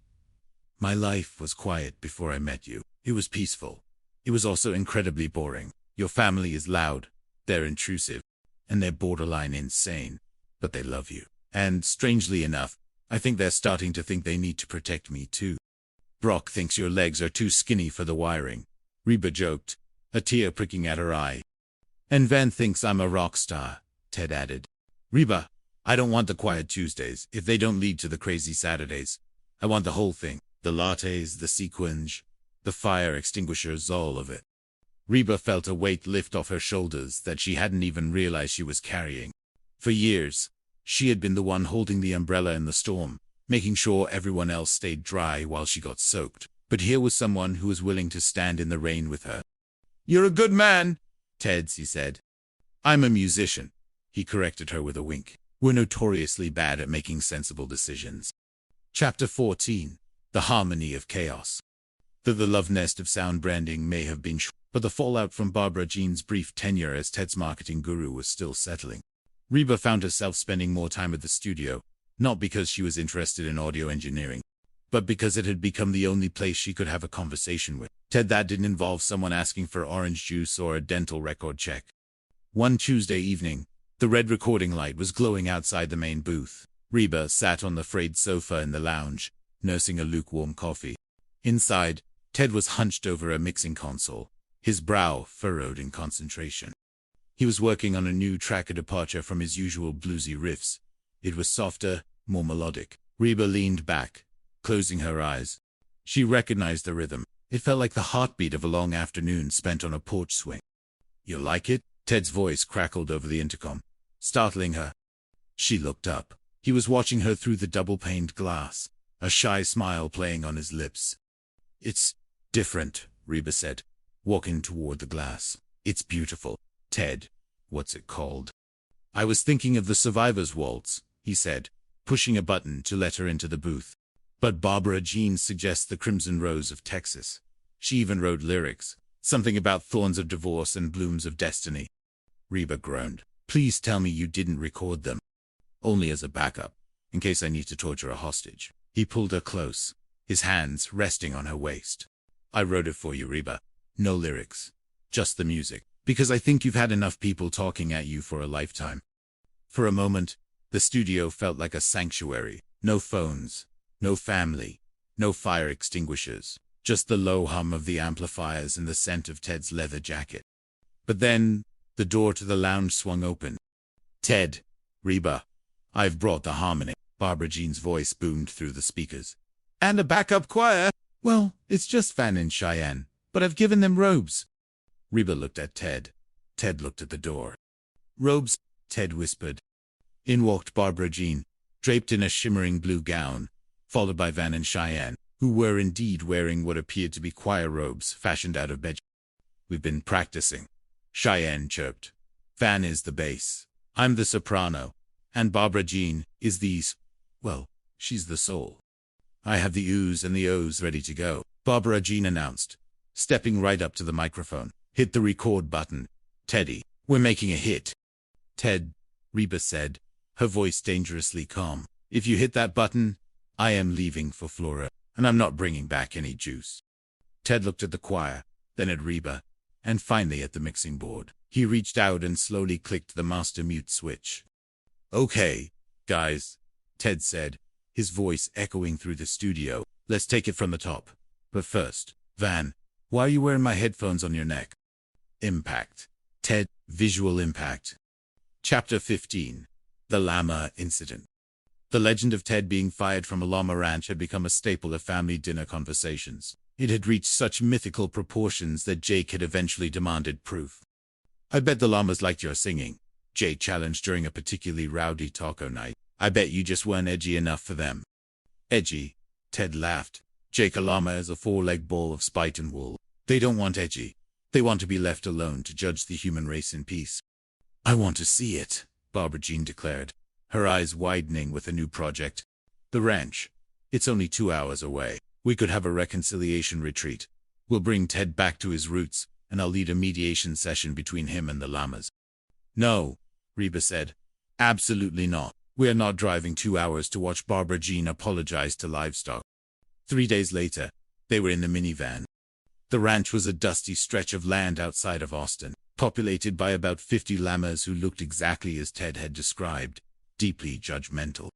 My life was quiet before I met you. It was peaceful. It was also incredibly boring. Your family is loud, they're intrusive, and they're borderline insane, but they love you. And strangely enough, I think they're starting to think they need to protect me too." "Brock thinks your legs are too skinny for the wiring," Reba joked, a tear pricking at her eye. "And Van thinks I'm a rock star," Ted added. "Reba, I don't want the quiet Tuesdays if they don't lead to the crazy Saturdays. I want the whole thing. The lattes, the sequins, the fire extinguishers, all of it." Reba felt a weight lift off her shoulders that she hadn't even realized she was carrying. For years, she had been the one holding the umbrella in the storm, making sure everyone else stayed dry while she got soaked. But here was someone who was willing to stand in the rain with her. "You're a good man, Ted," he said. "I'm a musician," he corrected her with a wink. "We're notoriously bad at making sensible decisions." Chapter 14. The Harmony of Chaos. The love nest of sound branding may have been but the fallout from Barbara Jean's brief tenure as Ted's marketing guru was still settling. Reba found herself spending more time at the studio, not because she was interested in audio engineering, but because it had become the only place she could have a conversation with Ted that didn't involve someone asking for orange juice or a dental record check. One Tuesday evening, the red recording light was glowing outside the main booth. Reba sat on the frayed sofa in the lounge, nursing a lukewarm coffee. Inside, Ted was hunched over a mixing console, his brow furrowed in concentration. He was working on a new track, a departure from his usual bluesy riffs. It was softer, more melodic. Reba leaned back, closing her eyes. She recognized the rhythm. It felt like the heartbeat of a long afternoon spent on a porch swing. "You like it?" Ted's voice crackled over the intercom, startling her. She looked up. He was watching her through the double-paned glass, a shy smile playing on his lips. "It's different," Reba said, walking toward the glass. "It's beautiful." "Ted, what's it called?" "I was thinking of the Survivor's Waltz," he said, pushing a button to let her into the booth. "But Barbara Jean suggests the Crimson Rose of Texas. She even wrote lyrics, something about thorns of divorce and blooms of destiny." Reba groaned. "Please tell me you didn't record them." "Only as a backup, in case I need to torture a hostage." He pulled her close, his hands resting on her waist. "I wrote it for you, Reba. No lyrics, just the music, because I think you've had enough people talking at you for a lifetime." For a moment, the studio felt like a sanctuary. No phones, no family, no fire extinguishers, just the low hum of the amplifiers and the scent of Ted's leather jacket. But then, the door to the lounge swung open. "Ted, Reba, I've brought the harmony." Barbara Jean's voice boomed through the speakers. "And a backup choir." "Well, it's just Van and Cheyenne, but I've given them robes." Reba looked at Ted. Ted looked at the door. "Robes," Ted whispered. In walked Barbara Jean, draped in a shimmering blue gown, followed by Van and Cheyenne, who were indeed wearing what appeared to be choir robes fashioned out of bed. "We've been practicing," Cheyenne chirped. "Van is the bass, I'm the soprano, and Barbara Jean is well, she's the soul. I have the oohs and the ohs ready to go," Barbara Jean announced, stepping right up to the microphone. "Hit the record button, Teddy. We're making a hit." "Ted," Reba said, her voice dangerously calm, "if you hit that button, I am leaving for Florida, and I'm not bringing back any juice." Ted looked at the choir, then at Reba, and finally at the mixing board. He reached out and slowly clicked the master mute switch. "Okay, guys," Ted said, his voice echoing through the studio. "Let's take it from the top. But first, Van, why are you wearing my headphones on your neck?" Impact. Ted, visual impact. Chapter 15. The Llama Incident. The legend of Ted being fired from a llama ranch had become a staple of family dinner conversations. It had reached such mythical proportions that Jake had eventually demanded proof. "I bet the llamas liked your singing," Jake challenged during a particularly rowdy taco night. "I bet you just weren't edgy enough for them." "Edgy?" Ted laughed. "Jake, a llama is a four-legged ball of spite and wool. They don't want edgy. They want to be left alone to judge the human race in peace." "I want to see it," Barbara Jean declared, her eyes widening with a new project. "The ranch. It's only 2 hours away. We could have a reconciliation retreat. We'll bring Ted back to his roots, and I'll lead a mediation session between him and the llamas." "No," Reba said. "Absolutely not. We are not driving 2 hours to watch Barbara Jean apologize to livestock." 3 days later, they were in the minivan. The ranch was a dusty stretch of land outside of Austin, populated by about 50 llamas who looked exactly as Ted had described, deeply judgmental.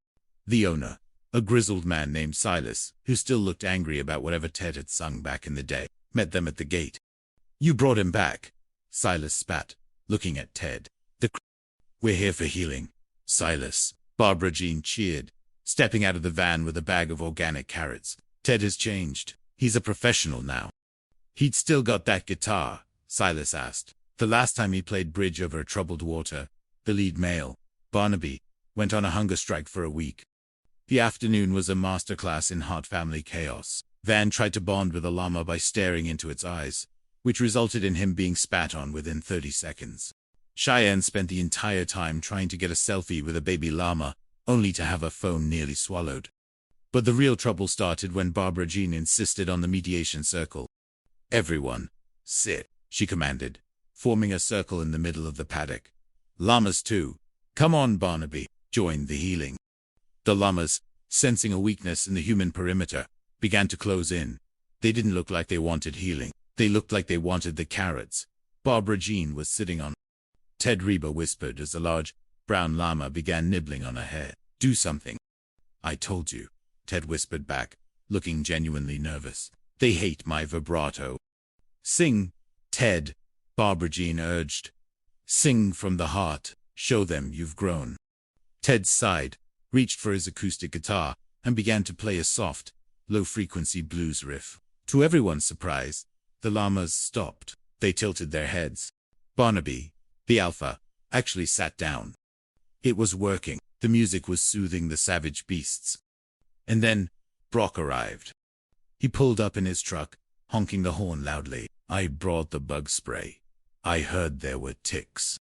The owner, a grizzled man named Silas, who still looked angry about whatever Ted had sung back in the day, met them at the gate. "You brought him back," Silas spat, looking at Ted. "We're here for healing, Silas," Barbara Jean cheered, stepping out of the van with a bag of organic carrots. "Ted has changed. He's a professional now." "He'd still got that guitar?" Silas asked. "The last time he played bridge over troubled water, the lead male, Barnaby, went on a hunger strike for a week." The afternoon was a masterclass in hot family chaos. Van tried to bond with a llama by staring into its eyes, which resulted in him being spat on within 30 seconds. Cheyenne spent the entire time trying to get a selfie with a baby llama, only to have her phone nearly swallowed. But the real trouble started when Barbara Jean insisted on the mediation circle. "Everyone, sit," she commanded, forming a circle in the middle of the paddock. "Llamas too. Come on, Barnaby, join the healing." The llamas, sensing a weakness in the human perimeter, began to close in. They didn't look like they wanted healing. They looked like they wanted the carrots Barbara Jean was sitting on. Ted, Reba whispered as a large, brown llama began nibbling on her hair. Do something. I told you, Ted whispered back, looking genuinely nervous. They hate my vibrato. Sing, Ted, Barbara Jean urged. Sing from the heart. Show them you've grown. Ted sighed, reached for his acoustic guitar, and began to play a soft, low-frequency blues riff. To everyone's surprise, the llamas stopped. They tilted their heads. Barnaby, the alpha, actually sat down. It was working. The music was soothing the savage beasts. And then, Brock arrived. He pulled up in his truck, honking the horn loudly. I brought the bug spray. I heard there were ticks.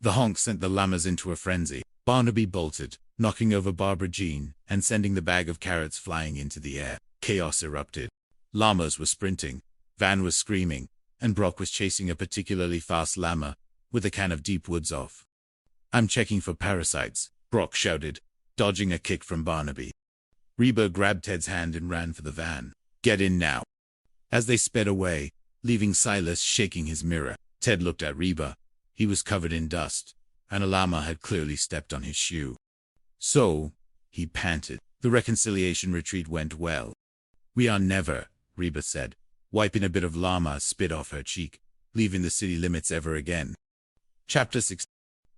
The honk sent the llamas into a frenzy. Barnaby bolted, knocking over Barbara Jean and sending the bag of carrots flying into the air. Chaos erupted. Llamas were sprinting, Van was screaming, and Brock was chasing a particularly fast llama with a can of Deep Woods off. I'm checking for parasites, Brock shouted, dodging a kick from Barnaby. Reba grabbed Ted's hand and ran for the van. Get in now. As they sped away, leaving Silas shaking his mirror, Ted looked at Reba. He was covered in dust, and a llama had clearly stepped on his shoe. So, he panted. The reconciliation retreat went well. We are never, Reba said, wiping a bit of llama spit off her cheek, leaving the city limits ever again. Chapter 6.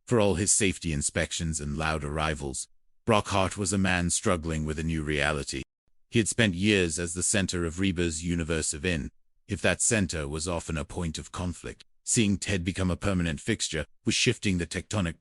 For all his safety inspections and loud arrivals, Brock Hart was a man struggling with a new reality. He had spent years as the center of Reba's universe of if that center was often a point of conflict. Seeing Ted become a permanent fixture was shifting the tectonic